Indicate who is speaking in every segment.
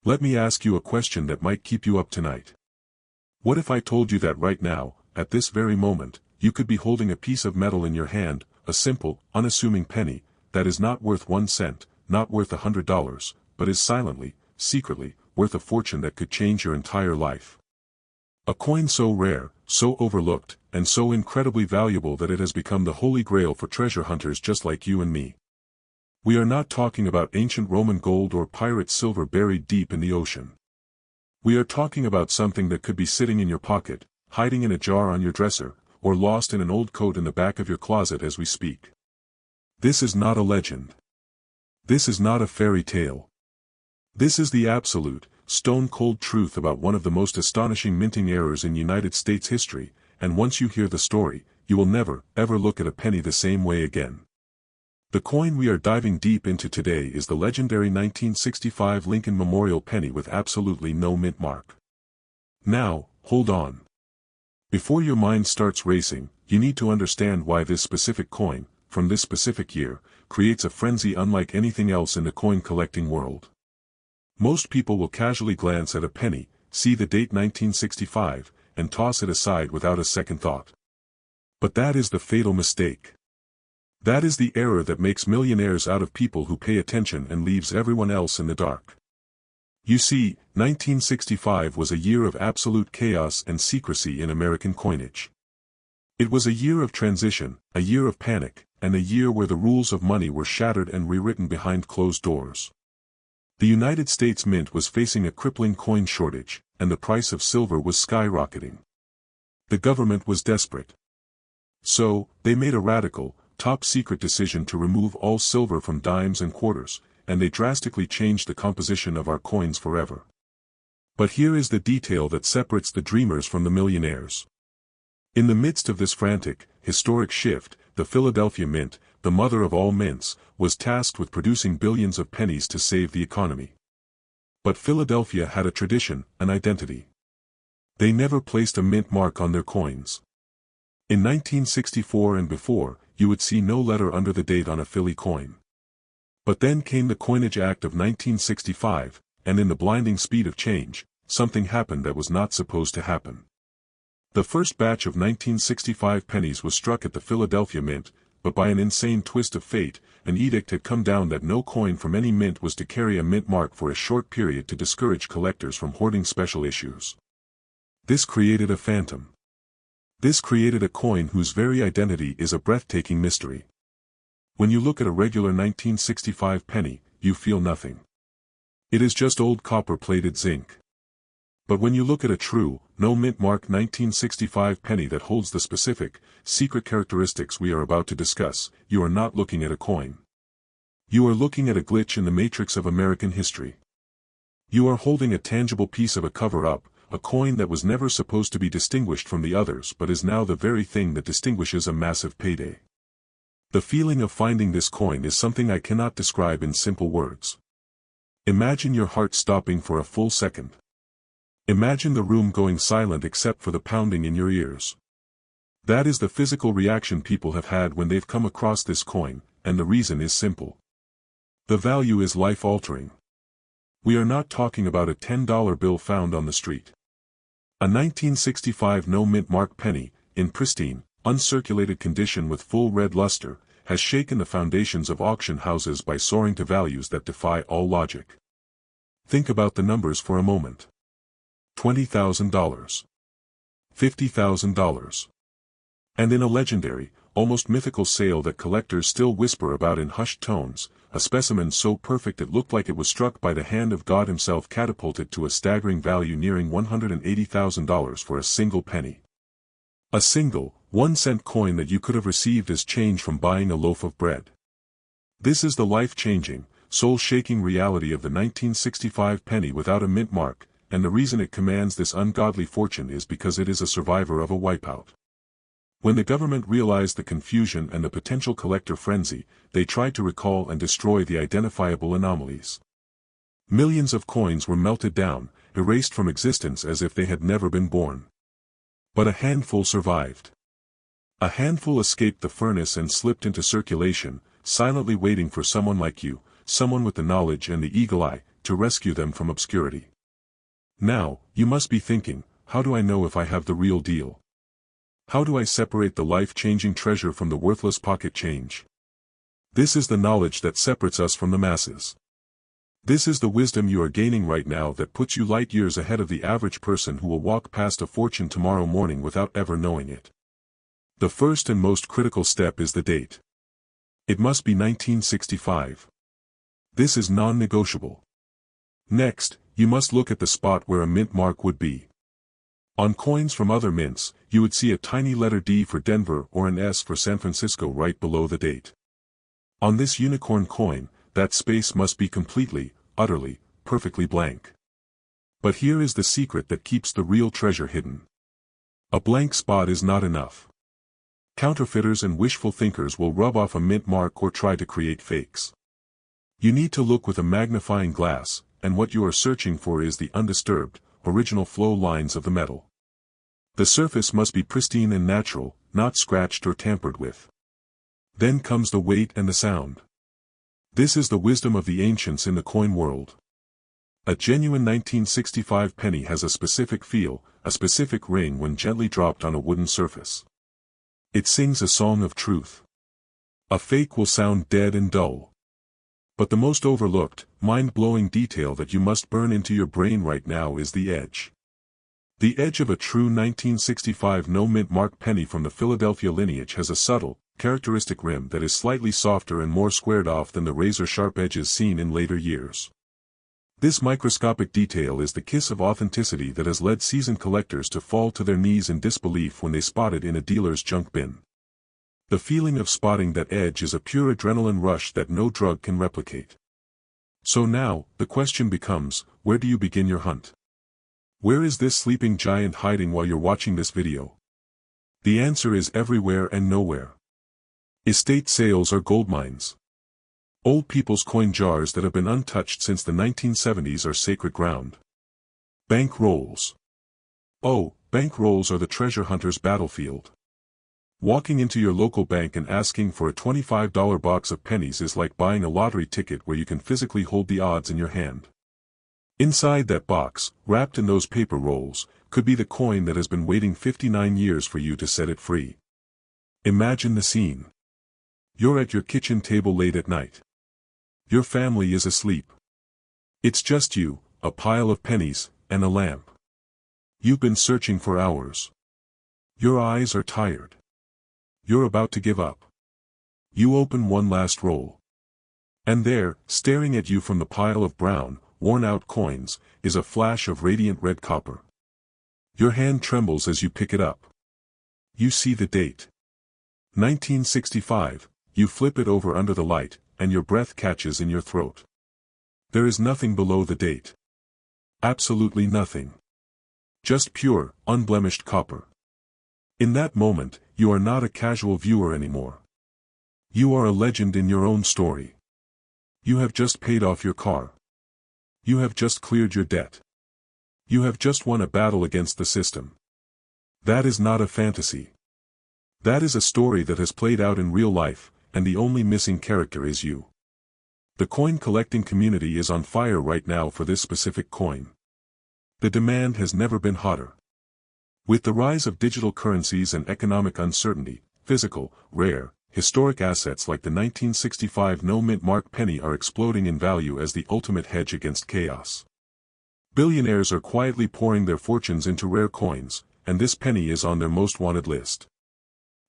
Speaker 1: Let me ask you a question that might keep you up tonight. What if I told you that right now, at this very moment, you could be holding a piece of metal in your hand, a simple, unassuming penny, that is not worth 1 cent, not worth $100, but is silently, secretly, worth a fortune that could change your entire life. A coin so rare, so overlooked, and so incredibly valuable that it has become the holy grail for treasure hunters just like you and me. We are not talking about ancient Roman gold or pirate silver buried deep in the ocean. We are talking about something that could be sitting in your pocket, hiding in a jar on your dresser, or lost in an old coat in the back of your closet as we speak. This is not a legend. This is not a fairy tale. This is the absolute, stone-cold truth about one of the most astonishing minting errors in United States history, and once you hear the story, you will never, ever look at a penny the same way again. The coin we are diving deep into today is the legendary 1965 Lincoln Memorial penny with absolutely no mint mark. Now, hold on. Before your mind starts racing, you need to understand why this specific coin, from this specific year, creates a frenzy unlike anything else in the coin collecting world. Most people will casually glance at a penny, see the date 1965, and toss it aside without a second thought. But that is the fatal mistake. That is the error that makes millionaires out of people who pay attention and leaves everyone else in the dark. You see, 1965 was a year of absolute chaos and secrecy in American coinage. It was a year of transition, a year of panic, and a year where the rules of money were shattered and rewritten behind closed doors. The United States Mint was facing a crippling coin shortage, and the price of silver was skyrocketing. The government was desperate. So, they made a radical, top-secret decision to remove all silver from dimes and quarters, and they drastically changed the composition of our coins forever. But here is the detail that separates the dreamers from the millionaires. In the midst of this frantic, historic shift, the Philadelphia Mint, the mother of all mints, was tasked with producing billions of pennies to save the economy. But Philadelphia had a tradition, an identity. They never placed a mint mark on their coins. In 1964 and before, you would see no letter under the date on a Philly coin. But then came the Coinage Act of 1965, and in the blinding speed of change, something happened that was not supposed to happen. The first batch of 1965 pennies was struck at the Philadelphia Mint, but by an insane twist of fate, an edict had come down that no coin from any mint was to carry a mint mark for a short period to discourage collectors from hoarding special issues. This created a phantom. This created a coin whose very identity is a breathtaking mystery. When you look at a regular 1965 penny, you feel nothing. It is just old copper-plated zinc. But when you look at a true, no mint mark 1965 penny that holds the specific, secret characteristics we are about to discuss, you are not looking at a coin. You are looking at a glitch in the matrix of American history. You are holding a tangible piece of a cover-up, a coin that was never supposed to be distinguished from the others but is now the very thing that distinguishes a massive payday. The feeling of finding this coin is something I cannot describe in simple words. Imagine your heart stopping for a full second. Imagine the room going silent except for the pounding in your ears. That is the physical reaction people have had when they've come across this coin, and the reason is simple. The value is life-altering. We are not talking about a $10 bill found on the street. A 1965 no-mint mark penny, in pristine, uncirculated condition with full red luster, has shaken the foundations of auction houses by soaring to values that defy all logic. Think about the numbers for a moment. $20,000. $50,000. And in a legendary, almost mythical sale that collectors still whisper about in hushed tones, a specimen so perfect it looked like it was struck by the hand of God himself catapulted to a staggering value nearing $180,000 for a single penny. A single, 1-cent coin that you could have received as change from buying a loaf of bread. This is the life-changing, soul-shaking reality of the 1965 penny without a mint mark, and the reason it commands this ungodly fortune is because it is a survivor of a wipeout. When the government realized the confusion and the potential collector frenzy, they tried to recall and destroy the identifiable anomalies. Millions of coins were melted down, erased from existence as if they had never been born. But a handful survived. A handful escaped the furnace and slipped into circulation, silently waiting for someone like you, someone with the knowledge and the eagle eye, to rescue them from obscurity. Now, you must be thinking, how do I know if I have the real deal? How do I separate the life-changing treasure from the worthless pocket change? This is the knowledge that separates us from the masses. This is the wisdom you are gaining right now that puts you light years ahead of the average person who will walk past a fortune tomorrow morning without ever knowing it. The first and most critical step is the date. It must be 1965. This is non-negotiable. Next, you must look at the spot where a mint mark would be. On coins from other mints, you would see a tiny letter D for Denver or an S for San Francisco right below the date. On this unicorn coin, that space must be completely, utterly, perfectly blank. But here is the secret that keeps the real treasure hidden. A blank spot is not enough. Counterfeiters and wishful thinkers will rub off a mint mark or try to create fakes. You need to look with a magnifying glass, and what you are searching for is the undisturbed, original flow lines of the metal. The surface must be pristine and natural, not scratched or tampered with. Then comes the weight and the sound. This is the wisdom of the ancients in the coin world. A genuine 1965 penny has a specific feel, a specific ring when gently dropped on a wooden surface. It sings a song of truth. A fake will sound dead and dull. But the most overlooked, mind-blowing detail that you must burn into your brain right now is the edge. The edge of a true 1965 no-mint mark penny from the Philadelphia lineage has a subtle, characteristic rim that is slightly softer and more squared off than the razor-sharp edges seen in later years. This microscopic detail is the kiss of authenticity that has led seasoned collectors to fall to their knees in disbelief when they spot it in a dealer's junk bin. The feeling of spotting that edge is a pure adrenaline rush that no drug can replicate. So now, the question becomes, where do you begin your hunt? Where is this sleeping giant hiding while you're watching this video? The answer is everywhere and nowhere. Estate sales are gold mines. Old people's coin jars that have been untouched since the 1970s are sacred ground. Bank rolls. Oh, bank rolls are the treasure hunter's battlefield. Walking into your local bank and asking for a $25 box of pennies is like buying a lottery ticket where you can physically hold the odds in your hand. Inside that box, wrapped in those paper rolls, could be the coin that has been waiting 59 years for you to set it free. Imagine the scene. You're at your kitchen table late at night. Your family is asleep. It's just you, a pile of pennies, and a lamp. You've been searching for hours. Your eyes are tired. You're about to give up. You open one last roll. And there, staring at you from the pile of brown, worn-out coins, is a flash of radiant red copper. Your hand trembles as you pick it up. You see the date. 1965, you flip it over under the light, and your breath catches in your throat. There is nothing below the date. Absolutely nothing. Just pure, unblemished copper. In that moment, you are not a casual viewer anymore. You are a legend in your own story. You have just paid off your car. You have just cleared your debt. You have just won a battle against the system. That is not a fantasy. That is a story that has played out in real life, and the only missing character is you. The coin collecting community is on fire right now for this specific coin. The demand has never been hotter. With the rise of digital currencies and economic uncertainty, physical, rare, historic assets like the 1965 no-mint mark penny are exploding in value as the ultimate hedge against chaos. Billionaires are quietly pouring their fortunes into rare coins, and this penny is on their most wanted list.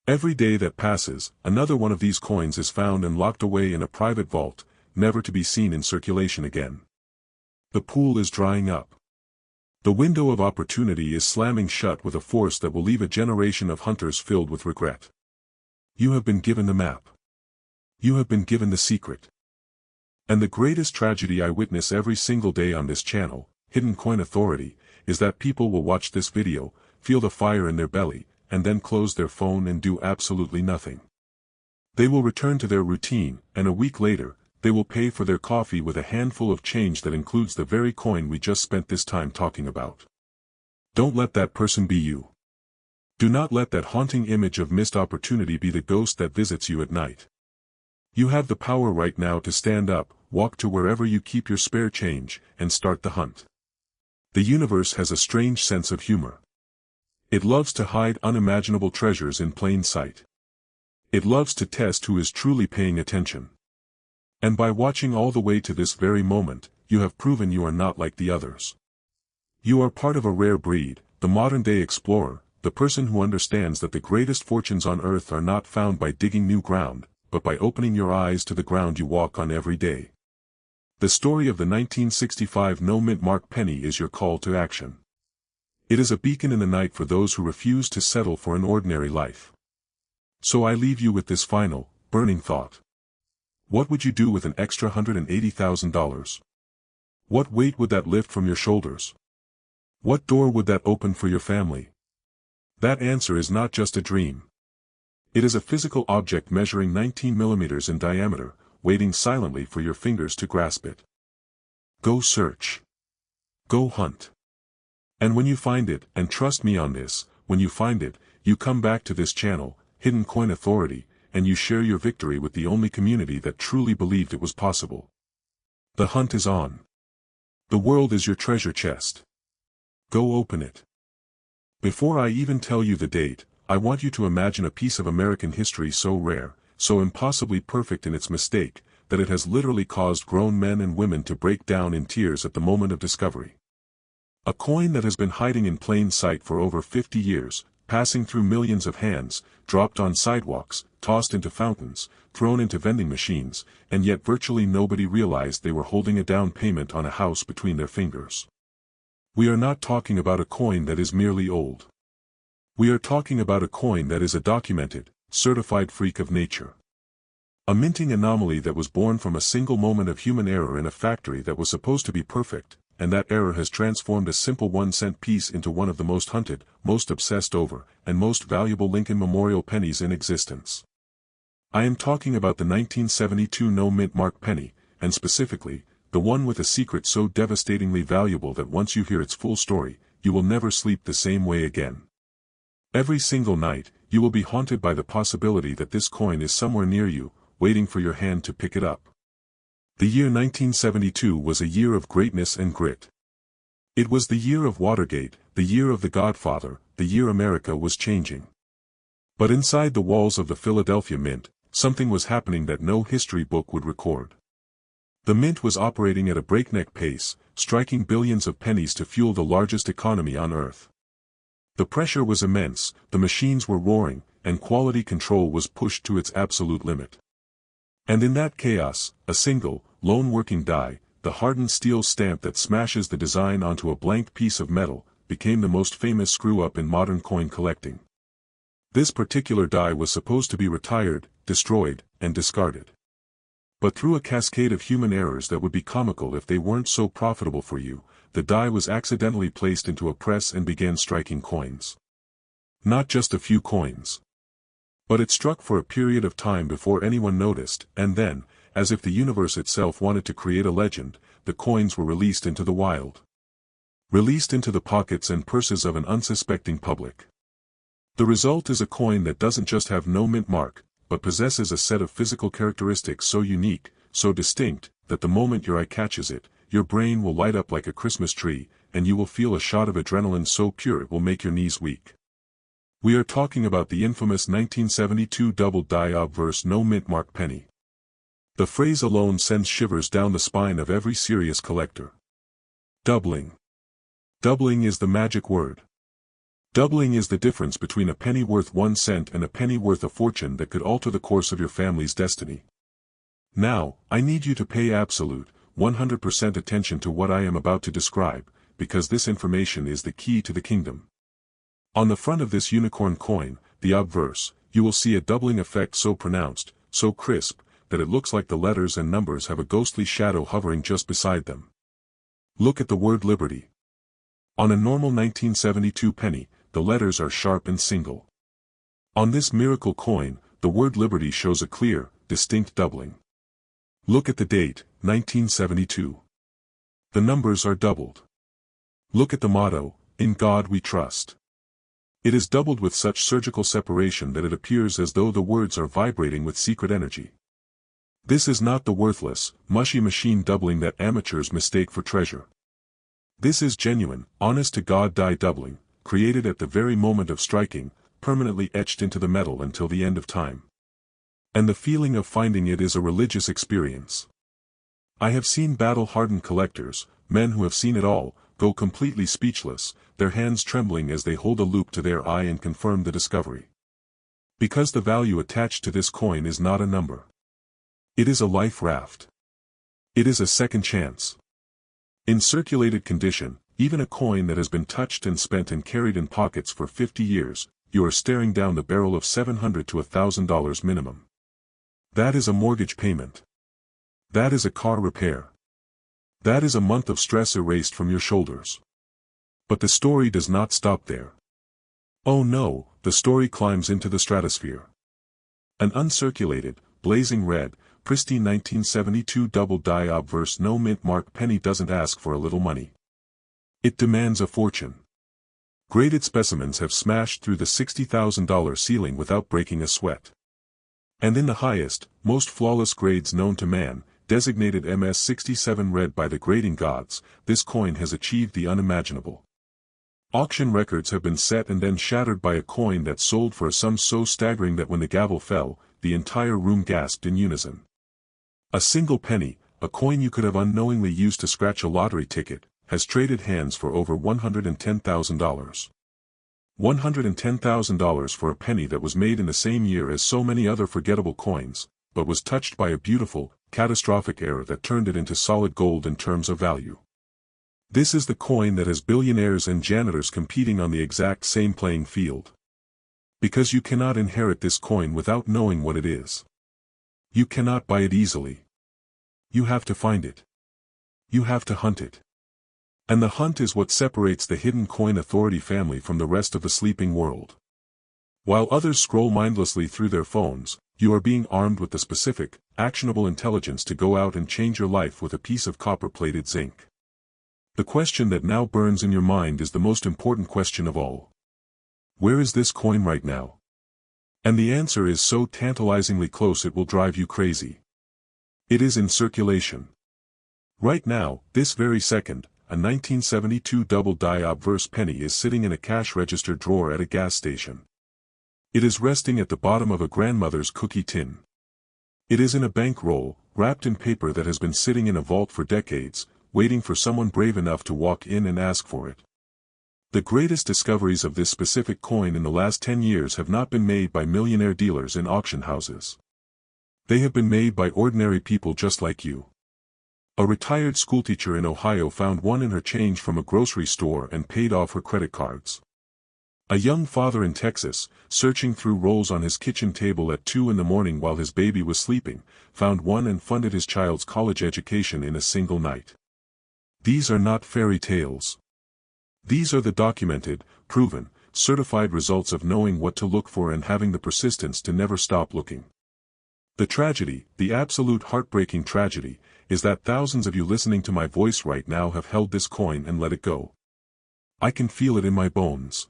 Speaker 1: Every day that passes, another one of these coins is found and locked away in a private vault, never to be seen in circulation again. The pool is drying up. The window of opportunity is slamming shut with a force that will leave a generation of hunters filled with regret. You have been given the map. You have been given the secret. And the greatest tragedy I witness every single day on this channel, Hidden Coin Authority, is that people will watch this video, feel the fire in their belly, and then close their phone and do absolutely nothing. They will return to their routine, and a week later, they will pay for their coffee with a handful of change that includes the very coin we just spent this time talking about. Don't let that person be you. Do not let that haunting image of missed opportunity be the ghost that visits you at night. You have the power right now to stand up, walk to wherever you keep your spare change, and start the hunt. The universe has a strange sense of humor. It loves to hide unimaginable treasures in plain sight. It loves to test who is truly paying attention. And by watching all the way to this very moment, you have proven you are not like the others. You are part of a rare breed, the modern-day explorer, the person who understands that the greatest fortunes on earth are not found by digging new ground, but by opening your eyes to the ground you walk on every day. The story of the 1965 no-mint mark penny is your call to action. It is a beacon in the night for those who refuse to settle for an ordinary life. So I leave you with this final, burning thought. What would you do with an extra $180,000? What weight would that lift from your shoulders? What door would that open for your family? That answer is not just a dream. It is a physical object measuring 19 millimeters in diameter, waiting silently for your fingers to grasp it. Go search. Go hunt. And when you find it, and trust me on this, when you find it, you come back to this channel, Hidden Coin Authority, and you share your victory with the only community that truly believed it was possible. The hunt is on. The world is your treasure chest. Go open it. Before I even tell you the date, I want you to imagine a piece of American history so rare, so impossibly perfect in its mistake, that it has literally caused grown men and women to break down in tears at the moment of discovery. A coin that has been hiding in plain sight for over 50 years, passing through millions of hands, dropped on sidewalks, tossed into fountains, thrown into vending machines, and yet virtually nobody realized they were holding a down payment on a house between their fingers. We are not talking about a coin that is merely old. We are talking about a coin that is a documented, certified freak of nature. A minting anomaly that was born from a single moment of human error in a factory that was supposed to be perfect, and that error has transformed a simple 1-cent piece into one of the most hunted, most obsessed over, and most valuable Lincoln Memorial pennies in existence. I am talking about the 1972 no-mint mark penny, and specifically, the one with a secret so devastatingly valuable that once you hear its full story, you will never sleep the same way again. Every single night, you will be haunted by the possibility that this coin is somewhere near you, waiting for your hand to pick it up. The year 1972 was a year of greatness and grit. It was the year of Watergate, the year of The Godfather, the year America was changing. But inside the walls of the Philadelphia Mint, something was happening that no history book would record. The mint was operating at a breakneck pace, striking billions of pennies to fuel the largest economy on earth. The pressure was immense, the machines were roaring, and quality control was pushed to its absolute limit. And in that chaos, a single, lone working die, the hardened steel stamp that smashes the design onto a blank piece of metal, became the most famous screw-up in modern coin collecting. This particular die was supposed to be retired, destroyed, and discarded. But through a cascade of human errors that would be comical if they weren't so profitable for you, the die was accidentally placed into a press and began striking coins. Not just a few coins. But it struck for a period of time before anyone noticed, and then, as if the universe itself wanted to create a legend, the coins were released into the wild. Released into the pockets and purses of an unsuspecting public. The result is a coin that doesn't just have no mint mark, but possesses a set of physical characteristics so unique, so distinct, that the moment your eye catches it, your brain will light up like a Christmas tree, and you will feel a shot of adrenaline so pure it will make your knees weak. We are talking about the infamous 1972 double die obverse no mint mark penny. The phrase alone sends shivers down the spine of every serious collector. Doubling. Doubling is the magic word. Doubling is the difference between a penny worth 1 cent and a penny worth a fortune that could alter the course of your family's destiny. Now, I need you to pay absolute, 100% attention to what I am about to describe, because this information is the key to the kingdom. On the front of this unicorn coin, the obverse, you will see a doubling effect so pronounced, so crisp, that it looks like the letters and numbers have a ghostly shadow hovering just beside them. Look at the word liberty. On a normal 1972 penny, the letters are sharp and single. On this miracle coin, the word liberty shows a clear, distinct doubling. Look at the date, 1972. The numbers are doubled. Look at the motto, "In God We Trust." It is doubled with such surgical separation that it appears as though the words are vibrating with secret energy. This is not the worthless, mushy machine doubling that amateurs mistake for treasure. This is genuine, honest-to-God die doubling, created at the very moment of striking, permanently etched into the metal until the end of time. And the feeling of finding it is a religious experience. I have seen battle-hardened collectors, men who have seen it all, go completely speechless, their hands trembling as they hold a loop to their eye and confirm the discovery. Because the value attached to this coin is not a number. It is a life raft. It is a second chance. In circulated condition, even a coin that has been touched and spent and carried in pockets for 50 years, you are staring down the barrel of $700 to $1,000 minimum. That is a mortgage payment. That is a car repair. That is a month of stress erased from your shoulders. But the story does not stop there. Oh no, the story climbs into the stratosphere. An uncirculated, blazing red, pristine 1972 double die obverse no mint mark penny doesn't ask for a little money. It demands a fortune. Graded specimens have smashed through the $60,000 ceiling without breaking a sweat. And in the highest, most flawless grades known to man, designated MS-67 red by the grading gods, this coin has achieved the unimaginable. Auction records have been set and then shattered by a coin that sold for a sum so staggering that when the gavel fell, the entire room gasped in unison. A single penny, a coin you could have unknowingly used to scratch a lottery ticket, has traded hands for over $110,000. $110,000 for a penny that was made in the same year as so many other forgettable coins, but was touched by a beautiful, catastrophic error that turned it into solid gold in terms of value. This is the coin that has billionaires and janitors competing on the exact same playing field. Because you cannot inherit this coin without knowing what it is. You cannot buy it easily. You have to find it. You have to hunt it. And the hunt is what separates the hidden coin authority family from the rest of the sleeping world. While others scroll mindlessly through their phones, you are being armed with the specific, actionable intelligence to go out and change your life with a piece of copper-plated zinc. The question that now burns in your mind is the most important question of all. Where is this coin right now? And the answer is so tantalizingly close it will drive you crazy. It is in circulation. Right now, this very second, a 1972 double die obverse penny is sitting in a cash register drawer at a gas station. It is resting at the bottom of a grandmother's cookie tin. It is in a bankroll, wrapped in paper that has been sitting in a vault for decades, waiting for someone brave enough to walk in and ask for it. The greatest discoveries of this specific coin in the last 10 years have not been made by millionaire dealers in auction houses. They have been made by ordinary people just like you. A retired schoolteacher in Ohio found one in her change from a grocery store and paid off her credit cards. A young father in Texas, searching through rolls on his kitchen table at 2 a.m. while his baby was sleeping, found one and funded his child's college education in a single night. These are not fairy tales. These are the documented, proven, certified results of knowing what to look for and having the persistence to never stop looking. The tragedy, the absolute heartbreaking tragedy, is that thousands of you listening to my voice right now have held this coin and let it go. I can feel it in my bones.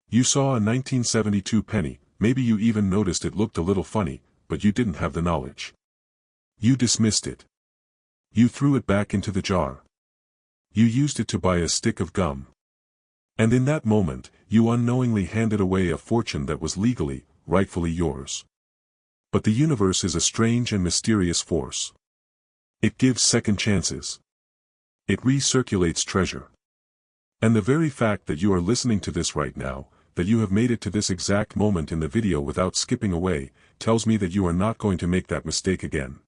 Speaker 1: You saw a 1972 penny, maybe you even noticed it looked a little funny, but you didn't have the knowledge. You dismissed it. You threw it back into the jar. You used it to buy a stick of gum. And in that moment, you unknowingly handed away a fortune that was legally, rightfully yours. But the universe is a strange and mysterious force. It gives second chances. It recirculates treasure. And the very fact that you are listening to this right now, that you have made it to this exact moment in the video without skipping away, tells me that you are not going to make that mistake again.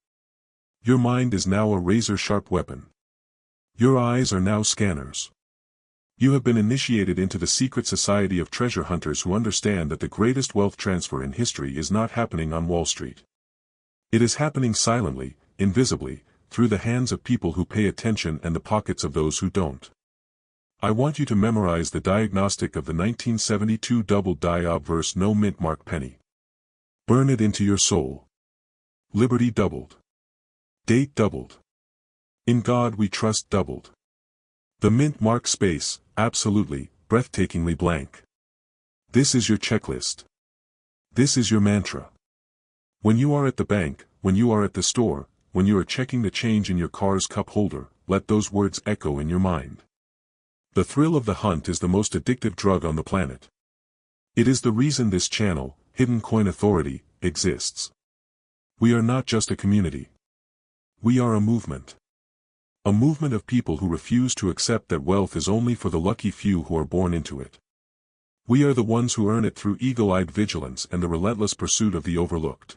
Speaker 1: Your mind is now a razor-sharp weapon. Your eyes are now scanners. You have been initiated into the secret society of treasure hunters who understand that the greatest wealth transfer in history is not happening on Wall Street. It is happening silently, invisibly, through the hands of people who pay attention and the pockets of those who don't. I want you to memorize the diagnostic of the 1972 double die obverse no mint mark penny. Burn it into your soul. Liberty doubled. Date doubled. In God we trust doubled. The mint mark space, absolutely, breathtakingly blank. This is your checklist. This is your mantra. When you are at the bank, when you are at the store, when you are checking the change in your car's cup holder, let those words echo in your mind. The thrill of the hunt is the most addictive drug on the planet. It is the reason this channel, Hidden Coin Authority, exists. We are not just a community. We are a movement. A movement of people who refuse to accept that wealth is only for the lucky few who are born into it. We are the ones who earn it through eagle-eyed vigilance and the relentless pursuit of the overlooked.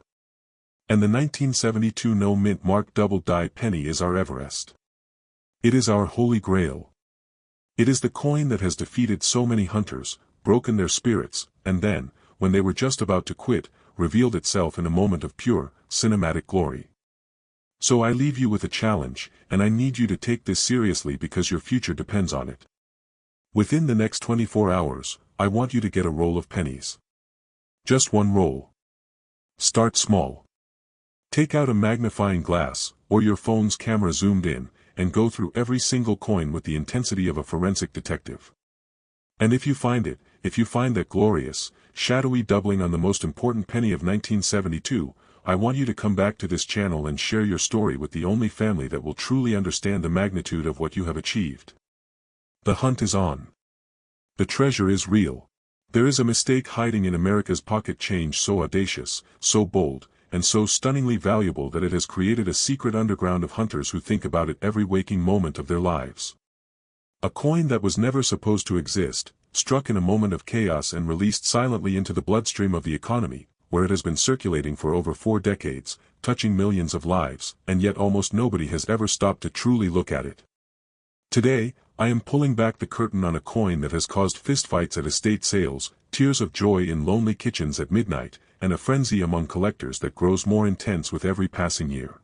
Speaker 1: And the 1972 no-mint mark double-die penny is our Everest. It is our holy grail. It is the coin that has defeated so many hunters, broken their spirits, and then, when they were just about to quit, revealed itself in a moment of pure, cinematic glory. So I leave you with a challenge, and I need you to take this seriously because your future depends on it. Within the next 24 hours, I want you to get a roll of pennies. Just one roll. Start small. Take out a magnifying glass, or your phone's camera zoomed in, and go through every single coin with the intensity of a forensic detective. And if you find that glorious, shadowy doubling on the most important penny of 1972, I want you to come back to this channel and share your story with the only family that will truly understand the magnitude of what you have achieved. The hunt is on. The treasure is real. There is a mistake hiding in America's pocket change so audacious, so bold, and so stunningly valuable that it has created a secret underground of hunters who think about it every waking moment of their lives. A coin that was never supposed to exist, struck in a moment of chaos and released silently into the bloodstream of the economy, where it has been circulating for over 4 decades, touching millions of lives, and yet almost nobody has ever stopped to truly look at it. Today, I am pulling back the curtain on a coin that has caused fistfights at estate sales, tears of joy in lonely kitchens at midnight, and a frenzy among collectors that grows more intense with every passing year.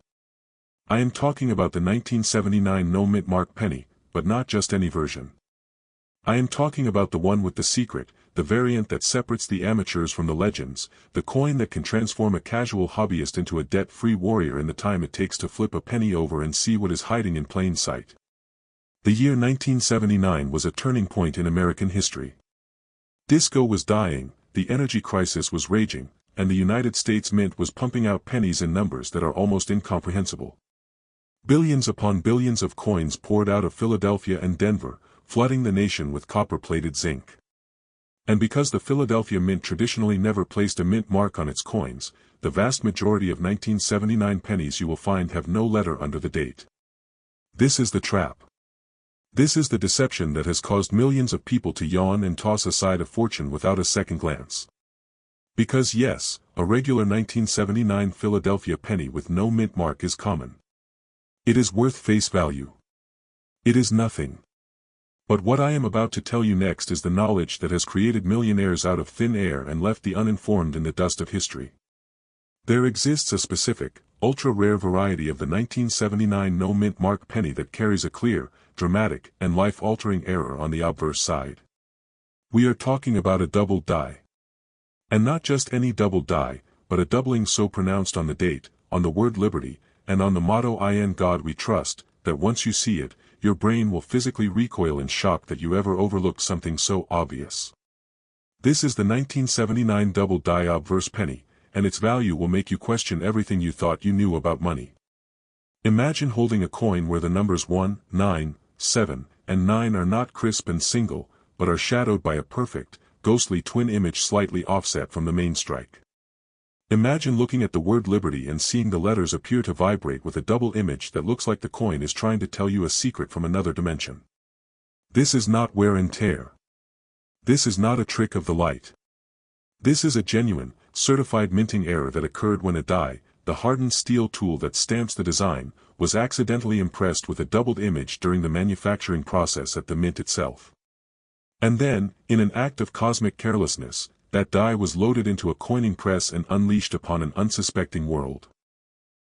Speaker 1: I am talking about the 1979 no-mint mark penny, but not just any version. I am talking about the one with the secret, the variant that separates the amateurs from the legends, the coin that can transform a casual hobbyist into a debt-free warrior in the time it takes to flip a penny over and see what is hiding in plain sight. The year 1979 was a turning point in American history. Disco was dying, the energy crisis was raging, and the United States Mint was pumping out pennies in numbers that are almost incomprehensible. Billions upon billions of coins poured out of Philadelphia and Denver, flooding the nation with copper-plated zinc. And because the Philadelphia Mint traditionally never placed a mint mark on its coins, the vast majority of 1979 pennies you will find have no letter under the date. This is the trap. This is the deception that has caused millions of people to yawn and toss aside a fortune without a second glance. Because yes, a regular 1979 Philadelphia penny with no mint mark is common. It is worth face value. It is nothing. But what I am about to tell you next is the knowledge that has created millionaires out of thin air and left the uninformed in the dust of history. There exists a specific, ultra-rare variety of the 1979 no-mint mark penny that carries a clear, dramatic, and life-altering error on the obverse side. We are talking about a double die. And not just any double die, but a doubling so pronounced on the date, on the word liberty, and on the motto "In God We Trust," that once you see it, your brain will physically recoil in shock that you ever overlooked something so obvious. This is the 1979 double die obverse penny, and its value will make you question everything you thought you knew about money. Imagine holding a coin where the numbers 1, 9, 7, and 9 are not crisp and single, but are shadowed by a perfect, ghostly twin image slightly offset from the main strike. Imagine looking at the word liberty and seeing the letters appear to vibrate with a double image that looks like the coin is trying to tell you a secret from another dimension. This is not wear and tear. This is not a trick of the light. This is a genuine, certified minting error that occurred when a die, the hardened steel tool that stamps the design, was accidentally impressed with a doubled image during the manufacturing process at the mint itself. And then, in an act of cosmic carelessness, that die was loaded into a coining press and unleashed upon an unsuspecting world.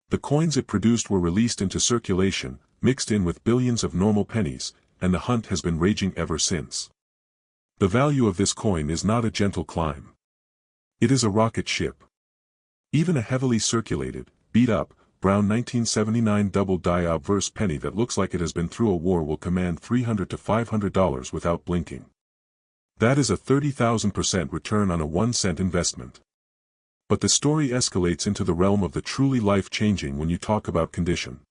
Speaker 1: The coins it produced were released into circulation, mixed in with billions of normal pennies, and the hunt has been raging ever since. The value of this coin is not a gentle climb. It is a rocket ship. Even a heavily circulated, beat-up, brown 1979 double die obverse penny that looks like it has been through a war will command $300 to $500 without blinking. That is a 30,000% return on a 1-cent investment. But the story escalates into the realm of the truly life-changing when you talk about condition.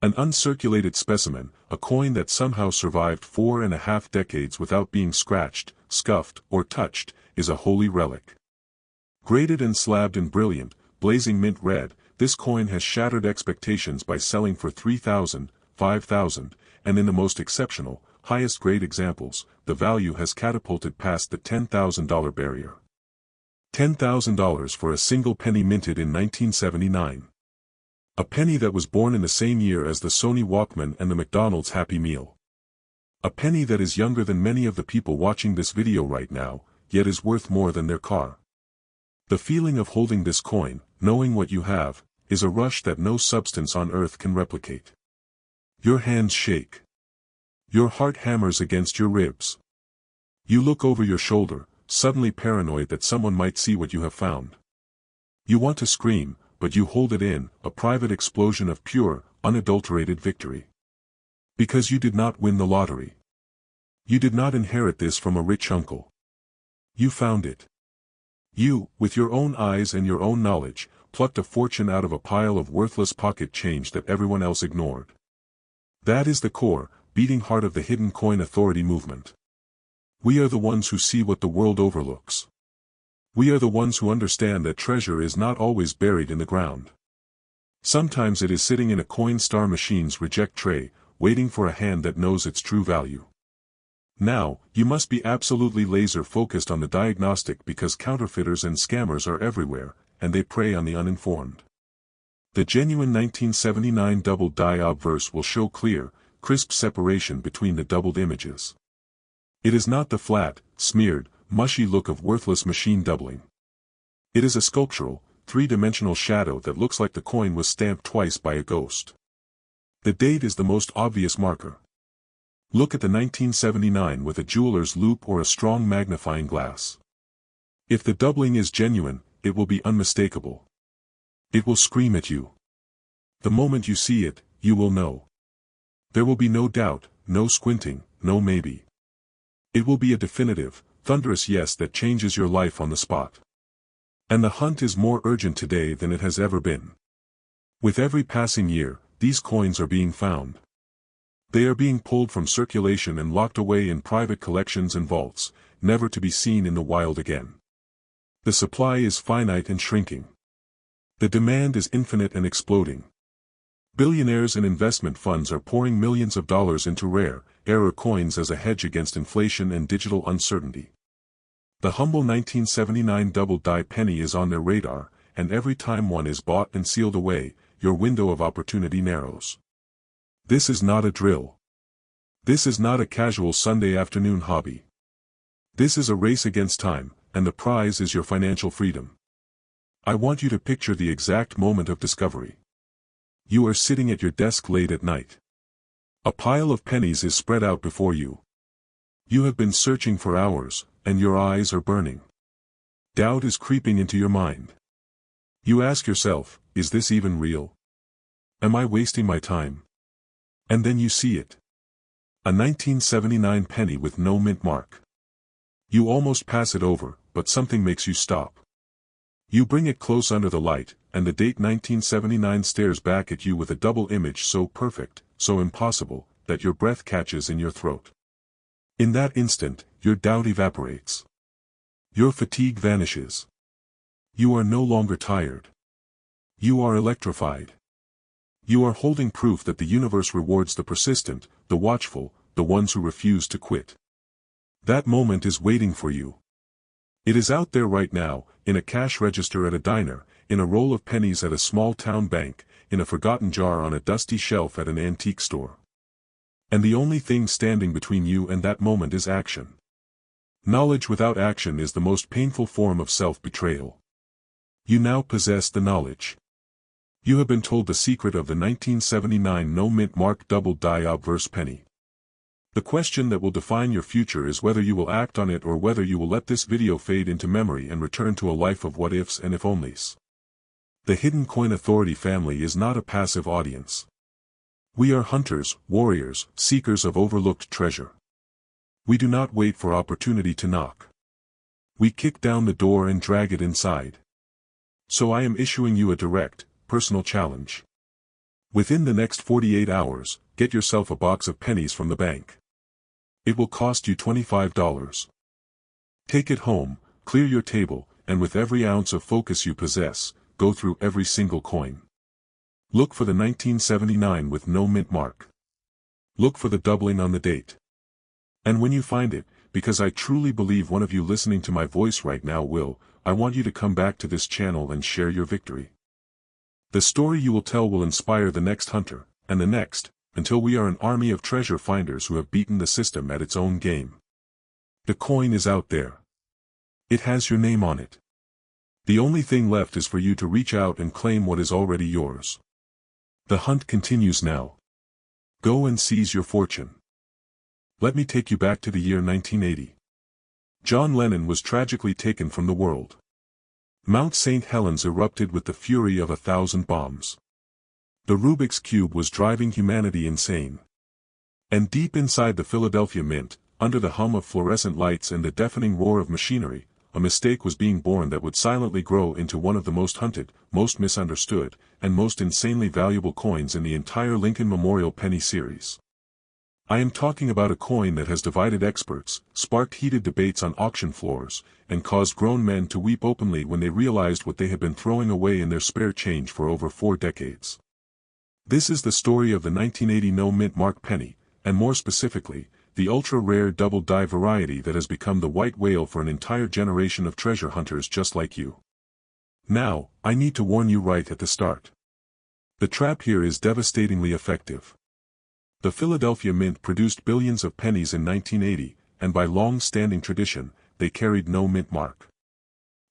Speaker 1: An uncirculated specimen, a coin that somehow survived 4.5 decades without being scratched, scuffed, or touched, is a holy relic. Graded and slabbed in brilliant, blazing mint red, this coin has shattered expectations by selling for $3,000, $5,000, and in the most exceptional, highest-grade examples, the value has catapulted past the $10,000 barrier. $10,000 for a single penny minted in 1979. A penny that was born in the same year as the Sony Walkman and the McDonald's Happy Meal. A penny that is younger than many of the people watching this video right now, yet is worth more than their car. The feeling of holding this coin, knowing what you have, is a rush that no substance on earth can replicate. Your hands shake. Your heart hammers against your ribs. You look over your shoulder, suddenly paranoid that someone might see what you have found. You want to scream, but you hold it in, a private explosion of pure, unadulterated victory. Because you did not win the lottery. You did not inherit this from a rich uncle. You found it. You, with your own eyes and your own knowledge, plucked a fortune out of a pile of worthless pocket change that everyone else ignored. That is the core, beating heart of the hidden coin authority movement. We are the ones who see what the world overlooks. We are the ones who understand that treasure is not always buried in the ground. Sometimes it is sitting in a Coinstar machine's reject tray, waiting for a hand that knows its true value. Now, you must be absolutely laser-focused on the diagnostic because counterfeiters and scammers are everywhere, and they prey on the uninformed. The genuine 1979 double-die obverse will show clear, crisp separation between the doubled images. It is not the flat, smeared, mushy look of worthless machine doubling. It is a sculptural, three-dimensional shadow that looks like the coin was stamped twice by a ghost. The date is the most obvious marker. Look at the 1979 with a jeweler's loupe or a strong magnifying glass. If the doubling is genuine, it will be unmistakable. It will scream at you. The moment you see it, you will know. There will be no doubt, no squinting, no maybe. It will be a definitive, thunderous yes that changes your life on the spot. And the hunt is more urgent today than it has ever been. With every passing year, these coins are being found. They are being pulled from circulation and locked away in private collections and vaults, never to be seen in the wild again. The supply is finite and shrinking. The demand is infinite and exploding. Billionaires and investment funds are pouring millions of dollars into rare, error coins as a hedge against inflation and digital uncertainty. The humble 1979 double-die penny is on their radar, and every time one is bought and sealed away, your window of opportunity narrows. This is not a drill. This is not a casual Sunday afternoon hobby. This is a race against time, and the prize is your financial freedom. I want you to picture the exact moment of discovery. You are sitting at your desk late at night. A pile of pennies is spread out before you. You have been searching for hours, and your eyes are burning. Doubt is creeping into your mind. You ask yourself, is this even real? Am I wasting my time? And then you see it. A 1979 penny with no mint mark. You almost pass it over, but something makes you stop. You bring it close under the light, and the date 1979 stares back at you with a double image so perfect, so impossible, that your breath catches in your throat. In that instant, your doubt evaporates. Your fatigue vanishes. You are no longer tired. You are electrified. You are holding proof that the universe rewards the persistent, the watchful, the ones who refuse to quit. That moment is waiting for you. It is out there right now, in a cash register at a diner, in a roll of pennies at a small-town bank, in a forgotten jar on a dusty shelf at an antique store. And the only thing standing between you and that moment is action. Knowledge without action is the most painful form of self-betrayal. You now possess the knowledge. You have been told the secret of the 1979 no-mint mark double-die obverse penny. The question that will define your future is whether you will act on it or whether you will let this video fade into memory and return to a life of what-ifs and if-onlys. The Hidden Coin Authority family is not a passive audience. We are hunters, warriors, seekers of overlooked treasure. We do not wait for opportunity to knock. We kick down the door and drag it inside. So I am issuing you a direct, personal challenge. Within the next 48 hours, get yourself a box of pennies from the bank. It will cost you $25. Take it home, clear your table, and with every ounce of focus you possess, go through every single coin. Look for the 1979 with no mint mark. Look for the doubling on the date. And when you find it, because I truly believe one of you listening to my voice right now will, I want you to come back to this channel and share your victory. The story you will tell will inspire the next hunter, and the next, until we are an army of treasure finders who have beaten the system at its own game. The coin is out there. It has your name on it. The only thing left is for you to reach out and claim what is already yours. The hunt continues now. Go and seize your fortune. Let me take you back to the year 1980. John Lennon was tragically taken from the world. Mount St. Helens erupted with the fury of 1,000 bombs. The Rubik's Cube was driving humanity insane. And deep inside the Philadelphia Mint, under the hum of fluorescent lights and the deafening roar of machinery, a mistake was being born that would silently grow into one of the most hunted, most misunderstood, and most insanely valuable coins in the entire Lincoln Memorial Penny series. I am talking about a coin that has divided experts, sparked heated debates on auction floors, and caused grown men to weep openly when they realized what they had been throwing away in their spare change for over 4 decades. This is the story of the 1980 no mint mark penny, and more specifically, the ultra-rare double-die variety that has become the white whale for an entire generation of treasure hunters just like you. Now, I need to warn you right at the start. The trap here is devastatingly effective. The Philadelphia Mint produced billions of pennies in 1980, and by long-standing tradition, they carried no mint mark.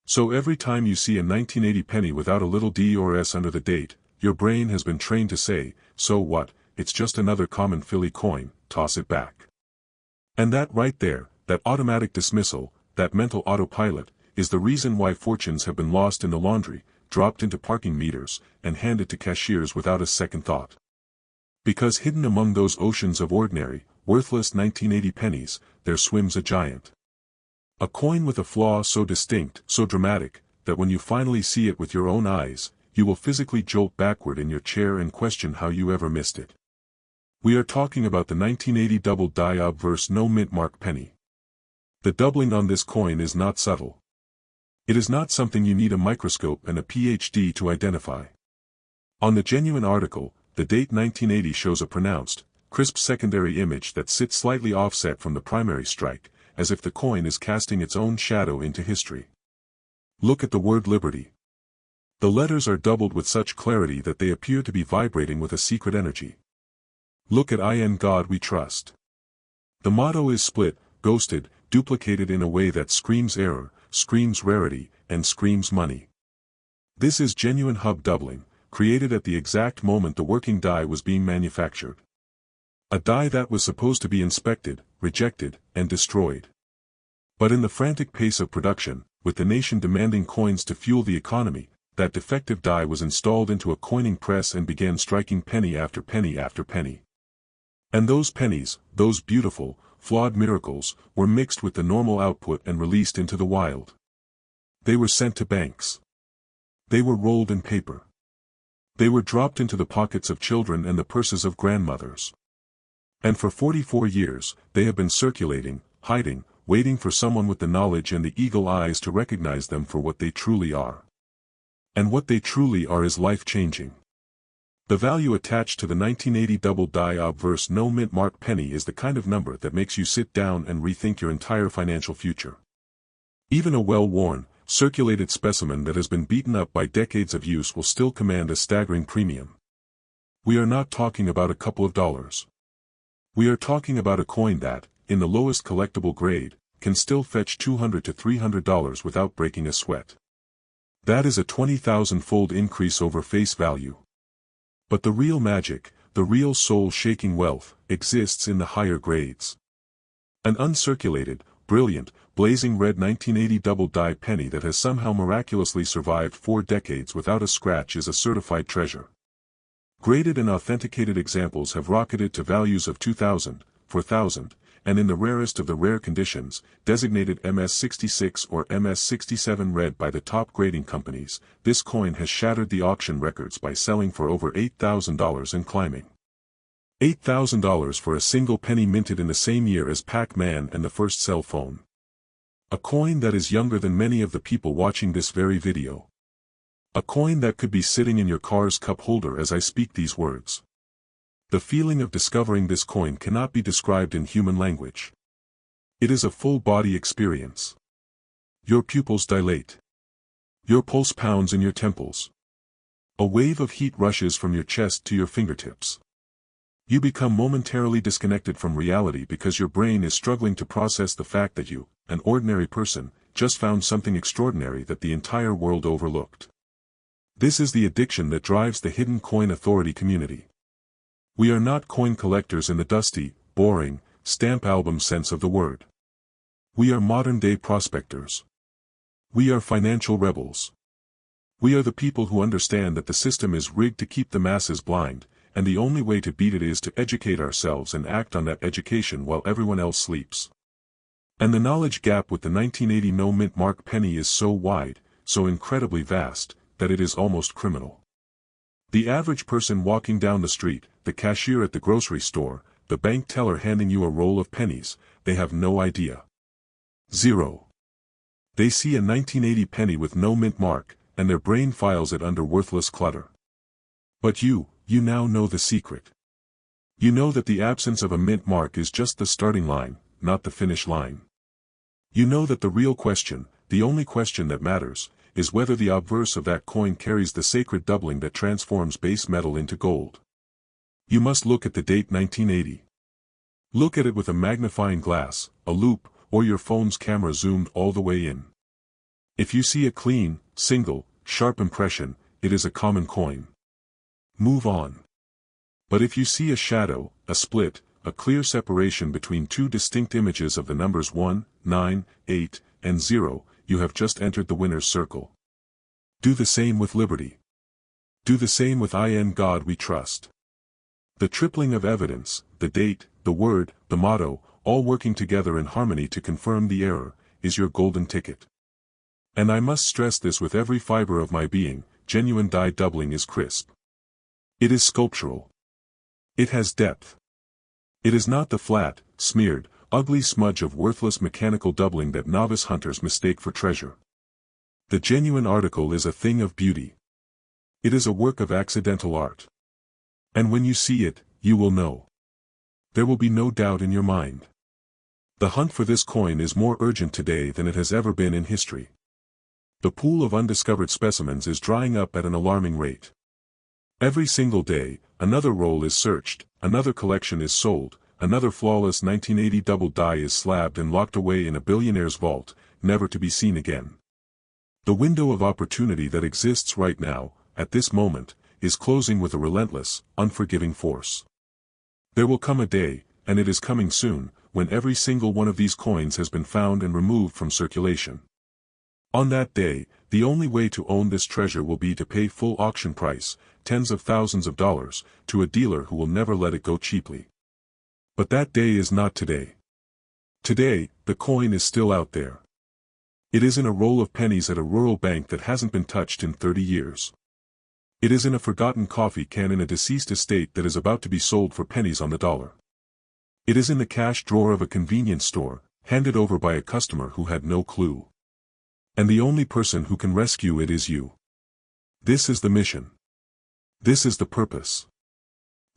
Speaker 1: So every time you see a 1980 penny without a little D or S under the date, your brain has been trained to say, so what, it's just another common Philly coin, toss it back. And that right there, that automatic dismissal, that mental autopilot, is the reason why fortunes have been lost in the laundry, dropped into parking meters, and handed to cashiers without a second thought. Because hidden among those oceans of ordinary, worthless 1980 pennies, there swims a giant. A coin with a flaw so distinct, so dramatic, that when you finally see it with your own eyes, you will physically jolt backward in your chair and question how you ever missed it. We are talking about the 1980 double-die obverse no mint mark penny. The doubling on this coin is not subtle. It is not something you need a microscope and a PhD to identify. On the genuine article, the date 1980 shows a pronounced, crisp secondary image that sits slightly offset from the primary strike, as if the coin is casting its own shadow into history. Look at the word liberty. The letters are doubled with such clarity that they appear to be vibrating with a secret energy. Look at In God We Trust. The motto is split, ghosted, duplicated in a way that screams error, screams rarity, and screams money. This is genuine hub doubling, created at the exact moment the working die was being manufactured. A die that was supposed to be inspected, rejected, and destroyed. But in the frantic pace of production, with the nation demanding coins to fuel the economy, that defective die was installed into a coining press and began striking penny after penny after penny. And those pennies, those beautiful, flawed miracles, were mixed with the normal output and released into the wild. They were sent to banks. They were rolled in paper. They were dropped into the pockets of children and the purses of grandmothers. And for 44 years, they have been circulating, hiding, waiting for someone with the knowledge and the eagle eyes to recognize them for what they truly are. And what they truly are is life-changing. The value attached to the 1980 double-die obverse no mint mark penny is the kind of number that makes you sit down and rethink your entire financial future. Even a well-worn, circulated specimen that has been beaten up by decades of use will still command a staggering premium. We are not talking about a couple of dollars. We are talking about a coin that, in the lowest collectible grade, can still fetch $200 to $300 without breaking a sweat. That is a 20,000-fold increase over face value. But the real magic, the real soul-shaking wealth, exists in the higher grades. An uncirculated, brilliant, blazing red 1980 double-die penny that has somehow miraculously survived 4 decades without a scratch is a certified treasure. Graded and authenticated examples have rocketed to values of $2,000, $4,000, and in the rarest of the rare conditions, designated MS-66 or MS-67 red by the top grading companies, this coin has shattered the auction records by selling for over $8,000 and climbing. $8,000 for a single penny minted in the same year as Pac-Man and the first cell phone. A coin that is younger than many of the people watching this very video. A coin that could be sitting in your car's cup holder as I speak these words. The feeling of discovering this coin cannot be described in human language. It is a full-body experience. Your pupils dilate. Your pulse pounds in your temples. A wave of heat rushes from your chest to your fingertips. You become momentarily disconnected from reality because your brain is struggling to process the fact that you, an ordinary person, just found something extraordinary that the entire world overlooked. This is the addiction that drives the hidden coin authority community. We are not coin collectors in the dusty, boring, stamp album sense of the word. We are modern-day prospectors. We are financial rebels. We are the people who understand that the system is rigged to keep the masses blind, and the only way to beat it is to educate ourselves and act on that education while everyone else sleeps. And the knowledge gap with the 1980 no-mint mark penny is so wide, so incredibly vast, that it is almost criminal. The average person walking down the street, the cashier at the grocery store, the bank teller handing you a roll of pennies, they have no idea. Zero. They see a 1980 penny with no mint mark, and their brain files it under worthless clutter. But you now know the secret. You know that the absence of a mint mark is just the starting line, not the finish line. You know that the real question, the only question that matters, is whether the obverse of that coin carries the sacred doubling that transforms base metal into gold. You must look at the date 1980. Look at it with a magnifying glass, a loupe, or your phone's camera zoomed all the way in. If you see a clean, single, sharp impression, it is a common coin. Move on. But if you see a shadow, a split, a clear separation between two distinct images of the numbers 1, 9, 8, and 0, you have just entered the winner's circle. Do the same with liberty. Do the same with In God We Trust. The tripling of evidence, the date, the word, the motto, all working together in harmony to confirm the error, is your golden ticket. And I must stress this with every fiber of my being, genuine die doubling is crisp. It is sculptural. It has depth. It is not the flat, smeared, ugly smudge of worthless mechanical doubling that novice hunters mistake for treasure. The genuine article is a thing of beauty. It is a work of accidental art. And when you see it, you will know. There will be no doubt in your mind. The hunt for this coin is more urgent today than it has ever been in history. The pool of undiscovered specimens is drying up at an alarming rate. Every single day, another roll is searched, another collection is sold, another flawless 1980 double die is slabbed and locked away in a billionaire's vault, never to be seen again. The window of opportunity that exists right now, at this moment, is closing with a relentless, unforgiving force. There will come a day, and it is coming soon, when every single one of these coins has been found and removed from circulation. On that day, the only way to own this treasure will be to pay full auction price, tens of thousands of dollars, to a dealer who will never let it go cheaply. But that day is not today. Today, the coin is still out there. It is in a roll of pennies at a rural bank that hasn't been touched in 30 years. It is in a forgotten coffee can in a deceased estate that is about to be sold for pennies on the dollar. It is in the cash drawer of a convenience store, handed over by a customer who had no clue. And the only person who can rescue it is you. This is the mission. This is the purpose.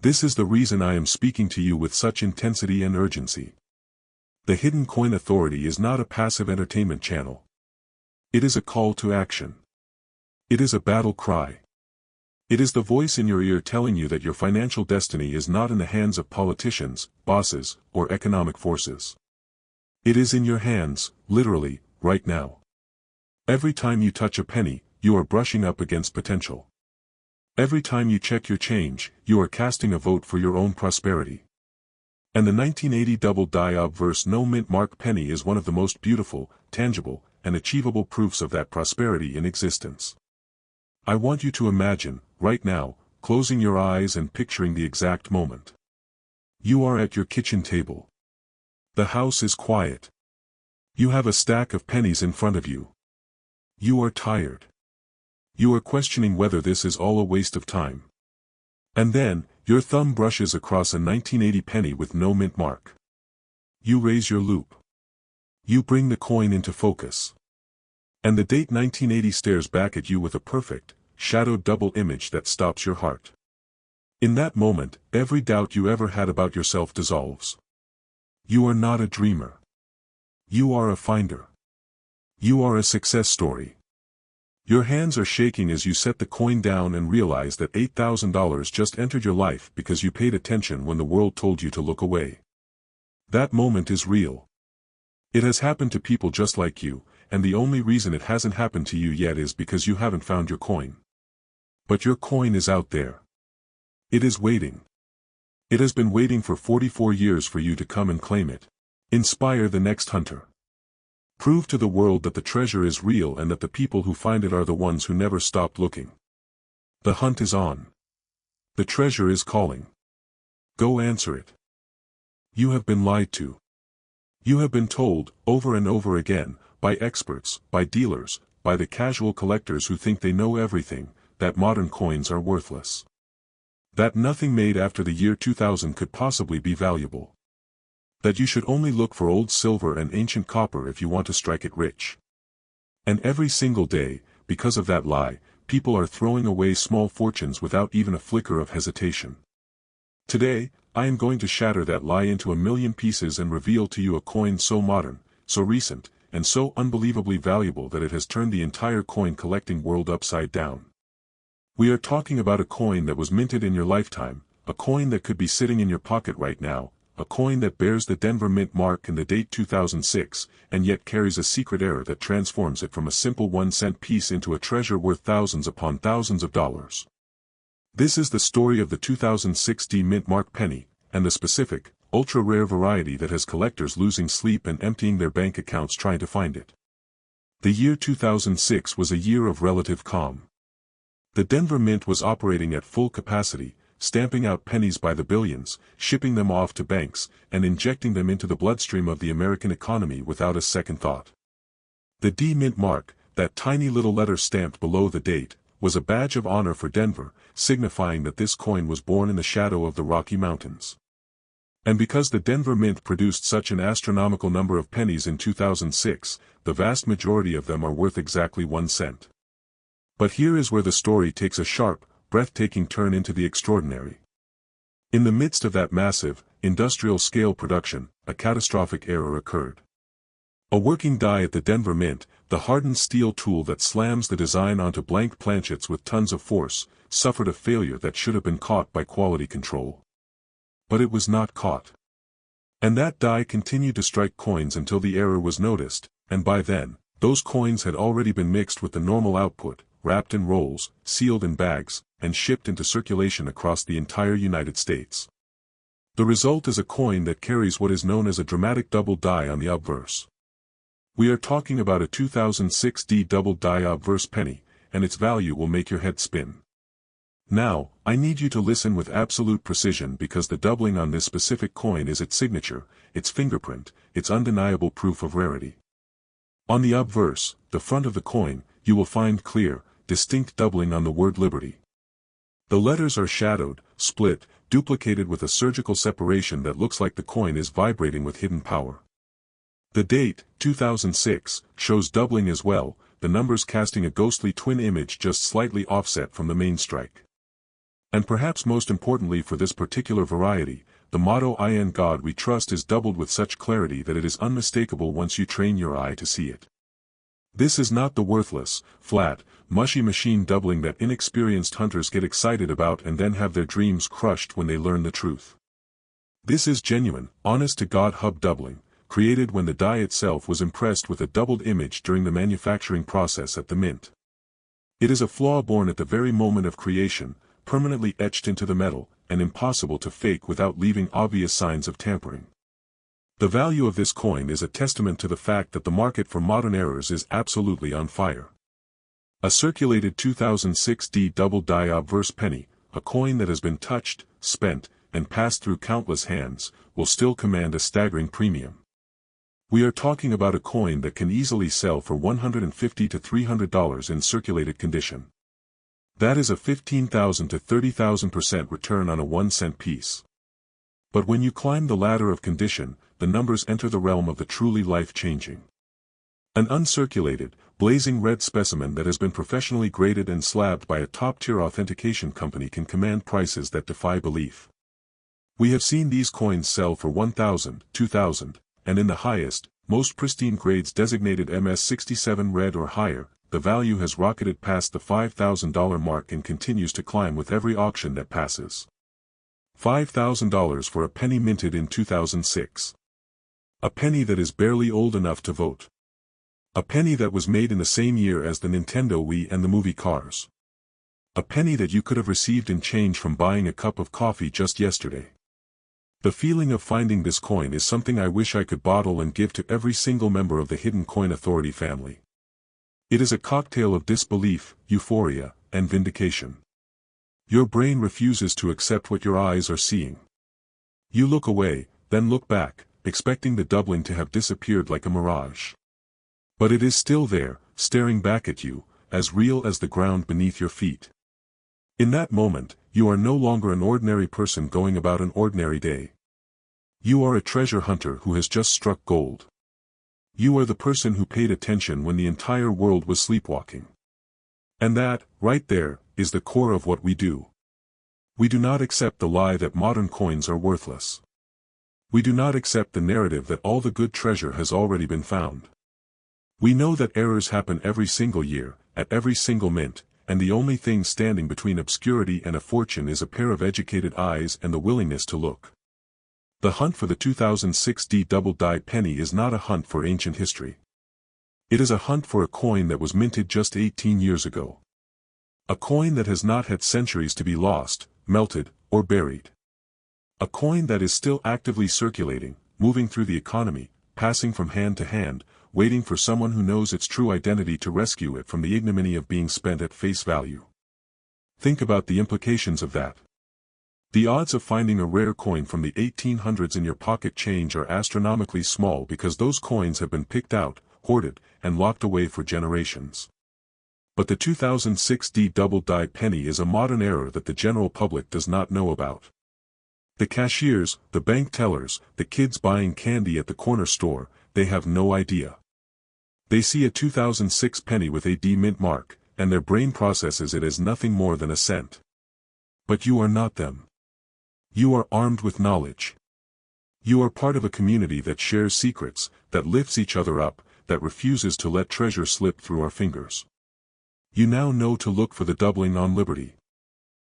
Speaker 1: This is the reason I am speaking to you with such intensity and urgency. The Hidden Coin Authority is not a passive entertainment channel. It is a call to action. It is a battle cry. It is the voice in your ear telling you that your financial destiny is not in the hands of politicians, bosses, or economic forces. It is in your hands, literally, right now. Every time you touch a penny, you are brushing up against potential. Every time you check your change, you are casting a vote for your own prosperity. And the 1980 double die obverse no mint mark penny is one of the most beautiful, tangible, and achievable proofs of that prosperity in existence. I want you to imagine, right now, closing your eyes and picturing the exact moment. You are at your kitchen table. The house is quiet. You have a stack of pennies in front of you. You are tired. You are questioning whether this is all a waste of time. And then, your thumb brushes across a 1980 penny with no mint mark. You raise your loupe. You bring the coin into focus. And the date 1980 stares back at you with a perfect, shadowed double image that stops your heart. In that moment, every doubt you ever had about yourself dissolves. You are not a dreamer. You are a finder. You are a success story. Your hands are shaking as you set the coin down and realize that $8,000 just entered your life because you paid attention when the world told you to look away. That moment is real. It has happened to people just like you, and the only reason it hasn't happened to you yet is because you haven't found your coin. But your coin is out there. It is waiting. It has been waiting for 44 years for you to come and claim it. Inspire the next hunter. Prove to the world that the treasure is real and that the people who find it are the ones who never stopped looking. The hunt is on. The treasure is calling. Go answer it. You have been lied to. You have been told, over and over again, by experts, by dealers, by the casual collectors who think they know everything, that modern coins are worthless. That nothing made after the year 2000 could possibly be valuable. That you should only look for old silver and ancient copper if you want to strike it rich. And every single day, because of that lie, people are throwing away small fortunes without even a flicker of hesitation. Today, I am going to shatter that lie into a million pieces and reveal to you a coin so modern, so recent, and so unbelievably valuable that it has turned the entire coin collecting world upside down. We are talking about a coin that was minted in your lifetime, a coin that could be sitting in your pocket right now, a coin that bears the Denver Mint mark and the date 2006, and yet carries a secret error that transforms it from a simple 1-cent piece into a treasure worth thousands upon thousands of dollars. This is the story of the 2006 D Mint mark penny, and the specific, ultra-rare variety that has collectors losing sleep and emptying their bank accounts trying to find it. The year 2006 was a year of relative calm. The Denver Mint was operating at full capacity, stamping out pennies by the billions, shipping them off to banks, and injecting them into the bloodstream of the American economy without a second thought. The D Mint mark, that tiny little letter stamped below the date, was a badge of honor for Denver, signifying that this coin was born in the shadow of the Rocky Mountains. And because the Denver Mint produced such an astronomical number of pennies in 2006, the vast majority of them are worth exactly 1 cent. But here is where the story takes a sharp, breathtaking turn into the extraordinary. In the midst of that massive, industrial-scale production, a catastrophic error occurred. A working die at the Denver Mint, the hardened steel tool that slams the design onto blank planchets with tons of force, suffered a failure that should have been caught by quality control. But it was not caught. And that die continued to strike coins until the error was noticed, and by then, those coins had already been mixed with the normal output, wrapped in rolls, sealed in bags, and shipped into circulation across the entire United States. The result is a coin that carries what is known as a dramatic double die on the obverse. We are talking about a 2006 D double die obverse penny, and its value will make your head spin. Now, I need you to listen with absolute precision because the doubling on this specific coin is its signature, its fingerprint, its undeniable proof of rarity. On the obverse, the front of the coin, you will find clear, distinct doubling on the word liberty. The letters are shadowed, split, duplicated with a surgical separation that looks like the coin is vibrating with hidden power. The date, 2006, shows doubling as well, the numbers casting a ghostly twin image just slightly offset from the main strike. And perhaps most importantly for this particular variety, the motto "In God We Trust" is doubled with such clarity that it is unmistakable once you train your eye to see it. This is not the worthless, flat, mushy machine doubling that inexperienced hunters get excited about and then have their dreams crushed when they learn the truth. This is genuine, honest-to-God hub doubling, created when the die itself was impressed with a doubled image during the manufacturing process at the mint. It is a flaw born at the very moment of creation, permanently etched into the metal, and impossible to fake without leaving obvious signs of tampering. The value of this coin is a testament to the fact that the market for modern errors is absolutely on fire. A circulated 2006 D double die obverse penny, a coin that has been touched, spent, and passed through countless hands, will still command a staggering premium. We are talking about a coin that can easily sell for $150 to $300 in circulated condition. That is a 15,000 to 30,000% return on a 1-cent piece. But when you climb the ladder of condition, the numbers enter the realm of the truly life-changing. An uncirculated, blazing red specimen that has been professionally graded and slabbed by a top-tier authentication company can command prices that defy belief. We have seen these coins sell for $1,000, $2,000, and in the highest, most pristine grades designated MS67 red or higher, the value has rocketed past the $5,000 mark and continues to climb with every auction that passes. $5,000 for a penny minted in 2006. A penny that is barely old enough to vote. A penny that was made in the same year as the Nintendo Wii and the movie Cars. A penny that you could have received in change from buying a cup of coffee just yesterday. The feeling of finding this coin is something I wish I could bottle and give to every single member of the Hidden Coin Authority family. It is a cocktail of disbelief, euphoria, and vindication. Your brain refuses to accept what your eyes are seeing. You look away, then look back, expecting the doubling to have disappeared like a mirage. But it is still there, staring back at you, as real as the ground beneath your feet. In that moment, you are no longer an ordinary person going about an ordinary day. You are a treasure hunter who has just struck gold. You are the person who paid attention when the entire world was sleepwalking. And that, right there, is the core of what we do. We do not accept the lie that modern coins are worthless. We do not accept the narrative that all the good treasure has already been found. We know that errors happen every single year, at every single mint, and the only thing standing between obscurity and a fortune is a pair of educated eyes and the willingness to look. The hunt for the 2006 double die penny is not a hunt for ancient history. It is a hunt for a coin that was minted just 18 years ago. A coin that has not had centuries to be lost, melted, or buried. A coin that is still actively circulating, moving through the economy, passing from hand to hand, waiting for someone who knows its true identity to rescue it from the ignominy of being spent at face value. Think about the implications of that. The odds of finding a rare coin from the 1800s in your pocket change are astronomically small because those coins have been picked out, hoarded, and locked away for generations. But the 2006 double die penny is a modern error that the general public does not know about. The cashiers, the bank tellers, the kids buying candy at the corner store, they have no idea. They see a 2006 penny with a D mint mark, and their brain processes it as nothing more than a cent. But you are not them. You are armed with knowledge. You are part of a community that shares secrets, that lifts each other up, that refuses to let treasure slip through our fingers. You now know to look for the doubling on liberty.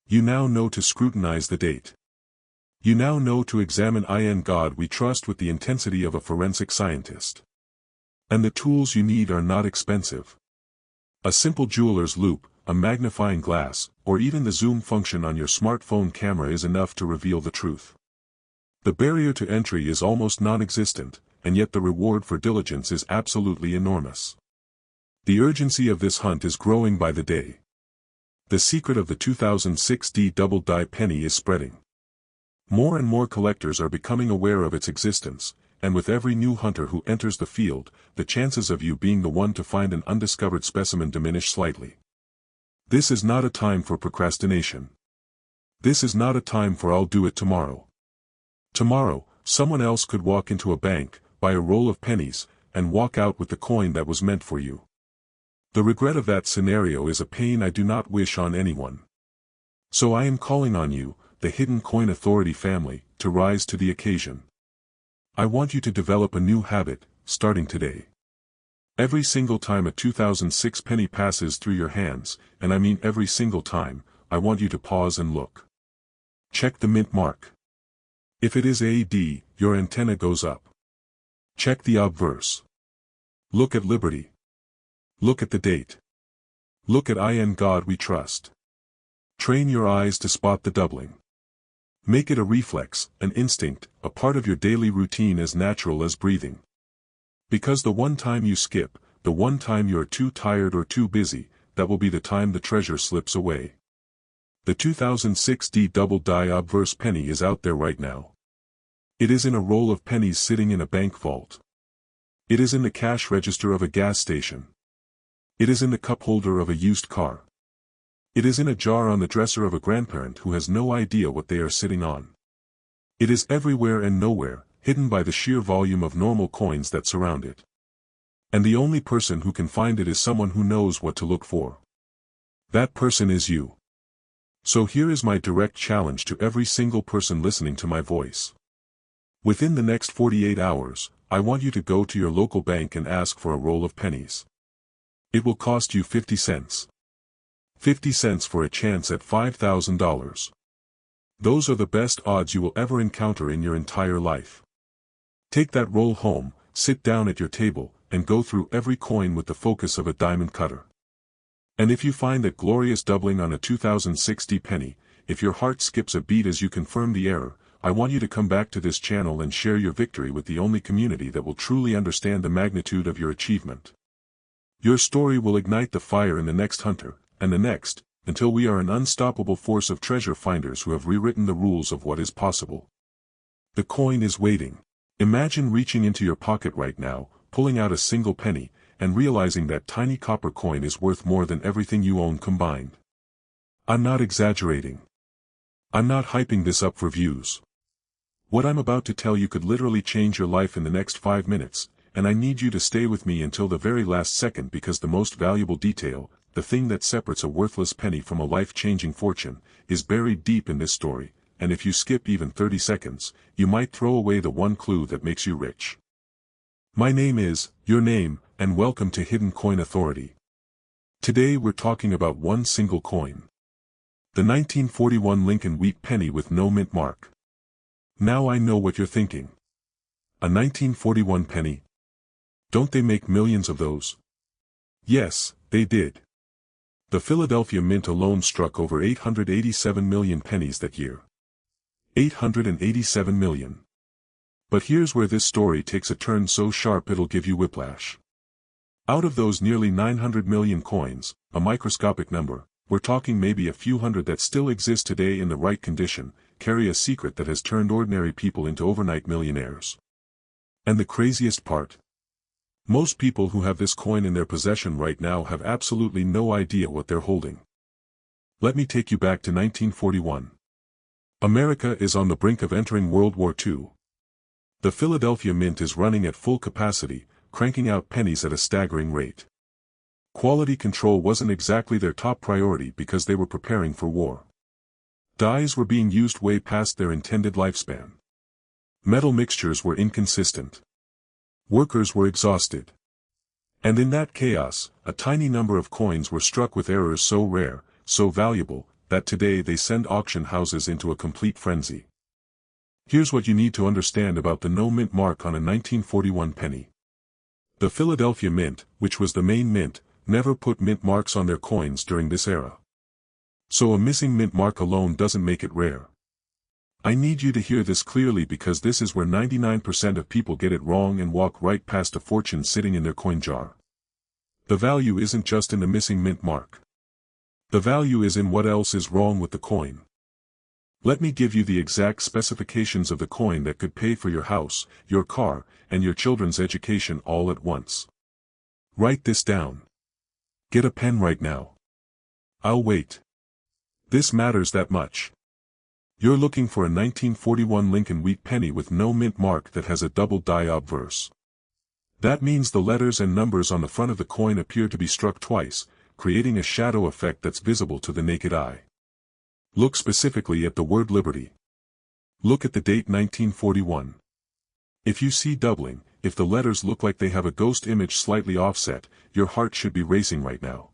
Speaker 1: You now know to scrutinize the date. You now know to examine in God we trust with the intensity of a forensic scientist. And the tools you need are not expensive. A simple jeweler's loupe, a magnifying glass, or even the zoom function on your smartphone camera is enough to reveal the truth. The barrier to entry is almost non-existent, and yet the reward for diligence is absolutely enormous. The urgency of this hunt is growing by the day. The secret of the 2006 double die penny is spreading. More and more collectors are becoming aware of its existence, and with every new hunter who enters the field, the chances of you being the one to find an undiscovered specimen diminish slightly. This is not a time for procrastination. This is not a time for I'll do it tomorrow. Tomorrow, someone else could walk into a bank, buy a roll of pennies, and walk out with the coin that was meant for you. The regret of that scenario is a pain I do not wish on anyone. So I am calling on you, the Hidden Coin Authority family, to rise to the occasion. I want you to develop a new habit, starting today. Every single time a 2006 penny passes through your hands, and I mean every single time, I want you to pause and look. Check the mint mark. If it is AD, your antenna goes up. Check the obverse. Look at liberty. Look at the date. Look at in God we trust. Train your eyes to spot the doubling. Make it a reflex, an instinct, a part of your daily routine as natural as breathing. Because the one time you skip, the one time you are too tired or too busy, that will be the time the treasure slips away. The 2006 double die obverse penny is out there right now. It is in a roll of pennies sitting in a bank vault. It is in the cash register of a gas station. It is in the cup holder of a used car. It is in a jar on the dresser of a grandparent who has no idea what they are sitting on. It is everywhere and nowhere, hidden by the sheer volume of normal coins that surround it. And the only person who can find it is someone who knows what to look for. That person is you. So here is my direct challenge to every single person listening to my voice. Within the next 48 hours, I want you to go to your local bank and ask for a roll of pennies. It will cost you 50 cents. 50 cents for a chance at $5,000. Those are the best odds you will ever encounter in your entire life. Take that roll home, sit down at your table, and go through every coin with the focus of a diamond cutter. And if you find that glorious doubling on a 2060 penny, if your heart skips a beat as you confirm the error, I want you to come back to this channel and share your victory with the only community that will truly understand the magnitude of your achievement. Your story will ignite the fire in the next hunter, and the next, until we are an unstoppable force of treasure finders who have rewritten the rules of what is possible. The coin is waiting. Imagine reaching into your pocket right now, pulling out a single penny, and realizing that tiny copper coin is worth more than everything you own combined. I'm not exaggerating. I'm not hyping this up for views. What I'm about to tell you could literally change your life in the next 5 minutes, and I need you to stay with me until the very last second because the most valuable detail, the thing that separates a worthless penny from a life-changing fortune, is buried deep in this story, and if you skip even 30 seconds, you might throw away the one clue that makes you rich. My name is, your name, and welcome to Hidden Coin Authority. Today we're talking about one single coin. The 1941 Lincoln wheat penny with no mint mark. Now I know what you're thinking. A 1941 penny? Don't they make millions of those? Yes, they did. The Philadelphia Mint alone struck over 887 million pennies that year. 887 million. But here's where this story takes a turn so sharp it'll give you whiplash. Out of those nearly 900 million coins, a microscopic number, we're talking maybe a few hundred that still exist today in the right condition, carry a secret that has turned ordinary people into overnight millionaires. And the craziest part? Most people who have this coin in their possession right now have absolutely no idea what they're holding. Let me take you back to 1941. America is on the brink of entering World War II. The Philadelphia Mint is running at full capacity, cranking out pennies at a staggering rate. Quality control wasn't exactly their top priority because they were preparing for war. Dyes were being used way past their intended lifespan. Metal mixtures were inconsistent. Workers were exhausted. And in that chaos, a tiny number of coins were struck with errors so rare, so valuable, that today they send auction houses into a complete frenzy. Here's what you need to understand about the no mint mark on a 1941 penny. The Philadelphia Mint, which was the main mint, never put mint marks on their coins during this era. So a missing mint mark alone doesn't make it rare. I need you to hear this clearly because this is where 99% of people get it wrong and walk right past a fortune sitting in their coin jar. The value isn't just in the missing mint mark. The value is in what else is wrong with the coin. Let me give you the exact specifications of the coin that could pay for your house, your car, and your children's education all at once. Write this down. Get a pen right now. I'll wait. This matters that much. You're looking for a 1941 Lincoln wheat penny with no mint mark that has a double die obverse. That means the letters and numbers on the front of the coin appear to be struck twice, creating a shadow effect that's visible to the naked eye. Look specifically at the word liberty. Look at the date 1941. If you see doubling, if the letters look like they have a ghost image slightly offset, your heart should be racing right now.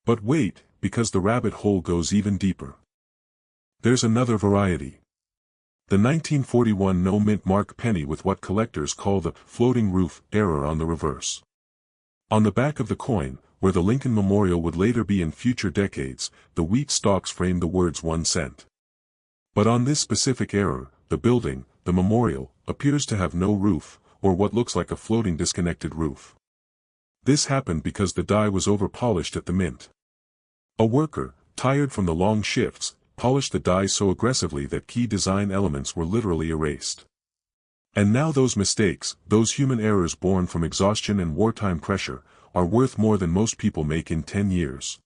Speaker 1: But wait, because the rabbit hole goes even deeper. There's another variety. The 1941 no mint mark penny with what collectors call the floating roof error on the reverse. On the back of the coin, where the Lincoln Memorial would later be in future decades, the wheat stalks frame the words 1 cent. But on this specific error, the building, the memorial, appears to have no roof, or what looks like a floating disconnected roof. This happened because the die was over-polished at the mint. A worker, tired from the long shifts, polished the die so aggressively that key design elements were literally erased. And now those mistakes, those human errors born from exhaustion and wartime pressure, are worth more than most people make in 10 years.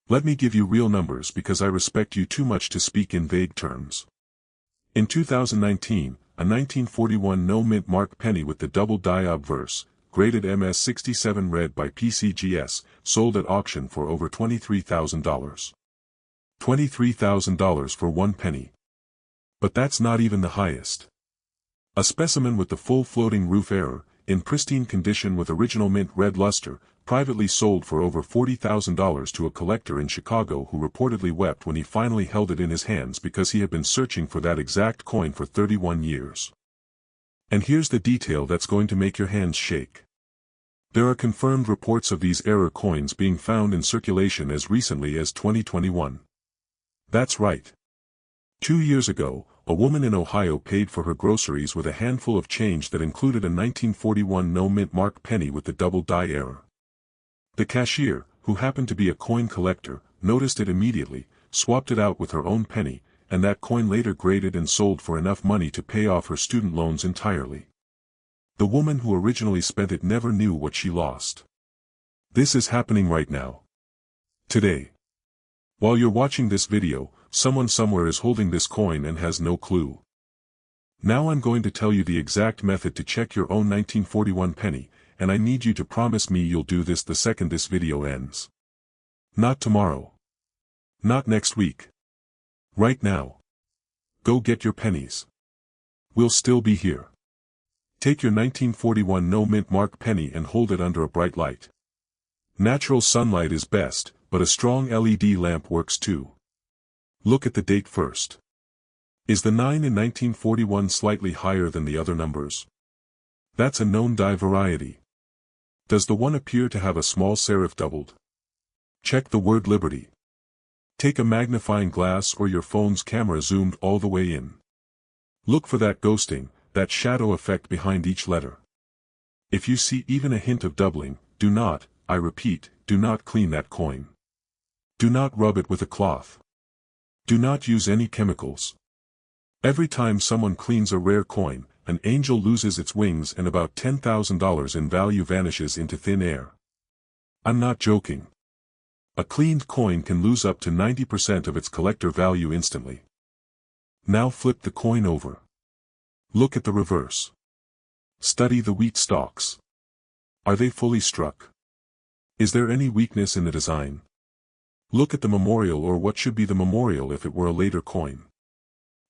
Speaker 1: Let me give you real numbers because I respect you too much to speak in vague terms. In 2019, a 1941 no-mint mark penny with the double die obverse, graded MS67 red by PCGS, sold at auction for over $23,000. $23,000 for one penny. But that's not even the highest. A specimen with the full floating roof error, in pristine condition with original mint red luster, privately sold for over $40,000 to a collector in Chicago who reportedly wept when he finally held it in his hands because he had been searching for that exact coin for 31 years. And here's the detail that's going to make your hands shake. There are confirmed reports of these error coins being found in circulation as recently as 2021. That's right. 2 years ago, a woman in Ohio paid for her groceries with a handful of change that included a 1941 no-mint mark penny with the double die error. The cashier, who happened to be a coin collector, noticed it immediately, swapped it out with her own penny, and that coin later graded and sold for enough money to pay off her student loans entirely. The woman who originally spent it never knew what she lost. This is happening right now. Today. While you're watching this video, someone somewhere is holding this coin and has no clue. Now I'm going to tell you the exact method to check your own 1941 penny, and I need you to promise me you'll do this the second this video ends. Not tomorrow. Not next week. Right now. Go get your pennies. We'll still be here. Take your 1941 no-mint mark penny and hold it under a bright light. Natural sunlight is best, but a strong LED lamp works too. Look at the date first. Is the 9 in 1941 slightly higher than the other numbers? That's a known die variety. Does the 1 appear to have a small serif doubled? Check the word Liberty. Take a magnifying glass or your phone's camera zoomed all the way in. Look for that ghosting, that shadow effect behind each letter. If you see even a hint of doubling, do not, I repeat, do not clean that coin. Do not rub it with a cloth. Do not use any chemicals. Every time someone cleans a rare coin, an angel loses its wings and about $10,000 in value vanishes into thin air. I'm not joking. A cleaned coin can lose up to 90% of its collector value instantly. Now flip the coin over. Look at the reverse. Study the wheat stalks. Are they fully struck? Is there any weakness in the design? Look at the memorial or what should be the memorial if it were a later coin.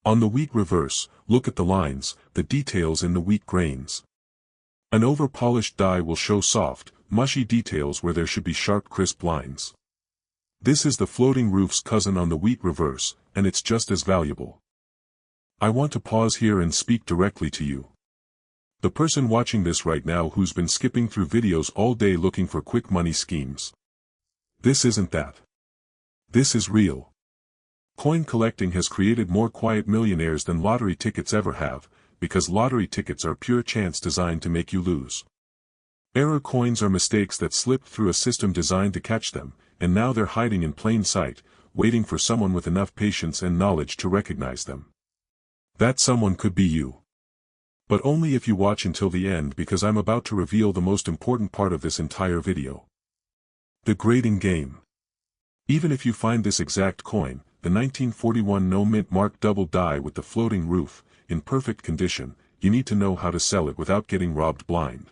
Speaker 1: On the wheat reverse, look at the lines, the details in the wheat grains. An over-polished die will show soft, mushy details where there should be sharp crisp lines. This is the floating roof's cousin on the wheat reverse, and it's just as valuable. I want to pause here and speak directly to you. The person watching this right now who's been skipping through videos all day looking for quick money schemes. This isn't that. This is real. Coin collecting has created more quiet millionaires than lottery tickets ever have, because lottery tickets are pure chance designed to make you lose. Error coins are mistakes that slipped through a system designed to catch them, and now they're hiding in plain sight, waiting for someone with enough patience and knowledge to recognize them. That someone could be you. But only if you watch until the end because I'm about to reveal the most important part of this entire video. The grading game. Even if you find this exact coin, the 1941 no-mint mark double die with the floating roof, in perfect condition, you need to know how to sell it without getting robbed blind.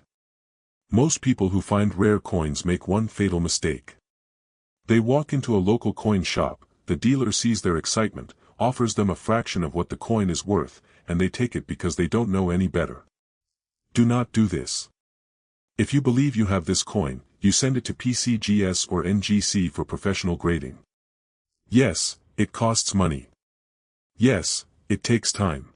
Speaker 1: Most people who find rare coins make one fatal mistake. They walk into a local coin shop, the dealer sees their excitement, offers them a fraction of what the coin is worth, and they take it because they don't know any better. Do not do this. If you believe you have this coin, you send it to PCGS or NGC for professional grading. Yes, it costs money. Yes, it takes time.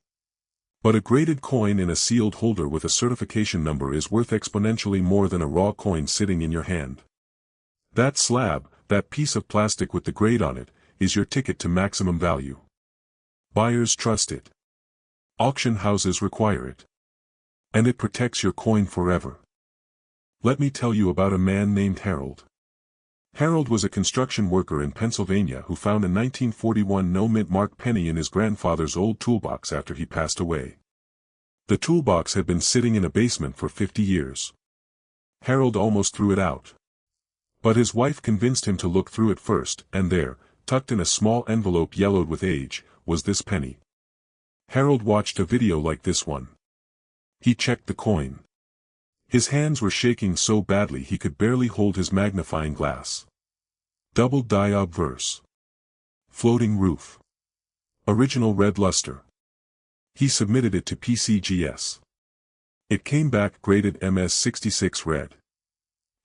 Speaker 1: But a graded coin in a sealed holder with a certification number is worth exponentially more than a raw coin sitting in your hand. That slab, that piece of plastic with the grade on it, is your ticket to maximum value. Buyers trust it. Auction houses require it. And it protects your coin forever. Let me tell you about a man named Harold. Harold was a construction worker in Pennsylvania who found a 1941 no-mint mark penny in his grandfather's old toolbox after he passed away. The toolbox had been sitting in a basement for 50 years. Harold almost threw it out. But his wife convinced him to look through it first, and there, tucked in a small envelope yellowed with age, was this penny. Harold watched a video like this one. He checked the coin. His hands were shaking so badly he could barely hold his magnifying glass. Double die obverse. Floating roof. Original red luster. He submitted it to PCGS. It came back graded MS66 red.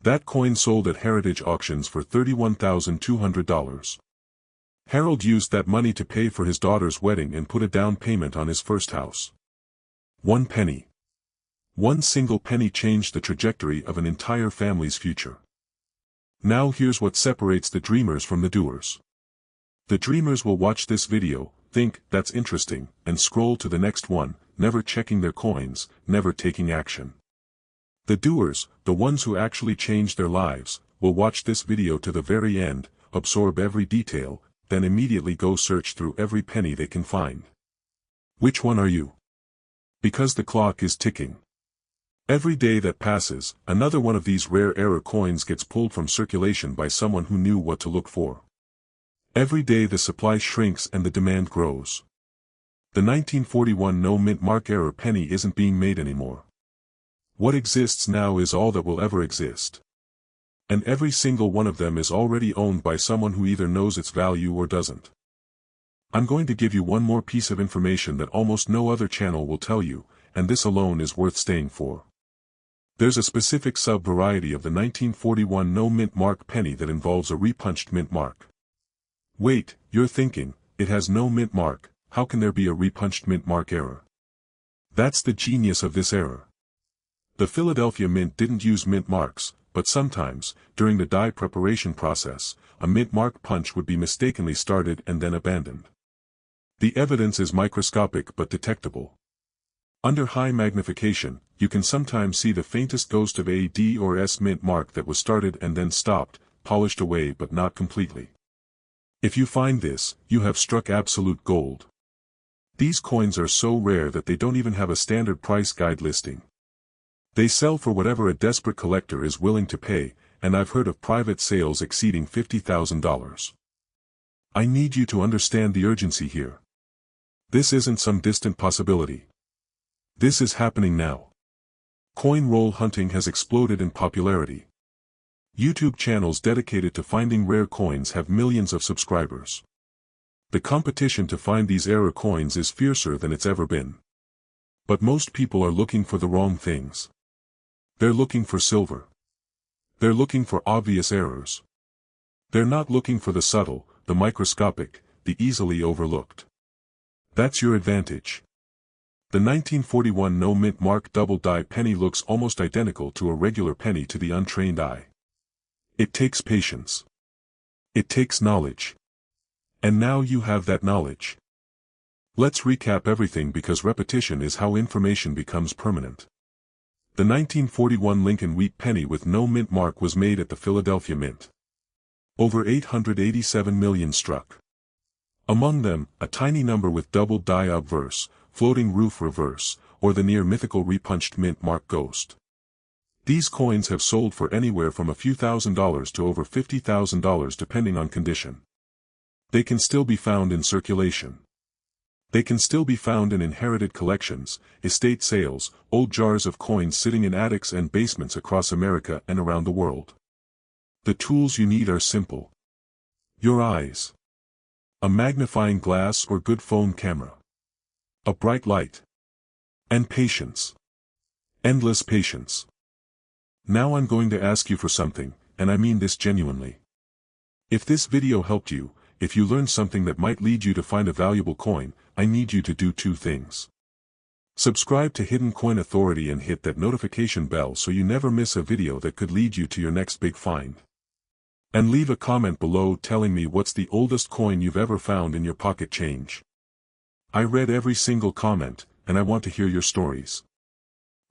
Speaker 1: That coin sold at Heritage Auctions for $31,200. Harold used that money to pay for his daughter's wedding and put a down payment on his first house. 1 penny. One single penny changed the trajectory of an entire family's future. Now here's what separates the dreamers from the doers. The dreamers will watch this video, think, that's interesting, and scroll to the next one, never checking their coins, never taking action. The doers, the ones who actually change their lives, will watch this video to the very end, absorb every detail, then immediately go search through every penny they can find. Which one are you? Because the clock is ticking. Every day that passes, another one of these rare error coins gets pulled from circulation by someone who knew what to look for. Every day the supply shrinks and the demand grows. The 1941 no mint mark error penny isn't being made anymore. What exists now is all that will ever exist. And every single one of them is already owned by someone who either knows its value or doesn't. I'm going to give you one more piece of information that almost no other channel will tell you, and this alone is worth staying for. There's a specific sub-variety of the 1941 no mint mark penny that involves a repunched mint mark. Wait, you're thinking, it has no mint mark, how can there be a repunched mint mark error? That's the genius of this error. The Philadelphia Mint didn't use mint marks, but sometimes, during the die preparation process, a mint mark punch would be mistakenly started and then abandoned. The evidence is microscopic but detectable. Under high magnification, you can sometimes see the faintest ghost of a D or S mint mark that was started and then stopped, polished away but not completely. If you find this, you have struck absolute gold. These coins are so rare that they don't even have a standard price guide listing. They sell for whatever a desperate collector is willing to pay, and I've heard of private sales exceeding $50,000. I need you to understand the urgency here. This isn't some distant possibility. This is happening now. Coin roll hunting has exploded in popularity. YouTube channels dedicated to finding rare coins have millions of subscribers. The competition to find these error coins is fiercer than it's ever been. But most people are looking for the wrong things. They're looking for silver. They're looking for obvious errors. They're not looking for the subtle, the microscopic, the easily overlooked. That's your advantage. The 1941 no mint mark double die penny looks almost identical to a regular penny to the untrained eye. It takes patience. It takes knowledge. And now you have that knowledge. Let's recap everything because repetition is how information becomes permanent. The 1941 Lincoln wheat penny with no mint mark was made at the Philadelphia Mint. Over 887 million struck. Among them, a tiny number with double die obverse, floating roof reverse, or the near mythical repunched mint mark ghost. These coins have sold for anywhere from a few $1,000s to over $50,000 depending on condition. They can still be found in circulation. They can still be found in inherited collections, estate sales, old jars of coins sitting in attics and basements across America and around the world. The tools you need are simple. Your eyes. A magnifying glass or good phone camera. A bright light. And patience. Endless patience. Now I'm going to ask you for something, and I mean this genuinely. If this video helped you, if you learned something that might lead you to find a valuable coin, I need you to do two things. Subscribe to Hidden Coin Authority and hit that notification bell so you never miss a video that could lead you to your next big find. And leave a comment below telling me what's the oldest coin you've ever found in your pocket change. I read every single comment, and I want to hear your stories.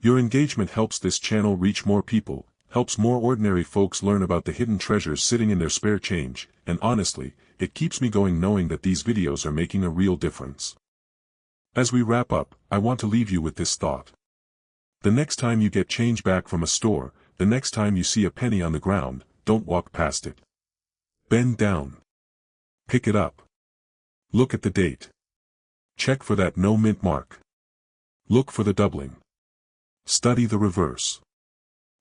Speaker 1: Your engagement helps this channel reach more people, helps more ordinary folks learn about the hidden treasures sitting in their spare change, and honestly, it keeps me going knowing that these videos are making a real difference. As we wrap up, I want to leave you with this thought. The next time you get change back from a store, the next time you see a penny on the ground, don't walk past it. Bend down. Pick it up. Look at the date. Check for that no mint mark. Look for the doubling. Study the reverse.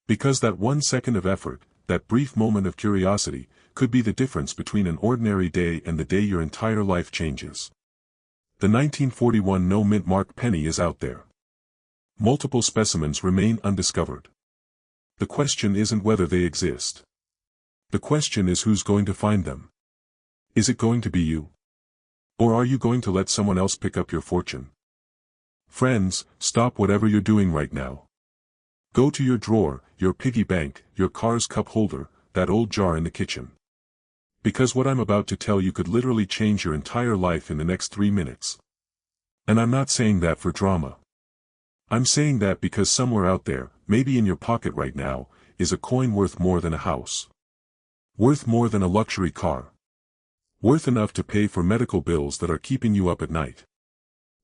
Speaker 1: Because that 1 second of effort, that brief moment of curiosity, could be the difference between an ordinary day and the day your entire life changes. The 1941 no mint mark penny is out there. Multiple specimens remain undiscovered. The question isn't whether they exist. The question is who's going to find them. Is it going to be you? Or are you going to let someone else pick up your fortune? Friends, stop whatever you're doing right now. Go to your drawer, your piggy bank, your car's cup holder, that old jar in the kitchen. Because what I'm about to tell you could literally change your entire life in the next 3 minutes. And I'm not saying that for drama. I'm saying that because somewhere out there, maybe in your pocket right now, is a coin worth more than a house. Worth more than a luxury car. Worth enough to pay for medical bills that are keeping you up at night.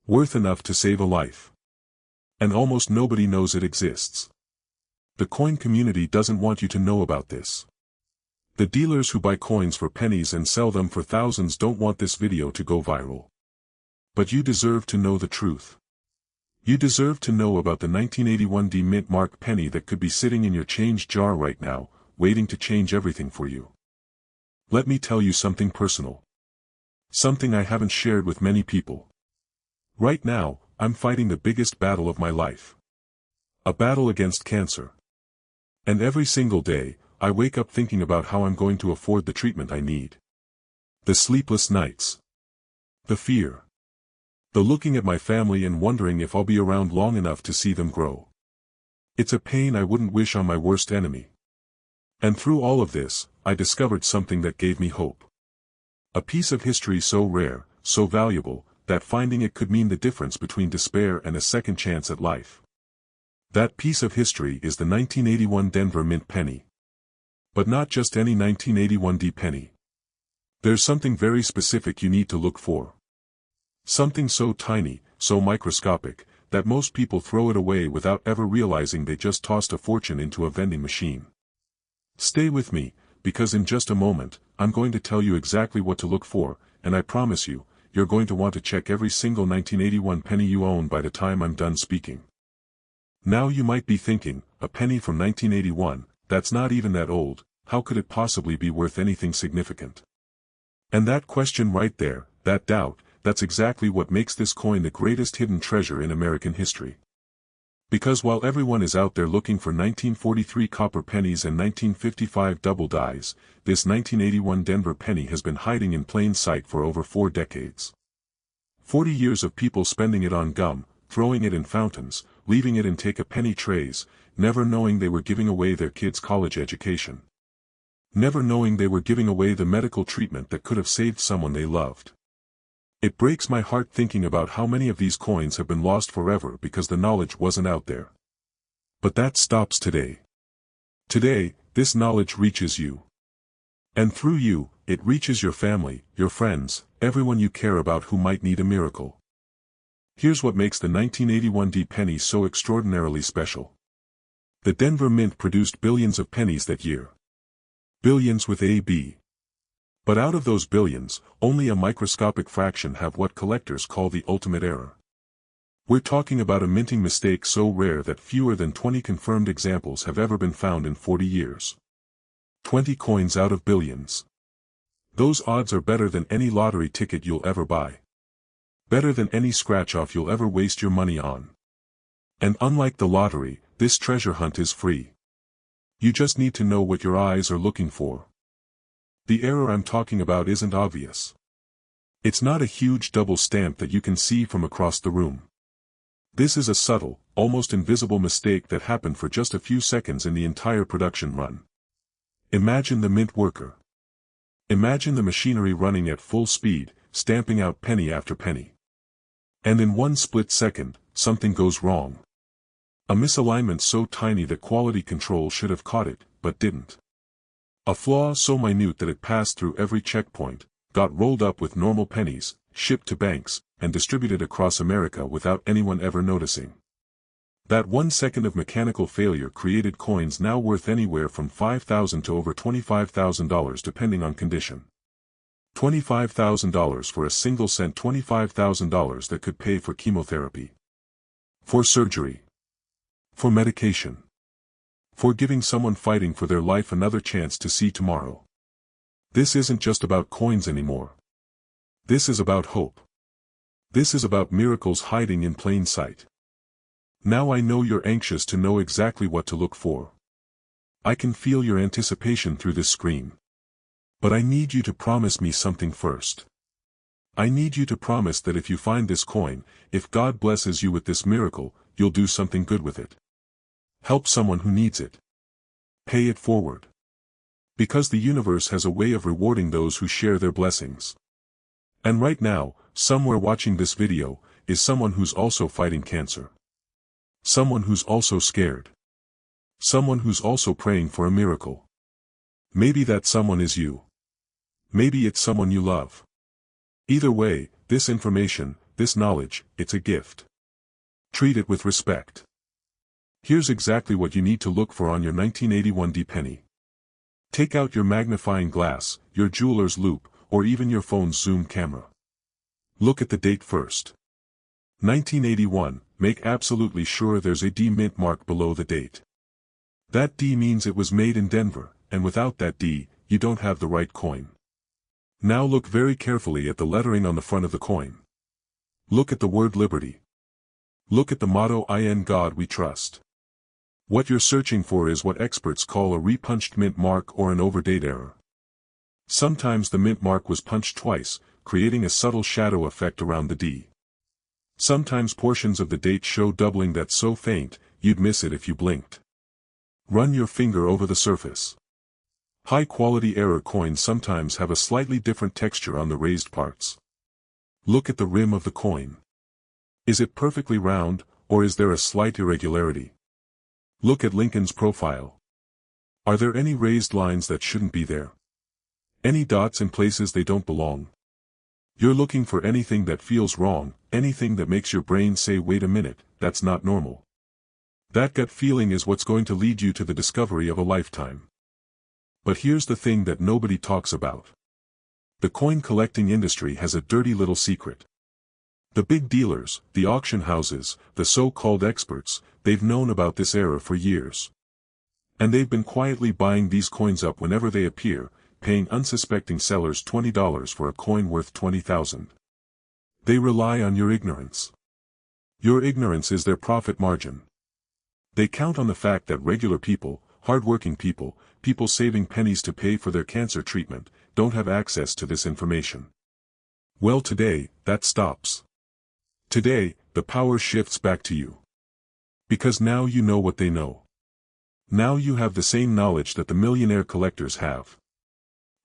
Speaker 1: Worth enough to save a life. And almost nobody knows it exists. The coin community doesn't want you to know about this. The dealers who buy coins for pennies and sell them for thousands don't want this video to go viral. But you deserve to know the truth. You deserve to know about the 1981 D mint mark penny that could be sitting in your change jar right now, waiting to change everything for you. Let me tell you something personal. Something I haven't shared with many people. Right now, I'm fighting the biggest battle of my life. A battle against cancer. And every single day, I wake up thinking about how I'm going to afford the treatment I need. The sleepless nights. The fear. The looking at my family and wondering if I'll be around long enough to see them grow. It's a pain I wouldn't wish on my worst enemy. And through all of this, I discovered something that gave me hope. A piece of history so rare, so valuable, that finding it could mean the difference between despair and a second chance at life. That piece of history is the 1981 Denver mint penny. But not just any 1981 D penny. There's something very specific you need to look for. Something so tiny, so microscopic, that most people throw it away without ever realizing they just tossed a fortune into a vending machine. Stay with me, because in just a moment, I'm going to tell you exactly what to look for, and I promise you, you're going to want to check every single 1981 penny you own by the time I'm done speaking. Now you might be thinking, a penny from 1981, that's not even that old, how could it possibly be worth anything significant? And that question right there, that doubt, that's exactly what makes this coin the greatest hidden treasure in American history. Because while everyone is out there looking for 1943 copper pennies and 1955 double dies, this 1981 Denver penny has been hiding in plain sight for over 4 decades. 40 years of people spending it on gum, throwing it in fountains, leaving it in take-a-penny trays, never knowing they were giving away their kids' college education. Never knowing they were giving away the medical treatment that could have saved someone they loved. It breaks my heart thinking about how many of these coins have been lost forever because the knowledge wasn't out there. But that stops today. Today, this knowledge reaches you. And through you, it reaches your family, your friends, everyone you care about who might need a miracle. Here's what makes the 1981 D penny so extraordinarily special. The Denver Mint produced billions of pennies that year. Billions with a B. But out of those billions, only a microscopic fraction have what collectors call the ultimate error. We're talking about a minting mistake so rare that fewer than 20 confirmed examples have ever been found in 40 years. 20 coins out of billions. Those odds are better than any lottery ticket you'll ever buy. Better than any scratch-off you'll ever waste your money on. And unlike the lottery, this treasure hunt is free. You just need to know what your eyes are looking for. The error I'm talking about isn't obvious. It's not a huge double stamp that you can see from across the room. This is a subtle, almost invisible mistake that happened for just a few seconds in the entire production run. Imagine the mint worker. Imagine the machinery running at full speed, stamping out penny after penny. And in one split second, something goes wrong. A misalignment so tiny that quality control should have caught it, but didn't. A flaw so minute that it passed through every checkpoint, got rolled up with normal pennies, shipped to banks, and distributed across America without anyone ever noticing. That 1 second of mechanical failure created coins now worth anywhere from $5,000 to over $25,000 depending on condition. $25,000 for a single cent, $25,000 that could pay for chemotherapy, for surgery, for medication, for giving someone fighting for their life another chance to see tomorrow. This isn't just about coins anymore. This is about hope. This is about miracles hiding in plain sight. Now I know you're anxious to know exactly what to look for. I can feel your anticipation through this screen. But I need you to promise me something first. I need you to promise that if you find this coin, if God blesses you with this miracle, you'll do something good with it. Help someone who needs it. Pay it forward. Because the universe has a way of rewarding those who share their blessings. And right now, somewhere watching this video, is someone who's also fighting cancer. Someone who's also scared. Someone who's also praying for a miracle. Maybe that someone is you. Maybe it's someone you love. Either way, this information, this knowledge, it's a gift. Treat it with respect. Here's exactly what you need to look for on your 1981 penny. Take out your magnifying glass, your jeweler's loupe, or even your phone's zoom camera. Look at the date first. 1981, make absolutely sure there's a D mint mark below the date. That D means it was made in Denver, and without that D, you don't have the right coin. Now look very carefully at the lettering on the front of the coin. Look at the word liberty. Look at the motto "In God We Trust." What you're searching for is what experts call a repunched mint mark or an overdate error. Sometimes the mint mark was punched twice, creating a subtle shadow effect around the D. Sometimes portions of the date show doubling that's so faint, you'd miss it if you blinked. Run your finger over the surface. High-quality error coins sometimes have a slightly different texture on the raised parts. Look at the rim of the coin. Is it perfectly round, or is there a slight irregularity? Look at Lincoln's profile. Are there any raised lines that shouldn't be there? Any dots in places they don't belong? You're looking for anything that feels wrong, anything that makes your brain say, wait a minute, that's not normal. That gut feeling is what's going to lead you to the discovery of a lifetime. But here's the thing that nobody talks about. The coin collecting industry has a dirty little secret. The big dealers, the auction houses, the so-called experts, they've known about this error for years. And they've been quietly buying these coins up whenever they appear, paying unsuspecting sellers $20 for a coin worth $20,000. They rely on your ignorance. Your ignorance is their profit margin. They count on the fact that regular people, hard-working people, people saving pennies to pay for their cancer treatment, don't have access to this information. Well, today, that stops. Today, the power shifts back to you. Because now you know what they know. Now you have the same knowledge that the millionaire collectors have.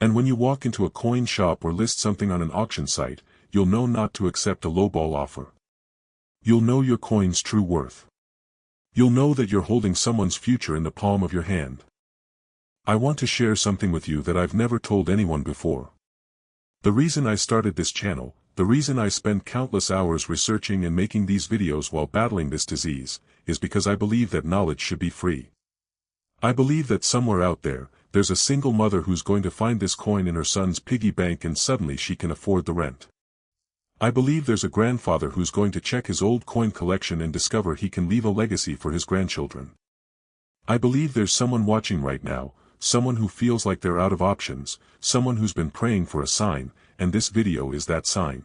Speaker 1: And when you walk into a coin shop or list something on an auction site, you'll know not to accept a lowball offer. You'll know your coin's true worth. You'll know that you're holding someone's future in the palm of your hand. I want to share something with you that I've never told anyone before. The reason I started this channel, the reason I spend countless hours researching and making these videos while battling this disease, is because I believe that knowledge should be free. I believe that somewhere out there, there's a single mother who's going to find this coin in her son's piggy bank and suddenly she can afford the rent. I believe there's a grandfather who's going to check his old coin collection and discover he can leave a legacy for his grandchildren. I believe there's someone watching right now, someone who feels like they're out of options, someone who's been praying for a sign, and this video is that sign.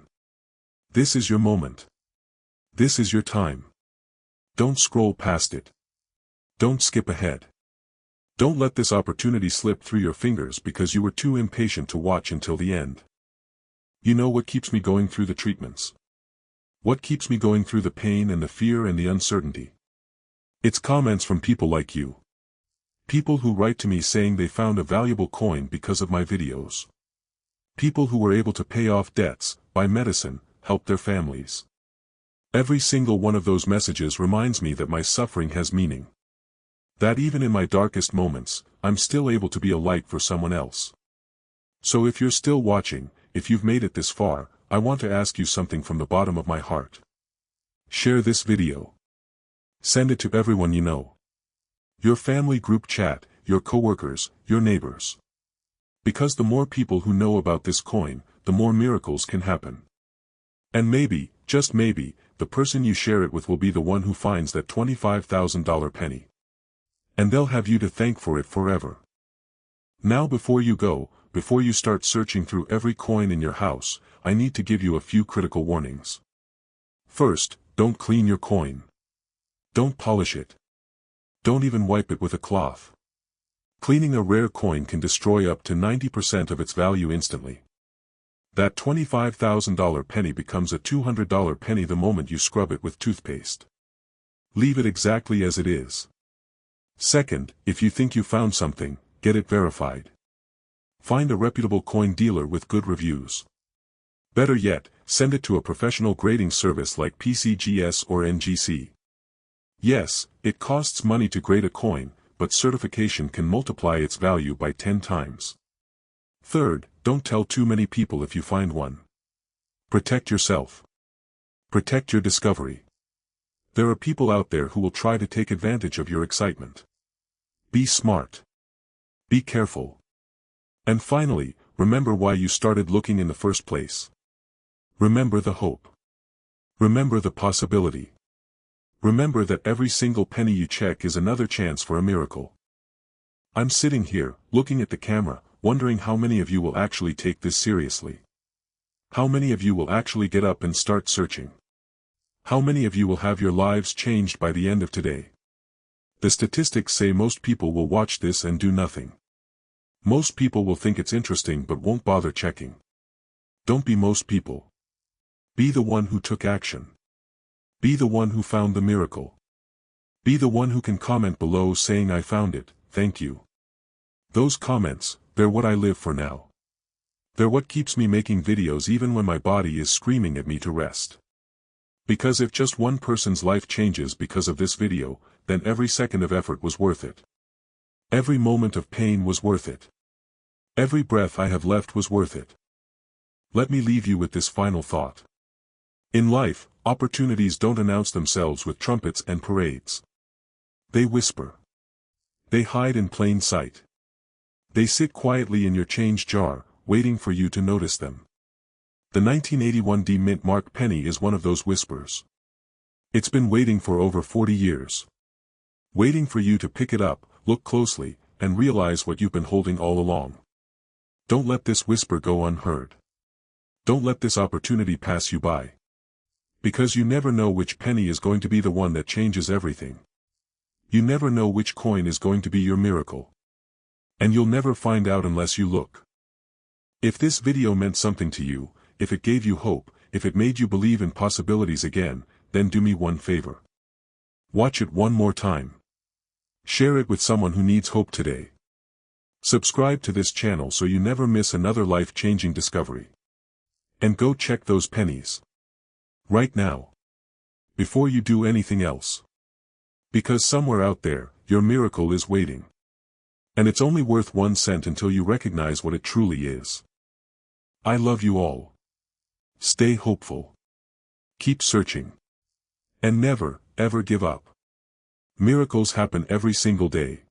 Speaker 1: This is your moment. This is your time. Don't scroll past it. Don't skip ahead. Don't let this opportunity slip through your fingers because you were too impatient to watch until the end. You know what keeps me going through the treatments? What keeps me going through the pain and the fear and the uncertainty? It's comments from people like you. People who write to me saying they found a valuable coin because of my videos. People who were able to pay off debts, buy medicine, help their families. Every single one of those messages reminds me that my suffering has meaning. That even in my darkest moments, I'm still able to be a light for someone else. So if you're still watching, if you've made it this far, I want to ask you something from the bottom of my heart. Share this video. Send it to everyone you know. Your family group chat, your coworkers, your neighbors. Because the more people who know about this coin, the more miracles can happen. And maybe, just maybe, the person you share it with will be the one who finds that $25,000 penny. And they'll have you to thank for it forever. Now before you go, before you start searching through every coin in your house, I need to give you a few critical warnings. First, don't clean your coin. Don't polish it. Don't even wipe it with a cloth. Cleaning a rare coin can destroy up to 90% of its value instantly. That $25,000 penny becomes a $200 penny the moment you scrub it with toothpaste. Leave it exactly as it is. Second, if you think you found something, get it verified. Find a reputable coin dealer with good reviews. Better yet, send it to a professional grading service like PCGS or NGC. Yes, it costs money to grade a coin, but certification can multiply its value by 10 times. Third, don't tell too many people if you find one. Protect yourself. Protect your discovery. There are people out there who will try to take advantage of your excitement. Be smart. Be careful. And finally, remember why you started looking in the first place. Remember the hope. Remember the possibility. Remember that every single penny you check is another chance for a miracle. I'm sitting here, looking at the camera, wondering how many of you will actually take this seriously. How many of you will actually get up and start searching? How many of you will have your lives changed by the end of today? The statistics say most people will watch this and do nothing. Most people will think it's interesting but won't bother checking. Don't be most people. Be the one who took action. Be the one who found the miracle. Be the one who can comment below saying I found it, thank you. Those comments, they're what I live for now. They're what keeps me making videos even when my body is screaming at me to rest. Because if just one person's life changes because of this video, then every second of effort was worth it. Every moment of pain was worth it. Every breath I have left was worth it. Let me leave you with this final thought. In life, opportunities don't announce themselves with trumpets and parades. They whisper. They hide in plain sight. They sit quietly in your change jar, waiting for you to notice them. The 1981 D Mint Mark penny is one of those whispers. It's been waiting for over 40 years. Waiting for you to pick it up, look closely, and realize what you've been holding all along. Don't let this whisper go unheard. Don't let this opportunity pass you by. Because you never know which penny is going to be the one that changes everything. You never know which coin is going to be your miracle. And you'll never find out unless you look. If this video meant something to you, if it gave you hope, if it made you believe in possibilities again, then do me one favor. Watch it one more time. Share it with someone who needs hope today. Subscribe to this channel so you never miss another life-changing discovery. And go check those pennies. Right now. Before you do anything else. Because somewhere out there, your miracle is waiting. And it's only worth 1 cent until you recognize what it truly is. I love you all. Stay hopeful. Keep searching. And never, ever give up. Miracles happen every single day.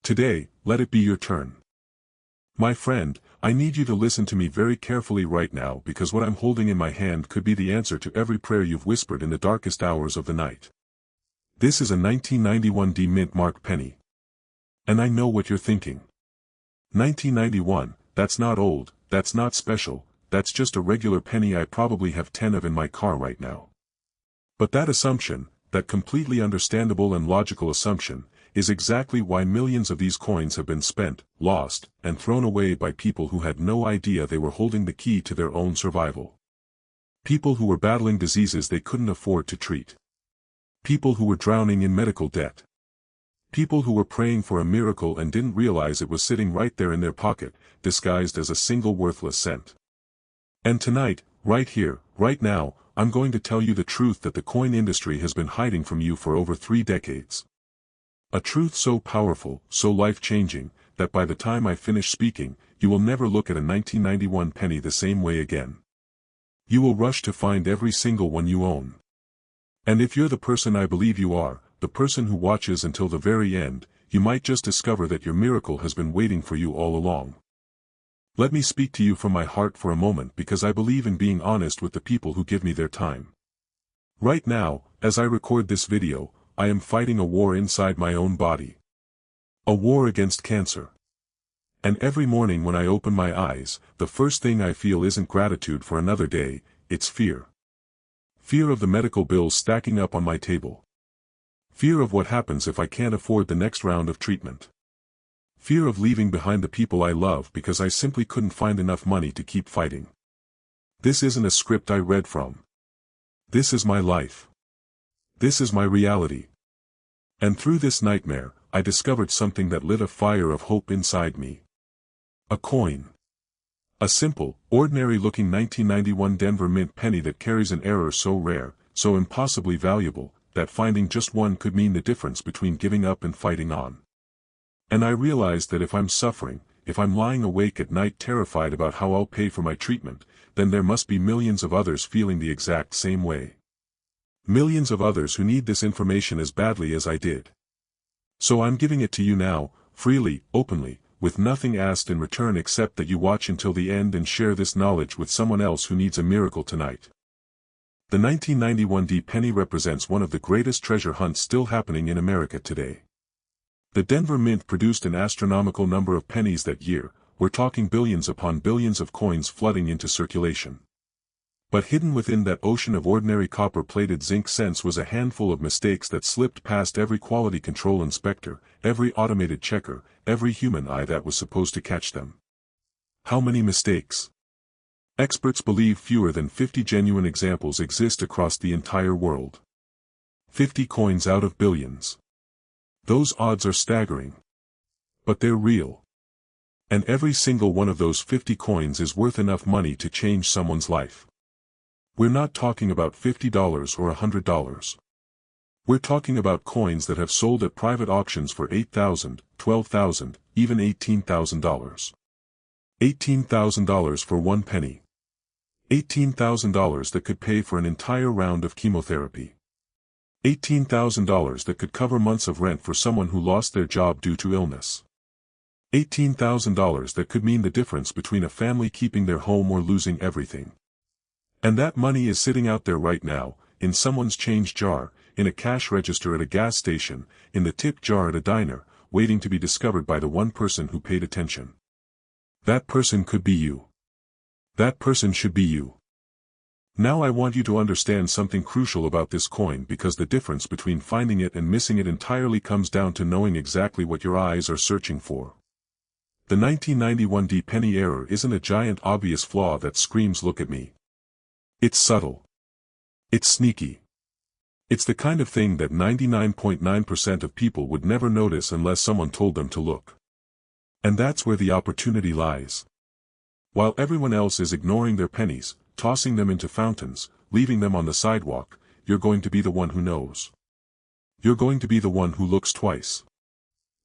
Speaker 1: Today, let it be your turn. My friend, I need you to listen to me very carefully right now because what I'm holding in my hand could be the answer to every prayer you've whispered in the darkest hours of the night. This is a 1991 D Mint Mark penny. And I know what you're thinking. 1991, that's not old, that's not special, that's just a regular penny I probably have 10 of in my car right now. But that assumption, that completely understandable and logical assumption, is exactly why millions of these coins have been spent, lost, and thrown away by people who had no idea they were holding the key to their own survival. People who were battling diseases they couldn't afford to treat. People who were drowning in medical debt. People who were praying for a miracle and didn't realize it was sitting right there in their pocket, disguised as a single worthless cent. And tonight, right here, right now, I'm going to tell you the truth that the coin industry has been hiding from you for over 3 decades. A truth so powerful, so life-changing, that by the time I finish speaking, you will never look at a 1991 penny the same way again. You will rush to find every single one you own. And if you're the person I believe you are, the person who watches until the very end, you might just discover that your miracle has been waiting for you all along. Let me speak to you from my heart for a moment because I believe in being honest with the people who give me their time. Right now, as I record this video, I am fighting a war inside my own body. A war against cancer. And every morning when I open my eyes, the first thing I feel isn't gratitude for another day, it's fear. Fear of the medical bills stacking up on my table. Fear of what happens if I can't afford the next round of treatment. Fear of leaving behind the people I love because I simply couldn't find enough money to keep fighting. This isn't a script I read from. This is my life. This is my reality. And through this nightmare, I discovered something that lit a fire of hope inside me. A coin. A simple, ordinary-looking 1991 Denver Mint penny that carries an error so rare, so impossibly valuable, that finding just one could mean the difference between giving up and fighting on. And I realized that if I'm suffering, if I'm lying awake at night terrified about how I'll pay for my treatment, then there must be millions of others feeling the exact same way. Millions of others who need this information as badly as I did. So I'm giving it to you now, freely, openly, with nothing asked in return except that you watch until the end and share this knowledge with someone else who needs a miracle tonight. The 1991 D penny represents one of the greatest treasure hunts still happening in America today. The Denver Mint produced an astronomical number of pennies that year, we're talking billions upon billions of coins flooding into circulation. But hidden within that ocean of ordinary copper-plated zinc cents was a handful of mistakes that slipped past every quality control inspector, every automated checker, every human eye that was supposed to catch them. How many mistakes? Experts believe fewer than 50 genuine examples exist across the entire world. 50 coins out of billions. Those odds are staggering. But they're real. And every single one of those 50 coins is worth enough money to change someone's life. We're not talking about $50 or $100. We're talking about coins that have sold at private auctions for $8,000, $12,000, even $18,000. $18,000 for one penny. $18,000 that could pay for an entire round of chemotherapy. $18,000 that could cover months of rent for someone who lost their job due to illness. $18,000 that could mean the difference between a family keeping their home or losing everything. And that money is sitting out there right now, in someone's change jar, in a cash register at a gas station, in the tip jar at a diner, waiting to be discovered by the one person who paid attention. That person could be you. That person should be you. Now I want you to understand something crucial about this coin because the difference between finding it and missing it entirely comes down to knowing exactly what your eyes are searching for. The 1991 D penny error isn't a giant obvious flaw that screams "look at me." It's subtle. It's sneaky. It's the kind of thing that 99.9% of people would never notice unless someone told them to look. And that's where the opportunity lies. While everyone else is ignoring their pennies, tossing them into fountains, leaving them on the sidewalk, you're going to be the one who knows. You're going to be the one who looks twice.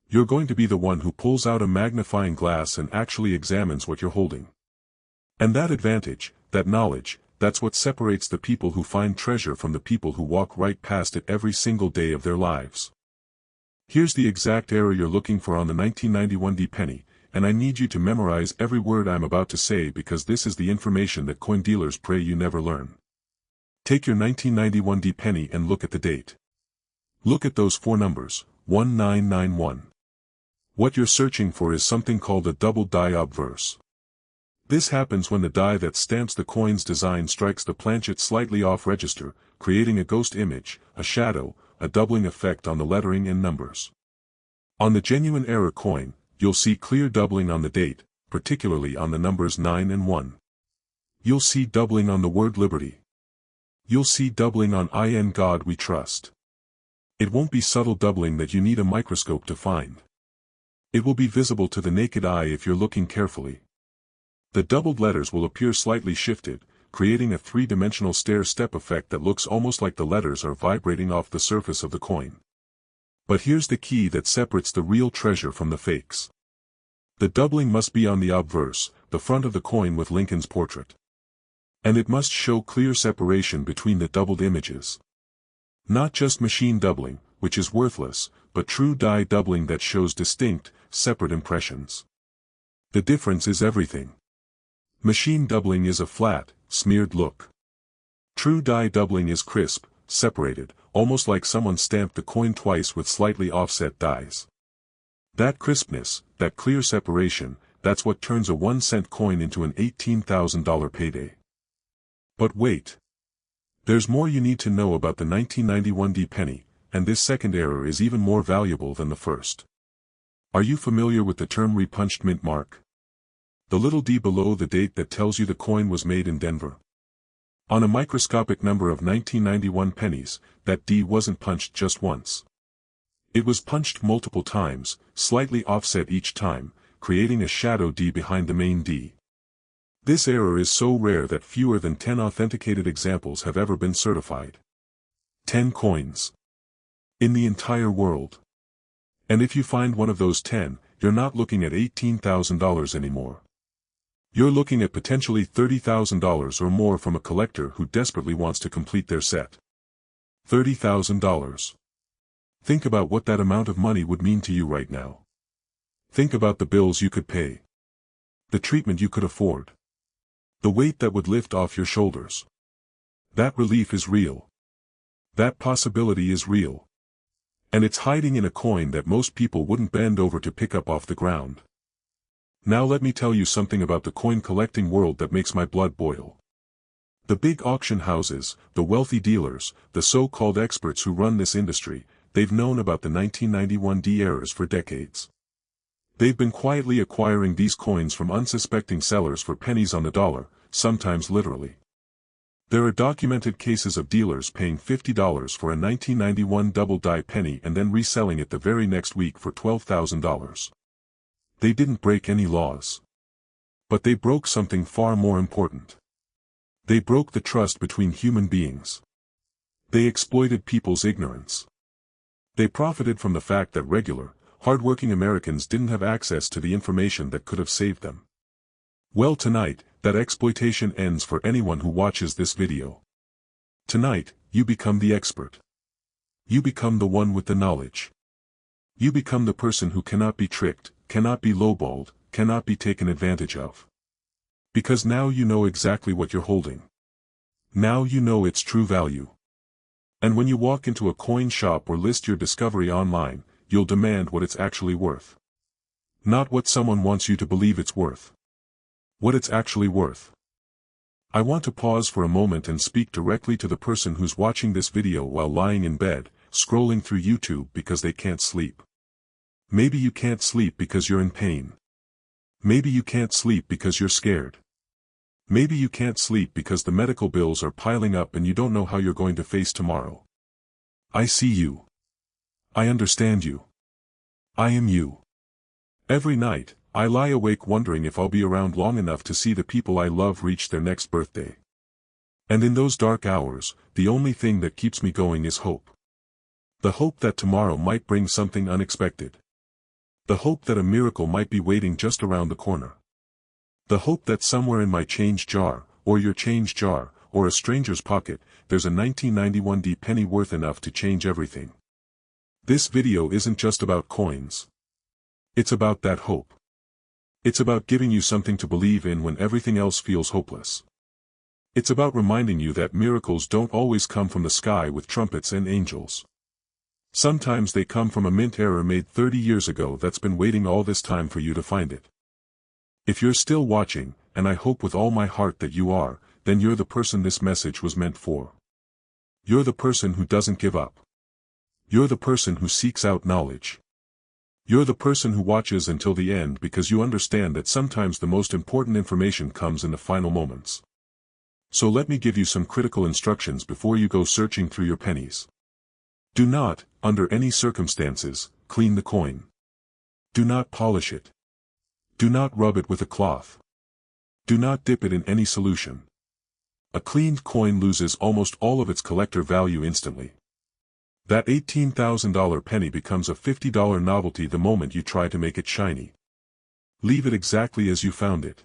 Speaker 1: You're going to be the one who pulls out a magnifying glass and actually examines what you're holding. And that advantage, that knowledge, that's what separates the people who find treasure from the people who walk right past it every single day of their lives. Here's the exact error you're looking for on the 1991 D penny, and I need you to memorize every word I'm about to say because this is the information that coin dealers pray you never learn. Take your 1991 D penny and look at the date. Look at those four numbers, 1991. What you're searching for is something called a double die obverse. This happens when the die that stamps the coin's design strikes the planchet slightly off register, creating a ghost image, a shadow, a doubling effect on the lettering and numbers. On the genuine error coin, you'll see clear doubling on the date, particularly on the numbers 9 and 1. You'll see doubling on the word liberty. You'll see doubling on "In God we trust." It won't be subtle doubling that you need a microscope to find. It will be visible to the naked eye if you're looking carefully. The doubled letters will appear slightly shifted, creating a three-dimensional stair-step effect that looks almost like the letters are vibrating off the surface of the coin. But here's the key that separates the real treasure from the fakes. The doubling must be on the obverse, the front of the coin with Lincoln's portrait. And it must show clear separation between the doubled images. Not just machine doubling, which is worthless, but true die doubling that shows distinct, separate impressions. The difference is everything. Machine doubling is a flat, smeared look. True die doubling is crisp, separated, almost like someone stamped the coin twice with slightly offset dies. That crispness, that clear separation, that's what turns a 1-cent coin into an $18,000 payday. But wait. There's more you need to know about the 1991 D penny, and this second error is even more valuable than the first. Are you familiar with the term repunched mint mark? The little d below the date that tells you the coin was made in Denver. On a microscopic number of 1991 pennies, that D wasn't punched just once. It was punched multiple times, slightly offset each time, creating a shadow D behind the main D. This error is so rare that fewer than 10 authenticated examples have ever been certified. 10 coins. In the entire world. And if you find one of those 10, you're not looking at $18,000 anymore. You're looking at potentially $30,000 or more from a collector who desperately wants to complete their set. $30,000. Think about what that amount of money would mean to you right now. Think about the bills you could pay. The treatment you could afford. The weight that would lift off your shoulders. That relief is real. That possibility is real. And it's hiding in a coin that most people wouldn't bend over to pick up off the ground. Now let me tell you something about the coin collecting world that makes my blood boil. The big auction houses, the wealthy dealers, the so-called experts who run this industry, they've known about the 1991 D errors for decades. They've been quietly acquiring these coins from unsuspecting sellers for pennies on the dollar, sometimes literally. There are documented cases of dealers paying $50 for a 1991 double die penny and then reselling it the very next week for $12,000. They didn't break any laws. But they broke something far more important. They broke the trust between human beings. They exploited people's ignorance. They profited from the fact that regular, hard-working Americans didn't have access to the information that could have saved them. Well, tonight, that exploitation ends for anyone who watches this video. Tonight, you become the expert. You become the one with the knowledge. You become the person who cannot be tricked, cannot be lowballed, cannot be taken advantage of. Because now you know exactly what you're holding. Now you know its true value. And when you walk into a coin shop or list your discovery online, you'll demand what it's actually worth. Not what someone wants you to believe it's worth. What it's actually worth. I want to pause for a moment and speak directly to the person who's watching this video while lying in bed, scrolling through YouTube because they can't sleep. Maybe you can't sleep because you're in pain. Maybe you can't sleep because you're scared. Maybe you can't sleep because the medical bills are piling up and you don't know how you're going to face tomorrow. I see you. I understand you. I am you. Every night, I lie awake wondering if I'll be around long enough to see the people I love reach their next birthday. And in those dark hours, the only thing that keeps me going is hope. The hope that tomorrow might bring something unexpected. The hope that a miracle might be waiting just around the corner. The hope that somewhere in my change jar, or your change jar, or a stranger's pocket, there's a 1991 D penny worth enough to change everything. This video isn't just about coins. It's about that hope. It's about giving you something to believe in when everything else feels hopeless. It's about reminding you that miracles don't always come from the sky with trumpets and angels. Sometimes they come from a mint error made 30 years ago that's been waiting all this time for you to find it. If you're still watching, and I hope with all my heart that you are, then you're the person this message was meant for. You're the person who doesn't give up. You're the person who seeks out knowledge. You're the person who watches until the end because you understand that sometimes the most important information comes in the final moments. So let me give you some critical instructions before you go searching through your pennies. Do not, under any circumstances, clean the coin. Do not polish it. Do not rub it with a cloth. Do not dip it in any solution. A cleaned coin loses almost all of its collector value instantly. That $18,000 penny becomes a $50 novelty the moment you try to make it shiny. Leave it exactly as you found it.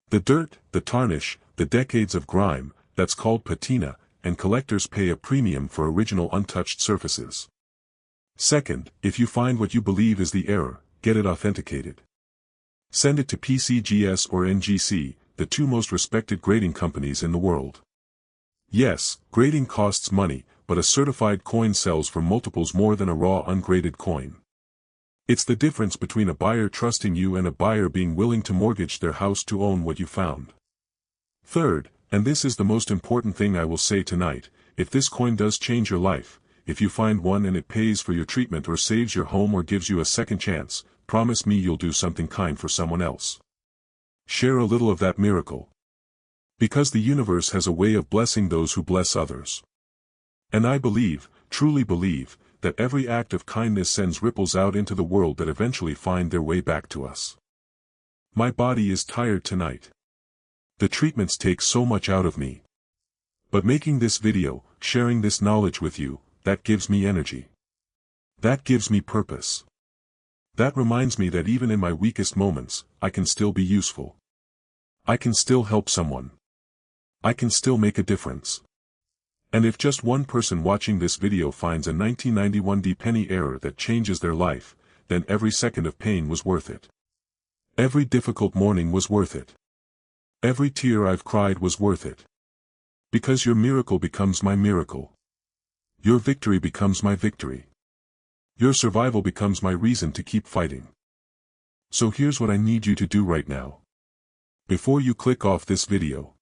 Speaker 1: The dirt, the tarnish, the decades of grime, that's called patina, and collectors pay a premium for original untouched surfaces. Second, if you find what you believe is the error, get it authenticated. Send it to PCGS or NGC, the two most respected grading companies in the world. Yes, grading costs money, but a certified coin sells for multiples more than a raw ungraded coin. It's the difference between a buyer trusting you and a buyer being willing to mortgage their house to own what you found. Third, and this is the most important thing I will say tonight, if this coin does change your life, if you find one and it pays for your treatment or saves your home or gives you a second chance, promise me you'll do something kind for someone else. Share a little of that miracle. Because the universe has a way of blessing those who bless others. And I believe, truly believe, that every act of kindness sends ripples out into the world that eventually find their way back to us. My body is tired tonight. The treatments take so much out of me. But making this video, sharing this knowledge with you, that gives me energy. That gives me purpose. That reminds me that even in my weakest moments, I can still be useful. I can still help someone. I can still make a difference. And if just one person watching this video finds a 1991 penny error that changes their life, then every second of pain was worth it. Every difficult morning was worth it. Every tear I've cried was worth it. Because your miracle becomes my miracle. Your victory becomes my victory. Your survival becomes my reason to keep fighting. So here's what I need you to do right now. Before you click off this video.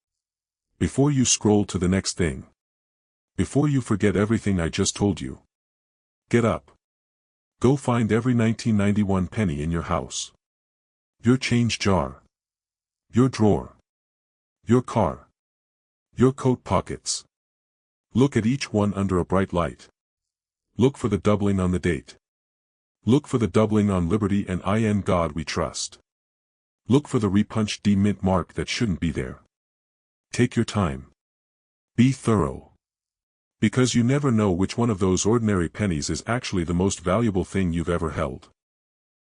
Speaker 1: Before you scroll to the next thing. Before you forget everything I just told you. Get up. Go find every 1991 penny in your house. Your change jar. Your drawer. Your car. Your coat pockets. Look at each one under a bright light. Look for the doubling on the date. Look for the doubling on liberty and in God we trust. Look for the repunched D mint mark that shouldn't be there. Take your time. Be thorough. Because you never know which one of those ordinary pennies is actually the most valuable thing you've ever held.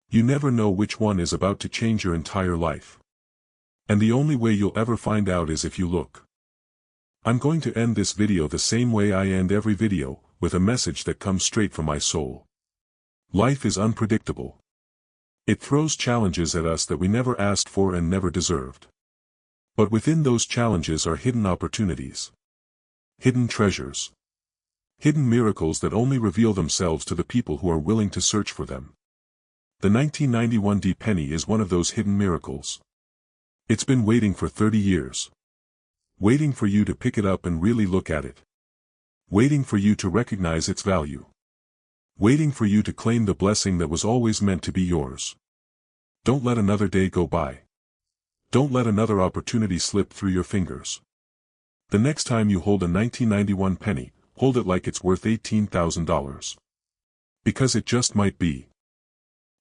Speaker 1: You never know which one is about to change your entire life. And the only way you'll ever find out is if you look. I'm going to end this video the same way I end every video, with a message that comes straight from my soul. Life is unpredictable. It throws challenges at us that we never asked for and never deserved. But within those challenges are hidden opportunities. Hidden treasures. Hidden miracles that only reveal themselves to the people who are willing to search for them. The 1991 penny is one of those hidden miracles. It's been waiting for 30 years. Waiting for you to pick it up and really look at it. Waiting for you to recognize its value. Waiting for you to claim the blessing that was always meant to be yours. Don't let another day go by. Don't let another opportunity slip through your fingers. The next time you hold a 1991 penny, hold it like it's worth $18,000. Because it just might be.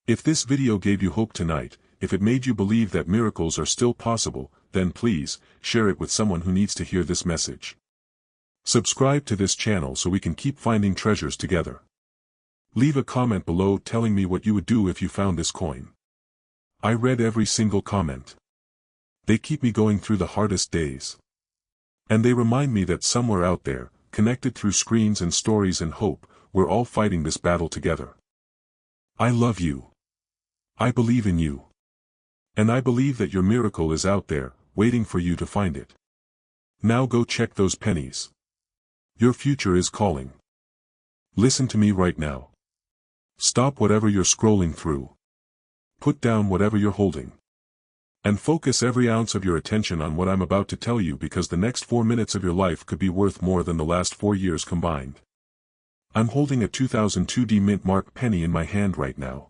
Speaker 1: If this video gave you hope tonight, if it made you believe that miracles are still possible, then please, share it with someone who needs to hear this message. Subscribe to this channel so we can keep finding treasures together. Leave a comment below telling me what you would do if you found this coin. I read every single comment. They keep me going through the hardest days. And they remind me that somewhere out there, connected through screens and stories and hope, we're all fighting this battle together. I love you. I believe in you. And I believe that your miracle is out there, waiting for you to find it. Now go check those pennies. Your future is calling. Listen to me right now. Stop whatever you're scrolling through. Put down whatever you're holding. And focus every ounce of your attention on what I'm about to tell you, because the next 4 minutes of your life could be worth more than the last 4 years combined. I'm holding a 2002 mint mark penny in my hand right now.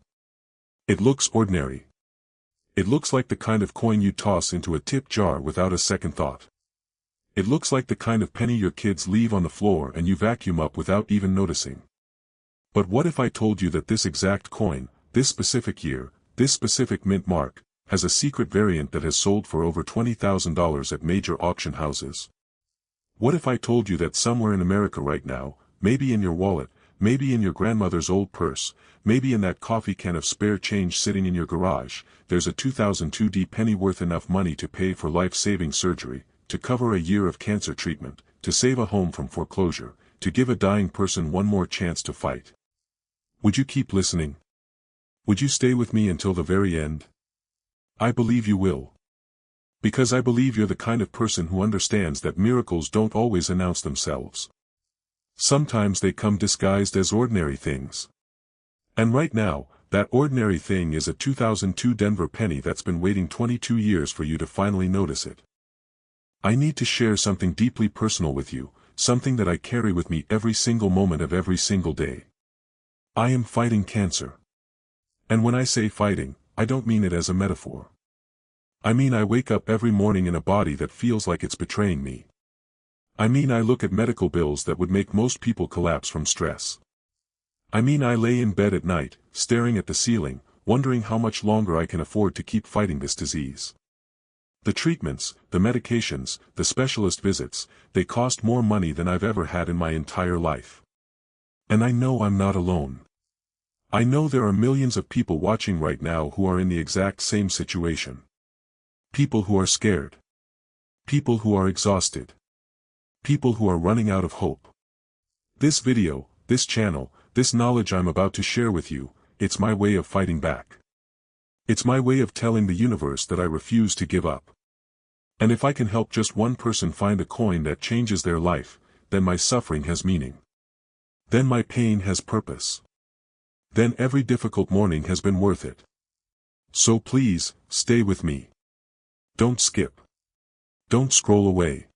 Speaker 1: It looks ordinary. It looks like the kind of coin you toss into a tip jar without a second thought. It looks like the kind of penny your kids leave on the floor and you vacuum up without even noticing. But what if I told you that this exact coin, this specific year, this specific mint mark, has a secret variant that has sold for over $20,000 at major auction houses? What if I told you that somewhere in America right now, maybe in your wallet, maybe in your grandmother's old purse, maybe in that coffee can of spare change sitting in your garage, there's a 2002 penny worth enough money to pay for life-saving surgery, to cover a year of cancer treatment, to save a home from foreclosure, to give a dying person one more chance to fight. Would you keep listening? Would you stay with me until the very end? I believe you will. Because I believe you're the kind of person who understands that miracles don't always announce themselves. Sometimes they come disguised as ordinary things. And right now, that ordinary thing is a 2002 Denver penny that's been waiting 22 years for you to finally notice it. I need to share something deeply personal with you, something that I carry with me every single moment of every single day. I am fighting cancer. And when I say fighting, I don't mean it as a metaphor. I mean I wake up every morning in a body that feels like it's betraying me. I mean I look at medical bills that would make most people collapse from stress. I mean I lay in bed at night, staring at the ceiling, wondering how much longer I can afford to keep fighting this disease. The treatments, the medications, the specialist visits, they cost more money than I've ever had in my entire life. And I know I'm not alone. I know there are millions of people watching right now who are in the exact same situation. People who are scared. People who are exhausted. People who are running out of hope. This video, this channel, this knowledge I'm about to share with you, it's my way of fighting back. It's my way of telling the universe that I refuse to give up. And if I can help just one person find a coin that changes their life, then my suffering has meaning. Then my pain has purpose. Then every difficult morning has been worth it. So please, stay with me. Don't skip. Don't scroll away.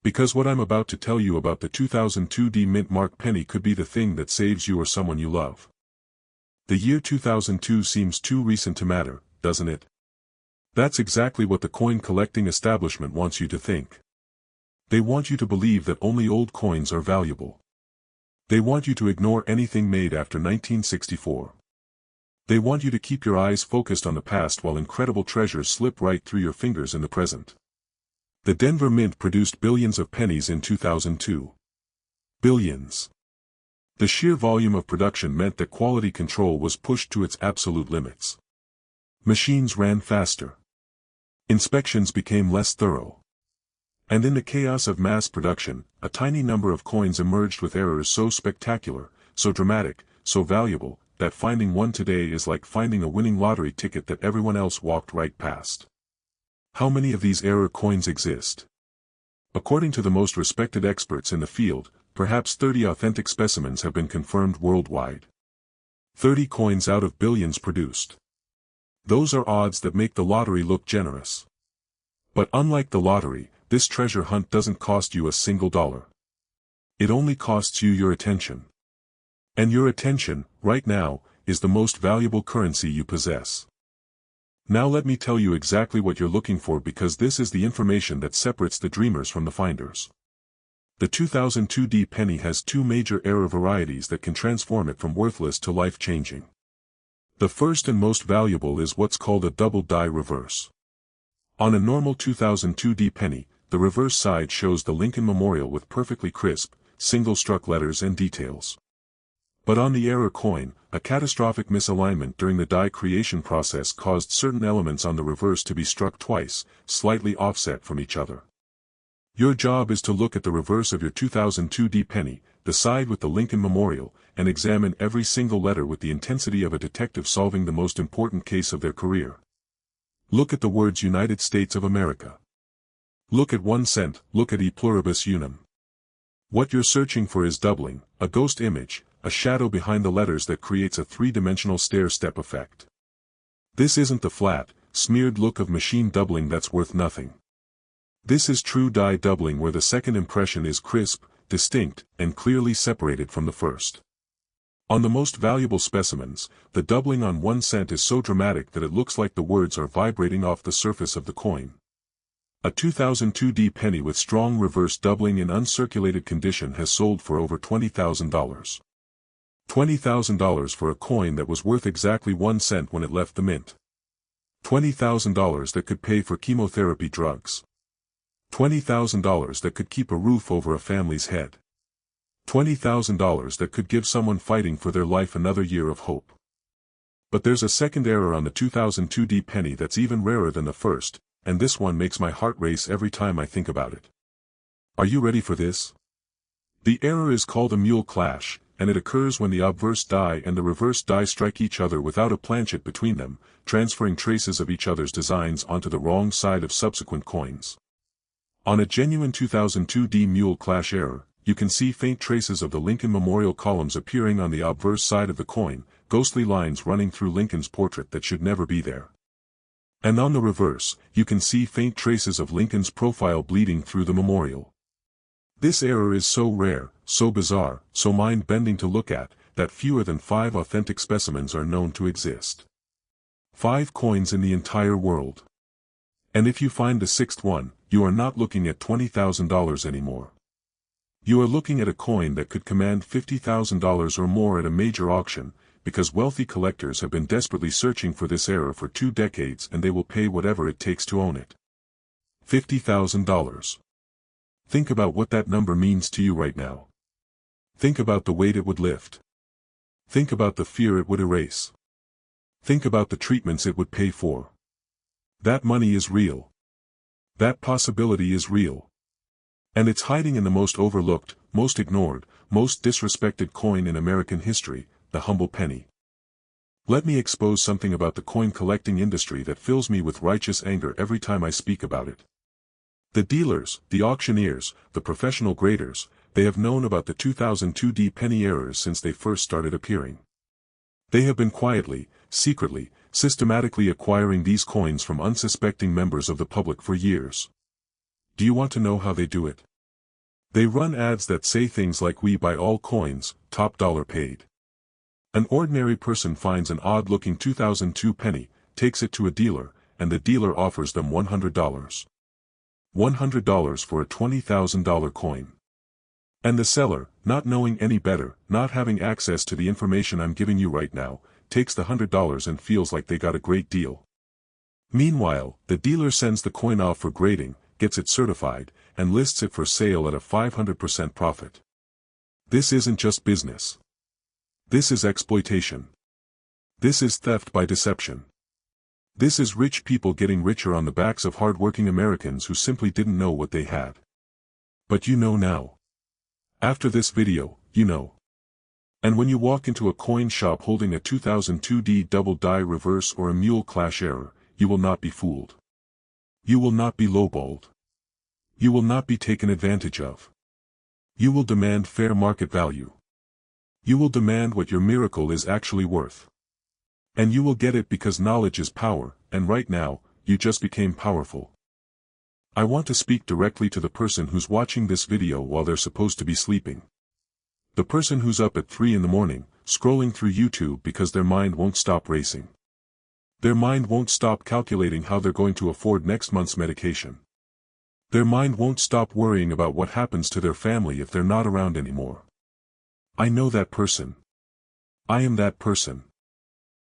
Speaker 1: Because what I'm about to tell you about the 2002 D mint mark penny could be the thing that saves you or someone you love. The year 2002 seems too recent to matter, doesn't it? That's exactly what the coin collecting establishment wants you to think. They want you to believe that only old coins are valuable. They want you to ignore anything made after 1964. They want you to keep your eyes focused on the past while incredible treasures slip right through your fingers in the present. The Denver Mint produced billions of pennies in 2002. Billions. The sheer volume of production meant that quality control was pushed to its absolute limits. Machines ran faster. Inspections became less thorough. And in the chaos of mass production, a tiny number of coins emerged with errors so spectacular, so dramatic, so valuable, that finding one today is like finding a winning lottery ticket that everyone else walked right past. How many of these error coins exist? According to the most respected experts in the field, perhaps 30 authentic specimens have been confirmed worldwide. 30 coins out of billions produced. Those are odds that make the lottery look generous. But unlike the lottery, this treasure hunt doesn't cost you a single dollar. It only costs you your attention. And your attention, right now, is the most valuable currency you possess. Now let me tell you exactly what you're looking for, because this is the information that separates the dreamers from the finders. The 2002 D penny has two major error varieties that can transform it from worthless to life-changing. The first and most valuable is what's called a double die reverse. On a normal 2002 D penny, the reverse side shows the Lincoln Memorial with perfectly crisp, single-struck letters and details. But on the error coin, a catastrophic misalignment during the die creation process caused certain elements on the reverse to be struck twice, slightly offset from each other. Your job is to look at the reverse of your 2002 D penny, the side with the Lincoln Memorial, and examine every single letter with the intensity of a detective solving the most important case of their career. Look at the words United States of America. Look at 1 cent, look at e pluribus unum. What you're searching for is doubling, a ghost image, a shadow behind the letters that creates a three-dimensional stair-step effect. This isn't the flat, smeared look of machine doubling that's worth nothing. This is true die doubling, where the second impression is crisp, distinct, and clearly separated from the first. On the most valuable specimens, the doubling on 1 cent is so dramatic that it looks like the words are vibrating off the surface of the coin. A 2002 D penny with strong reverse doubling in uncirculated condition has sold for over $20,000. $20,000 for a coin that was worth exactly 1 cent when it left the mint. $20,000 that could pay for chemotherapy drugs. $20,000 that could keep a roof over a family's head. $20,000 that could give someone fighting for their life another year of hope. But there's a second error on the 2002 D penny that's even rarer than the first, and this one makes my heart race every time I think about it. Are you ready for this? The error is called a mule clash, and it occurs when the obverse die and the reverse die strike each other without a planchet between them, transferring traces of each other's designs onto the wrong side of subsequent coins. On a genuine 2002D mule clash error, you can see faint traces of the Lincoln Memorial columns appearing on the obverse side of the coin, ghostly lines running through Lincoln's portrait that should never be there. And on the reverse, you can see faint traces of Lincoln's profile bleeding through the memorial. This error is so rare, so bizarre, so mind-bending to look at, that fewer than 5 authentic specimens are known to exist. 5 coins in the entire world. And if you find the 6th one, you are not looking at $20,000 anymore. You are looking at a coin that could command $50,000 or more at a major auction, because wealthy collectors have been desperately searching for this error for 2 decades and they will pay whatever it takes to own it. $50,000. Think about what that number means to you right now. Think about the weight it would lift. Think about the fear it would erase. Think about the treatments it would pay for. That money is real. That possibility is real. And it's hiding in the most overlooked, most ignored, most disrespected coin in American history, the humble penny. Let me expose something about the coin collecting industry that fills me with righteous anger every time I speak about it. The dealers, the auctioneers, the professional graders, they have known about the 2002D penny errors since they first started appearing. They have been quietly, secretly, systematically acquiring these coins from unsuspecting members of the public for years. Do you want to know how they do it? They run ads that say things like "We buy all coins, top dollar paid." An ordinary person finds an odd-looking 2002 penny, takes it to a dealer, and the dealer offers them $100. $100 for a $20,000 coin. And the seller, not knowing any better, not having access to the information I'm giving you right now, takes the $100 and feels like they got a great deal. Meanwhile, the dealer sends the coin off for grading, gets it certified, and lists it for sale at a 500% profit. This isn't just business. This is exploitation. This is theft by deception. This is rich people getting richer on the backs of hard-working Americans who simply didn't know what they had. But you know now. After this video, you know. And when you walk into a coin shop holding a 2002D double die reverse or a mule clash error, you will not be fooled. You will not be lowballed. You will not be taken advantage of. You will demand fair market value. You will demand what your miracle is actually worth. And you will get it because knowledge is power, and right now, you just became powerful. I want to speak directly to the person who's watching this video while they're supposed to be sleeping. The person who's up at 3 in the morning, scrolling through YouTube because their mind won't stop racing. Their mind won't stop calculating how they're going to afford next month's medication. Their mind won't stop worrying about what happens to their family if they're not around anymore. I know that person. I am that person.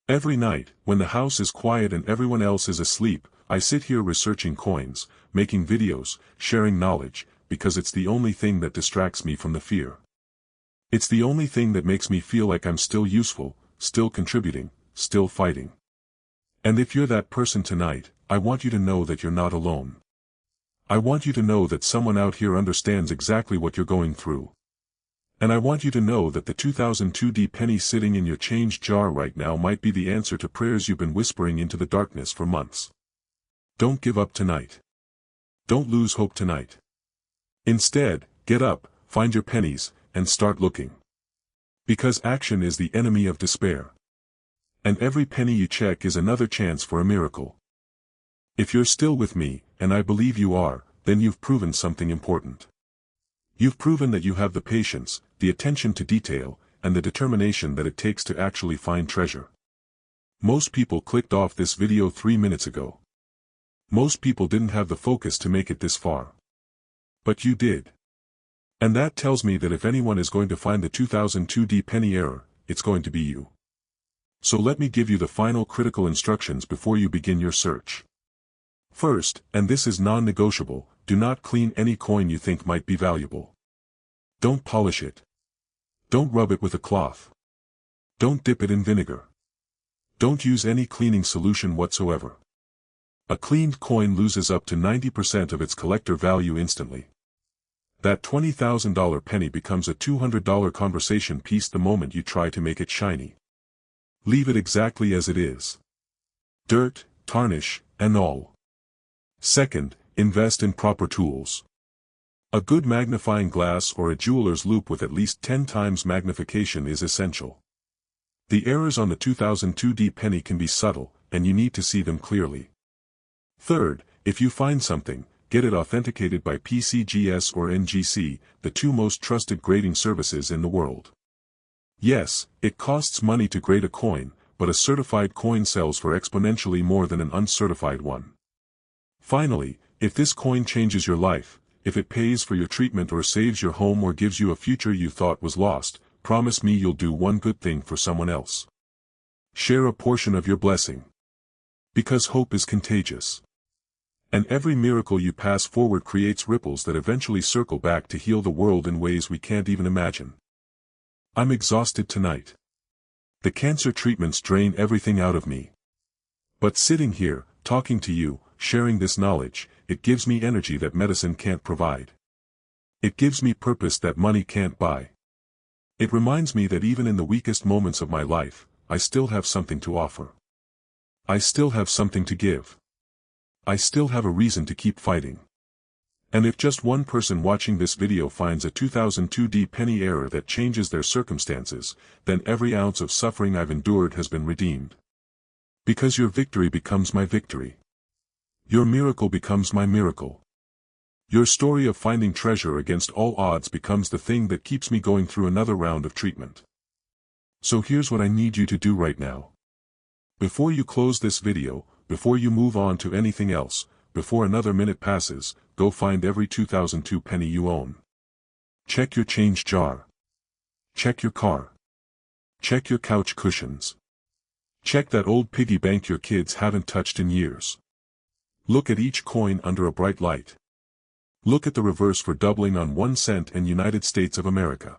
Speaker 1: Every night, when the house is quiet and everyone else is asleep, I sit here researching coins, making videos, sharing knowledge, because it's the only thing that distracts me from the fear. It's the only thing that makes me feel like I'm still useful, still contributing, still fighting. And if you're that person tonight, I want you to know that you're not alone. I want you to know that someone out here understands exactly what you're going through. And I want you to know that the 2002D penny sitting in your change jar right now might be the answer to prayers you've been whispering into the darkness for months. Don't give up tonight. Don't lose hope tonight. Instead, get up, find your pennies, and start looking. Because action is the enemy of despair. And every penny you check is another chance for a miracle. If you're still with me, and I believe you are, then you've proven something important. You've proven that you have the patience, the attention to detail, and the determination that it takes to actually find treasure. Most people clicked off this video 3 minutes ago. Most people didn't have the focus to make it this far. But you did. And that tells me that if anyone is going to find the 2002D penny error, it's going to be you. So let me give you the final critical instructions before you begin your search. First, and this is non-negotiable, do not clean any coin you think might be valuable. Don't polish it. Don't rub it with a cloth. Don't dip it in vinegar. Don't use any cleaning solution whatsoever. A cleaned coin loses up to 90% of its collector value instantly. That $20,000 penny becomes a $200 conversation piece the moment you try to make it shiny. Leave it exactly as it is. Dirt, tarnish, and all. Second, invest in proper tools. A good magnifying glass or a jeweler's loupe with at least 10 times magnification is essential. The errors on the 2002D penny can be subtle, and you need to see them clearly. Third, if you find something, get it authenticated by PCGS or NGC, the two most trusted grading services in the world. Yes, it costs money to grade a coin, but a certified coin sells for exponentially more than an uncertified one. Finally, if this coin changes your life, if it pays for your treatment or saves your home or gives you a future you thought was lost, promise me you'll do one good thing for someone else. Share a portion of your blessing. Because hope is contagious. And every miracle you pass forward creates ripples that eventually circle back to heal the world in ways we can't even imagine. I'm exhausted tonight. The cancer treatments drain everything out of me. But sitting here, talking to you, sharing this knowledge, it gives me energy that medicine can't provide. It gives me purpose that money can't buy. It reminds me that even in the weakest moments of my life, I still have something to offer. I still have something to give. I still have a reason to keep fighting. And if just one person watching this video finds a 2002D penny error that changes their circumstances, then every ounce of suffering I've endured has been redeemed. Because your victory becomes my victory. Your miracle becomes my miracle. Your story of finding treasure against all odds becomes the thing that keeps me going through another round of treatment. So here's what I need you to do right now. Before you close this video, before you move on to anything else, before another minute passes, go find every 2002 penny you own. Check your change jar. Check your car. Check your couch cushions. Check that old piggy bank your kids haven't touched in years. Look at each coin under a bright light. Look at the reverse for doubling on 1 cent and United States of America.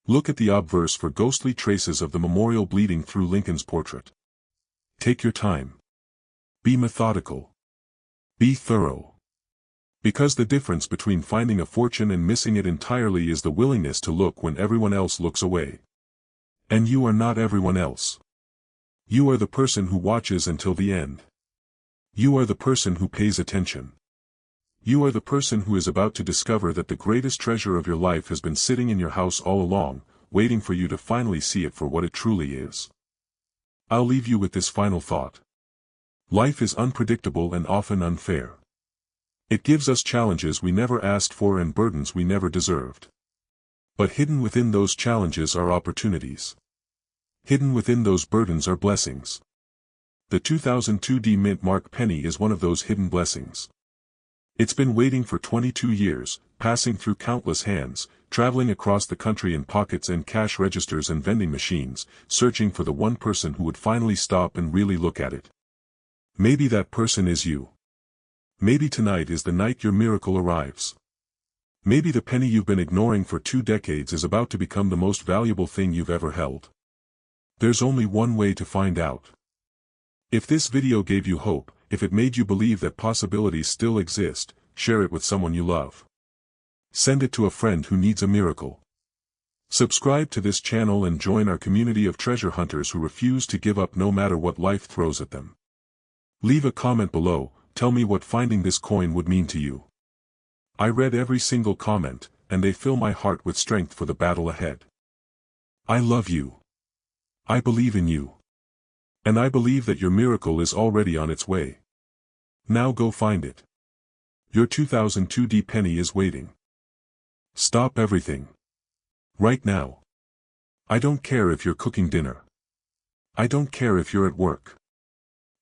Speaker 1: Look at the obverse for ghostly traces of the memorial bleeding through Lincoln's portrait. Take your time. Be methodical. Be thorough. Because the difference between finding a fortune and missing it entirely is the willingness to look when everyone else looks away. And you are not everyone else. You are the person who watches until the end. You are the person who pays attention. You are the person who is about to discover that the greatest treasure of your life has been sitting in your house all along, waiting for you to finally see it for what it truly is. I'll leave you with this final thought. Life is unpredictable and often unfair. It gives us challenges we never asked for and burdens we never deserved. But hidden within those challenges are opportunities. Hidden within those burdens are blessings. The 2002D mint mark penny is one of those hidden blessings. It's been waiting for 22 years, passing through countless hands, traveling across the country in pockets and cash registers and vending machines, searching for the one person who would finally stop and really look at it. Maybe that person is you. Maybe tonight is the night your miracle arrives. Maybe the penny you've been ignoring for 2 decades is about to become the most valuable thing you've ever held. There's only one way to find out. If this video gave you hope, if it made you believe that possibilities still exist, share it with someone you love. Send it to a friend who needs a miracle. Subscribe to this channel and join our community of treasure hunters who refuse to give up no matter what life throws at them. Leave a comment below, tell me what finding this coin would mean to you. I read every single comment, and they fill my heart with strength for the battle ahead. I love you. I believe in you. And I believe that your miracle is already on its way. Now go find it. Your 2002D penny is waiting. Stop everything. Right now. I don't care if you're cooking dinner. I don't care if you're at work.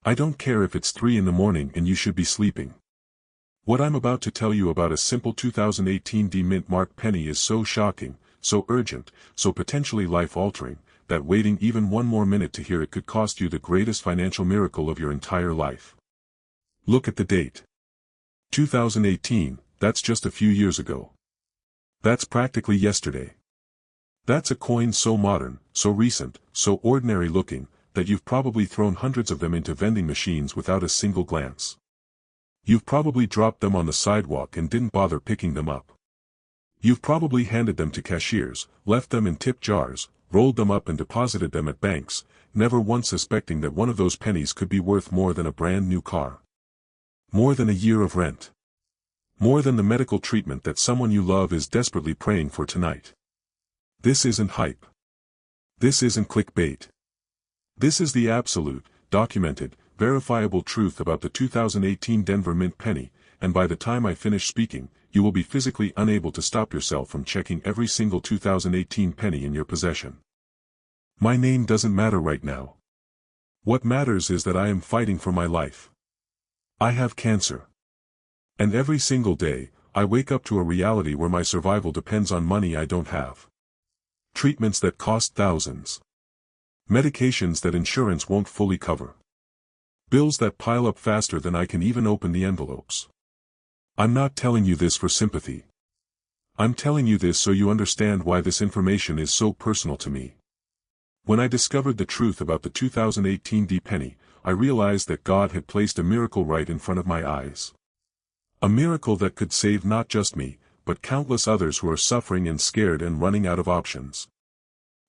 Speaker 1: I don't care if it's 3 in the morning and you should be sleeping. What I'm about to tell you about a simple 2018D mint mark penny is so shocking, so urgent, so potentially life-altering, that waiting even one more minute to hear it could cost you the greatest financial miracle of your entire life. Look at the date. 2018, that's just a few years ago. That's practically yesterday. That's a coin so modern, so recent, so ordinary looking, that you've probably thrown hundreds of them into vending machines without a single glance. You've probably dropped them on the sidewalk and didn't bother picking them up. You've probably handed them to cashiers, left them in tip jars, rolled them up and deposited them at banks, never once suspecting that one of those pennies could be worth more than a brand new car. More than a year of rent. More than the medical treatment that someone you love is desperately praying for tonight. This isn't hype. This isn't clickbait. This is the absolute, documented, verifiable truth about the 2018 Denver Mint penny, and by the time I finish speaking, you will be physically unable to stop yourself from checking every single 2018 penny in your possession. My name doesn't matter right now. What matters is that I am fighting for my life. I have cancer. And every single day, I wake up to a reality where my survival depends on money I don't have. Treatments that cost thousands. Medications that insurance won't fully cover. Bills that pile up faster than I can even open the envelopes. I'm not telling you this for sympathy. I'm telling you this so you understand why this information is so personal to me. When I discovered the truth about the 2018 D penny, I realized that God had placed a miracle right in front of my eyes. A miracle that could save not just me, but countless others who are suffering and scared and running out of options.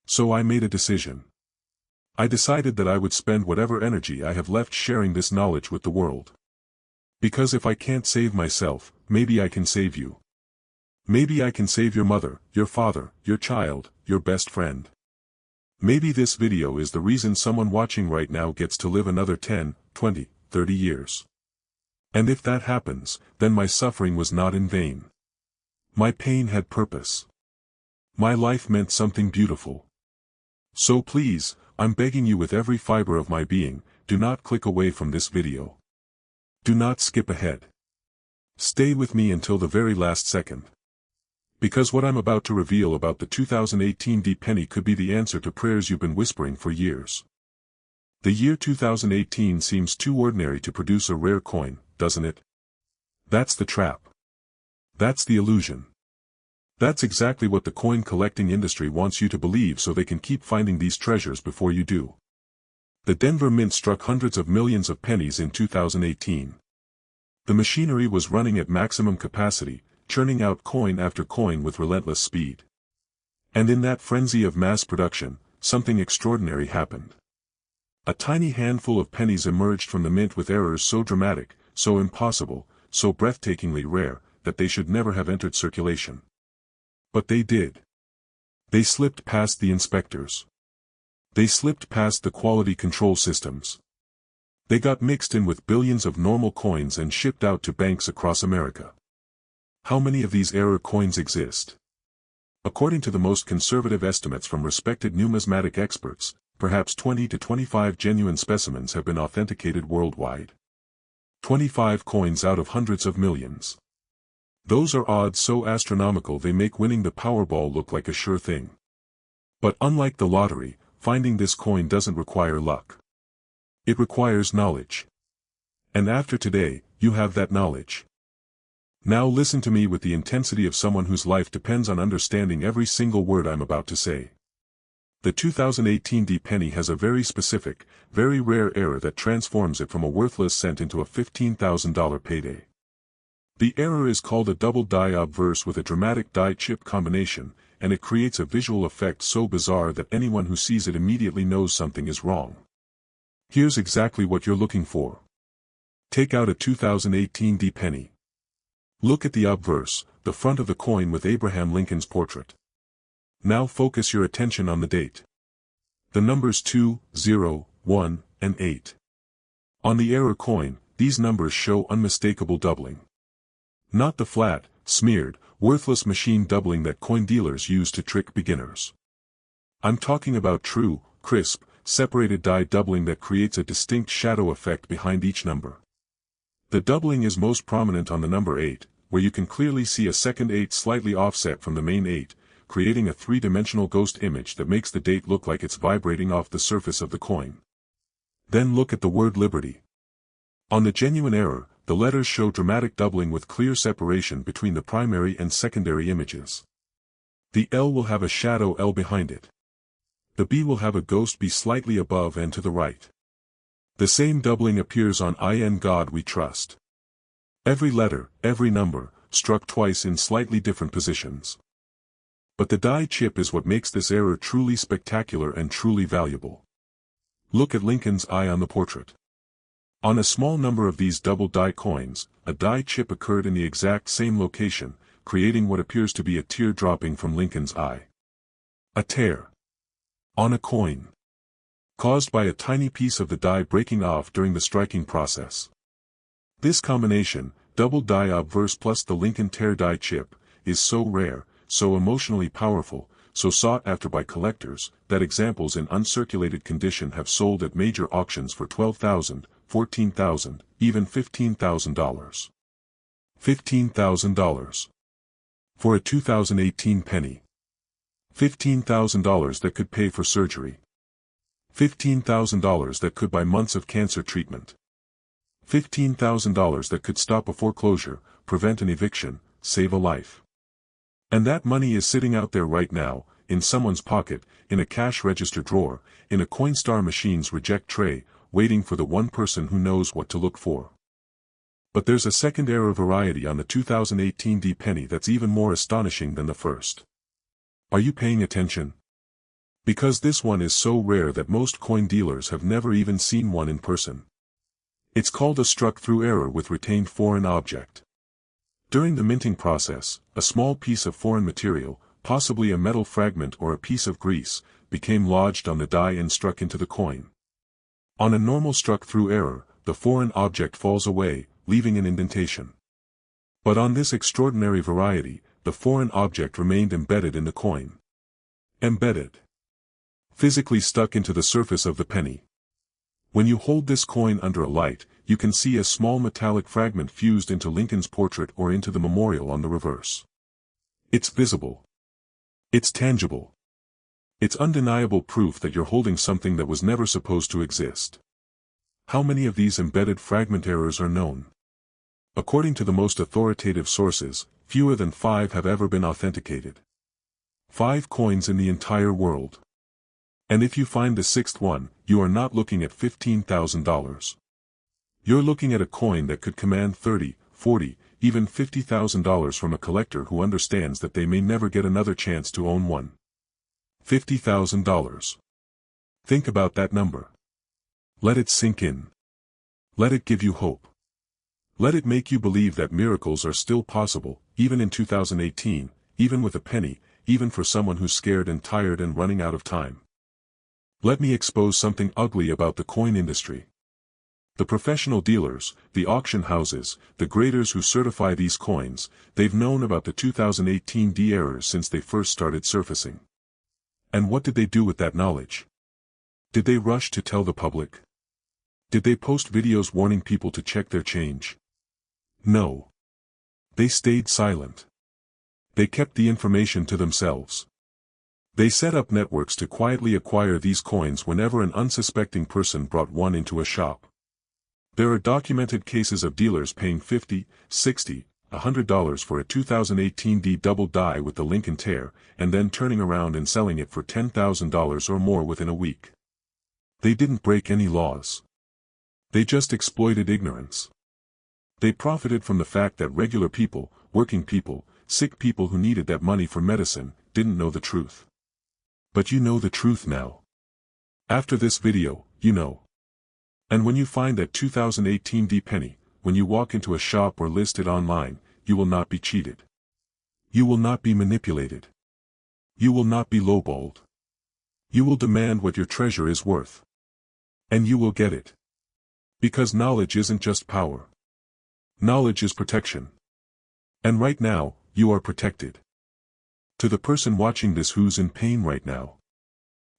Speaker 1: So I made a decision. I decided that I would spend whatever energy I have left sharing this knowledge with the world. Because if I can't save myself, maybe I can save you. Maybe I can save your mother, your father, your child, your best friend. Maybe this video is the reason someone watching right now gets to live another 10, 20, 30 years. And if that happens, then my suffering was not in vain. My pain had purpose. My life meant something beautiful. So please, I'm begging you with every fiber of my being, do not click away from this video. Do not skip ahead. Stay with me until the very last second. Because what I'm about to reveal about the 2018 D penny could be the answer to prayers you've been whispering for years. The year 2018 seems too ordinary to produce a rare coin, doesn't it? That's the trap. That's the illusion. That's exactly what the coin collecting industry wants you to believe so they can keep finding these treasures before you do. The Denver Mint struck hundreds of millions of pennies in 2018. The machinery was running at maximum capacity, churning out coin after coin with relentless speed. And in that frenzy of mass production, something extraordinary happened. A tiny handful of pennies emerged from the mint with errors so dramatic, so impossible, so breathtakingly rare, that they should never have entered circulation. But they did. They slipped past the inspectors. They slipped past the quality control systems. They got mixed in with billions of normal coins and shipped out to banks across America. How many of these error coins exist? According to the most conservative estimates from respected numismatic experts, perhaps 20 to 25 genuine specimens have been authenticated worldwide. 25 coins out of hundreds of millions. Those are odds so astronomical they make winning the Powerball look like a sure thing. But unlike the lottery, finding this coin doesn't require luck. It requires knowledge. And after today, you have that knowledge. Now listen to me with the intensity of someone whose life depends on understanding every single word I'm about to say. The 2018 D penny has a very specific, very rare error that transforms it from a worthless cent into a $15,000 payday. The error is called a double die obverse with a dramatic die-chip combination, and it creates a visual effect so bizarre that anyone who sees it immediately knows something is wrong. Here's exactly what you're looking for. Take out a 2018 D penny. Look at the obverse, the front of the coin with Abraham Lincoln's portrait. Now focus your attention on the date. The numbers 2, 0, 1, and 8. On the error coin, these numbers show unmistakable doubling. Not the flat, smeared, worthless machine doubling that coin dealers use to trick beginners. I'm talking about true, crisp, separated die doubling that creates a distinct shadow effect behind each number. The doubling is most prominent on the number 8, where you can clearly see a second 8 slightly offset from the main 8, creating a three-dimensional ghost image that makes the date look like it's vibrating off the surface of the coin. Then look at the word Liberty. On the genuine error, the letters show dramatic doubling with clear separation between the primary and secondary images. The L will have a shadow L behind it. The B will have a ghost be slightly above and to the right. The same doubling appears on In God We Trust. Every letter, every number, struck twice in slightly different positions. But the die chip is what makes this error truly spectacular and truly valuable. Look at Lincoln's eye on the portrait. On a small number of these double die coins, a die chip occurred in the exact same location, creating what appears to be a tear dropping from Lincoln's eye. A tear on a coin, caused by a tiny piece of the die breaking off during the striking process. This combination, double die obverse plus the Lincoln tear die chip, is so rare, so emotionally powerful, so sought after by collectors, that examples in uncirculated condition have sold at major auctions for $12,000, $14,000, even $15,000. $15,000. For a 2018 penny. $15,000 that could pay for surgery. $15,000 that could buy months of cancer treatment. $15,000 that could stop a foreclosure, prevent an eviction, save a life. And that money is sitting out there right now, in someone's pocket, in a cash register drawer, in a Coinstar machine's reject tray, waiting for the one person who knows what to look for. But there's a second error variety on the 2018 D penny that's even more astonishing than the first. Are you paying attention? Because this one is so rare that most coin dealers have never even seen one in person. It's called a struck-through error with retained foreign object. During the minting process, a small piece of foreign material, possibly a metal fragment or a piece of grease, became lodged on the die and struck into the coin. On a normal struck-through error, the foreign object falls away, leaving an indentation. But on this extraordinary variety, the foreign object remained embedded in the coin. Embedded. Physically stuck into the surface of the penny. When you hold this coin under a light, you can see a small metallic fragment fused into Lincoln's portrait or into the memorial on the reverse. It's visible. It's tangible. It's undeniable proof that you're holding something that was never supposed to exist. How many of these embedded fragment errors are known? According to the most authoritative sources, fewer than 5 have ever been authenticated. 5 coins in the entire world. And if you find the 6th one, you are not looking at $15,000. You're looking at a coin that could command $30, $40, even $50,000 from a collector who understands that they may never get another chance to own one. $50,000. Think about that number. Let it sink in. Let it give you hope. Let it make you believe that miracles are still possible, even in 2018, even with a penny, even for someone who's scared and tired and running out of time. Let me expose something ugly about the coin industry. The professional dealers, the auction houses, the graders who certify these coins, they've known about the 2018 D errors since they first started surfacing. And what did they do with that knowledge? Did they rush to tell the public? Did they post videos warning people to check their change? No. They stayed silent. They kept the information to themselves. They set up networks to quietly acquire these coins whenever an unsuspecting person brought one into a shop. There are documented cases of dealers paying $50, $60, $100 for a 2018 D double die with the Lincoln tear, and then turning around and selling it for $10,000 or more within a week. They didn't break any laws. They just exploited ignorance. They profited from the fact that regular people, working people, sick people who needed that money for medicine, didn't know the truth. But you know the truth now. After this video, you know. And when you find that 2018 D penny, when you walk into a shop or list it online, you will not be cheated. You will not be manipulated. You will not be lowballed. You will demand what your treasure is worth. And you will get it. Because knowledge isn't just power. Knowledge is protection. And right now, you are protected. To the person watching this who's in pain right now.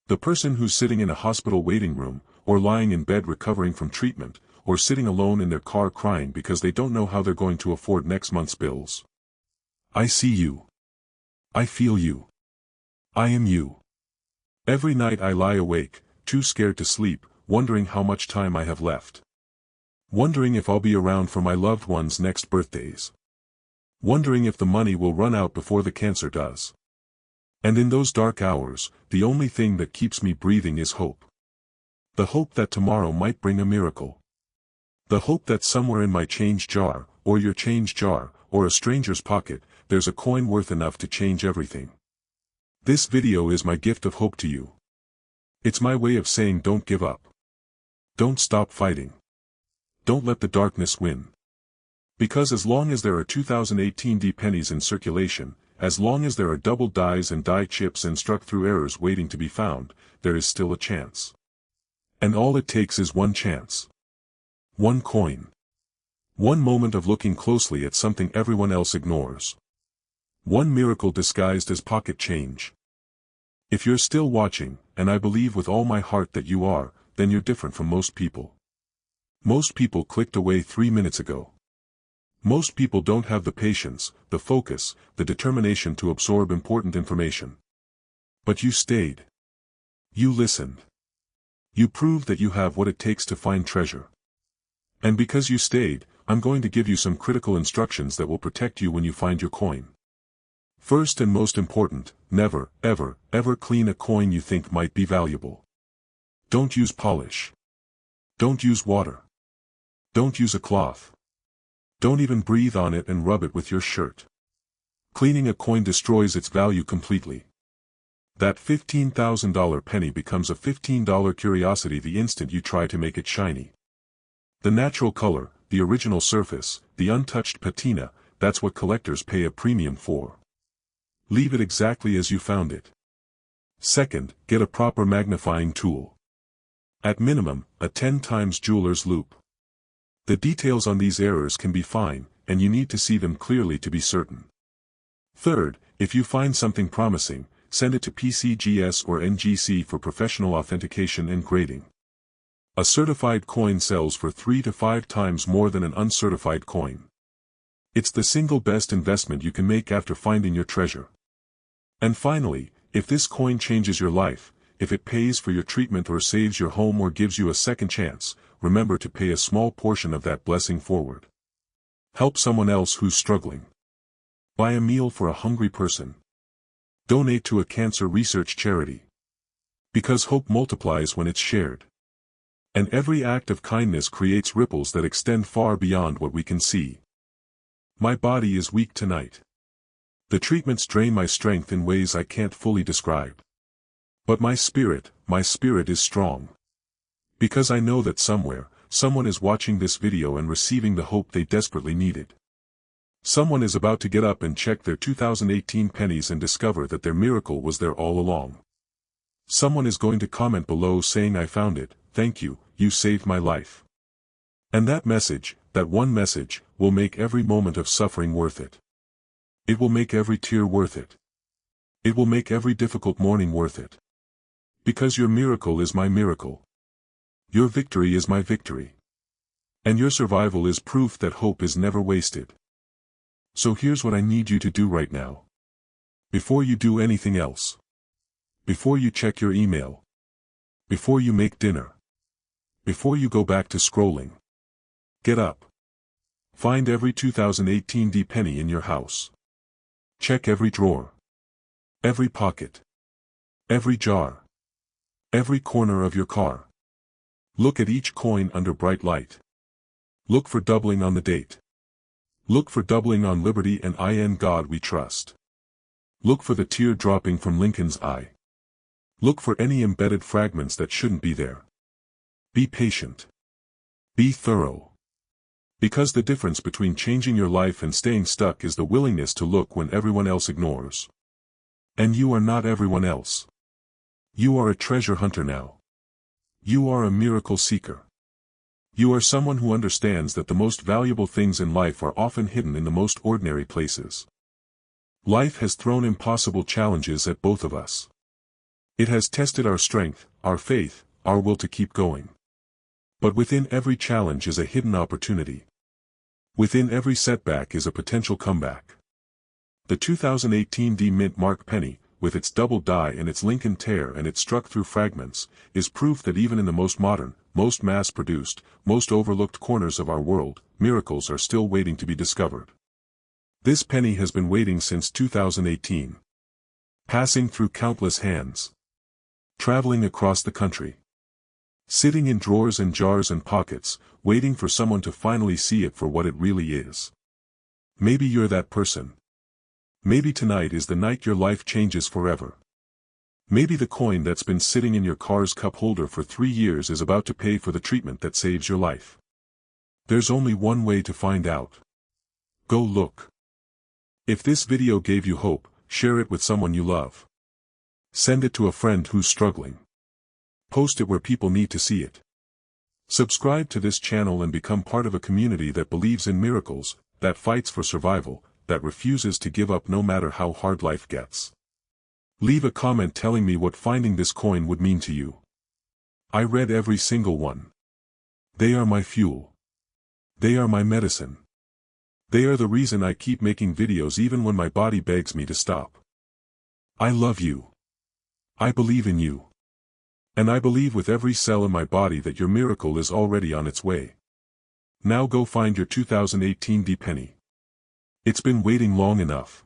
Speaker 1: The person who's sitting in a hospital waiting room, or lying in bed recovering from treatment, or sitting alone in their car crying because they don't know how they're going to afford next month's bills. I see you. I feel you. I am you. Every night I lie awake, too scared to sleep, wondering how much time I have left. Wondering if I'll be around for my loved ones' next birthdays. Wondering if the money will run out before the cancer does. And in those dark hours, the only thing that keeps me breathing is hope. The hope that tomorrow might bring a miracle. The hope that somewhere in my change jar, or your change jar, or a stranger's pocket, there's a coin worth enough to change everything. This video is my gift of hope to you. It's my way of saying don't give up. Don't stop fighting. Don't let the darkness win. Because as long as there are 2018 D pennies in circulation, as long as there are double dies and die chips and struck through errors waiting to be found, there is still a chance. And all it takes is one chance. One coin. One moment of looking closely at something everyone else ignores. One miracle disguised as pocket change. If you're still watching, and I believe with all my heart that you are, then you're different from most people. Most people clicked away 3 minutes ago. Most people don't have the patience, the focus, the determination to absorb important information. But you stayed. You listened. You proved that you have what it takes to find treasure. And because you stayed, I'm going to give you some critical instructions that will protect you when you find your coin. First and most important, never, ever, ever clean a coin you think might be valuable. Don't use polish. Don't use water. Don't use a cloth. Don't even breathe on it and rub it with your shirt. Cleaning a coin destroys its value completely. That $15,000 penny becomes a $15 curiosity the instant you try to make it shiny. The natural color, the original surface, the untouched patina, that's what collectors pay a premium for. Leave it exactly as you found it. Second, get a proper magnifying tool. At minimum, a 10 times jeweler's loupe. The details on these errors can be fine, and you need to see them clearly to be certain. Third, if you find something promising, send it to PCGS or NGC for professional authentication and grading. A certified coin sells for 3 to 5 times more than an uncertified coin. It's the single best investment you can make after finding your treasure. And finally, if this coin changes your life, if it pays for your treatment or saves your home or gives you a second chance, remember to pay a small portion of that blessing forward. Help someone else who's struggling. Buy a meal for a hungry person. Donate to a cancer research charity. Because hope multiplies when it's shared. And every act of kindness creates ripples that extend far beyond what we can see. My body is weak tonight. The treatments drain my strength in ways I can't fully describe. But my spirit is strong. Because I know that somewhere, someone is watching this video and receiving the hope they desperately needed. Someone is about to get up and check their 2018 pennies and discover that their miracle was there all along. Someone is going to comment below saying I found it, thank you, you saved my life. And that message, that one message, will make every moment of suffering worth it. It will make every tear worth it. It will make every difficult morning worth it. Because your miracle is my miracle. Your victory is my victory. And your survival is proof that hope is never wasted. So here's what I need you to do right now. Before you do anything else. Before you check your email. Before you make dinner. Before you go back to scrolling. Get up. Find every 2018 D penny in your house. Check every drawer. Every pocket. Every jar. Every corner of your car. Look at each coin under bright light. Look for doubling on the date. Look for doubling on liberty and in God we trust. Look for the tear dropping from Lincoln's eye. Look for any embedded fragments that shouldn't be there. Be patient. Be thorough. Because the difference between changing your life and staying stuck is the willingness to look when everyone else ignores. And you are not everyone else. You are a treasure hunter now. You are a miracle seeker. You are someone who understands that the most valuable things in life are often hidden in the most ordinary places. Life has thrown impossible challenges at both of us. It has tested our strength, our faith, our will to keep going. But within every challenge is a hidden opportunity. Within every setback is a potential comeback. The 2018 D Mint Mark penny, with its double die and its Lincoln tear and its struck through fragments, is proof that even in the most modern, most mass-produced, most overlooked corners of our world, miracles are still waiting to be discovered. This penny has been waiting since 2018. Passing through countless hands. Traveling across the country. Sitting in drawers and jars and pockets, waiting for someone to finally see it for what it really is. Maybe you're that person. Maybe tonight is the night your life changes forever. Maybe the coin that's been sitting in your car's cup holder for 3 years is about to pay for the treatment that saves your life. There's only one way to find out. Go look. If this video gave you hope, share it with someone you love. Send it to a friend who's struggling. Post it where people need to see it. Subscribe to this channel and become part of a community that believes in miracles, that fights for survival, that refuses to give up no matter how hard life gets. Leave a comment telling me what finding this coin would mean to you. I read every single one. They are my fuel. They are my medicine. They are the reason I keep making videos even when my body begs me to stop. I love you. I believe in you. And I believe with every cell in my body that your miracle is already on its way. Now go find your 2018 penny. It's been waiting long enough.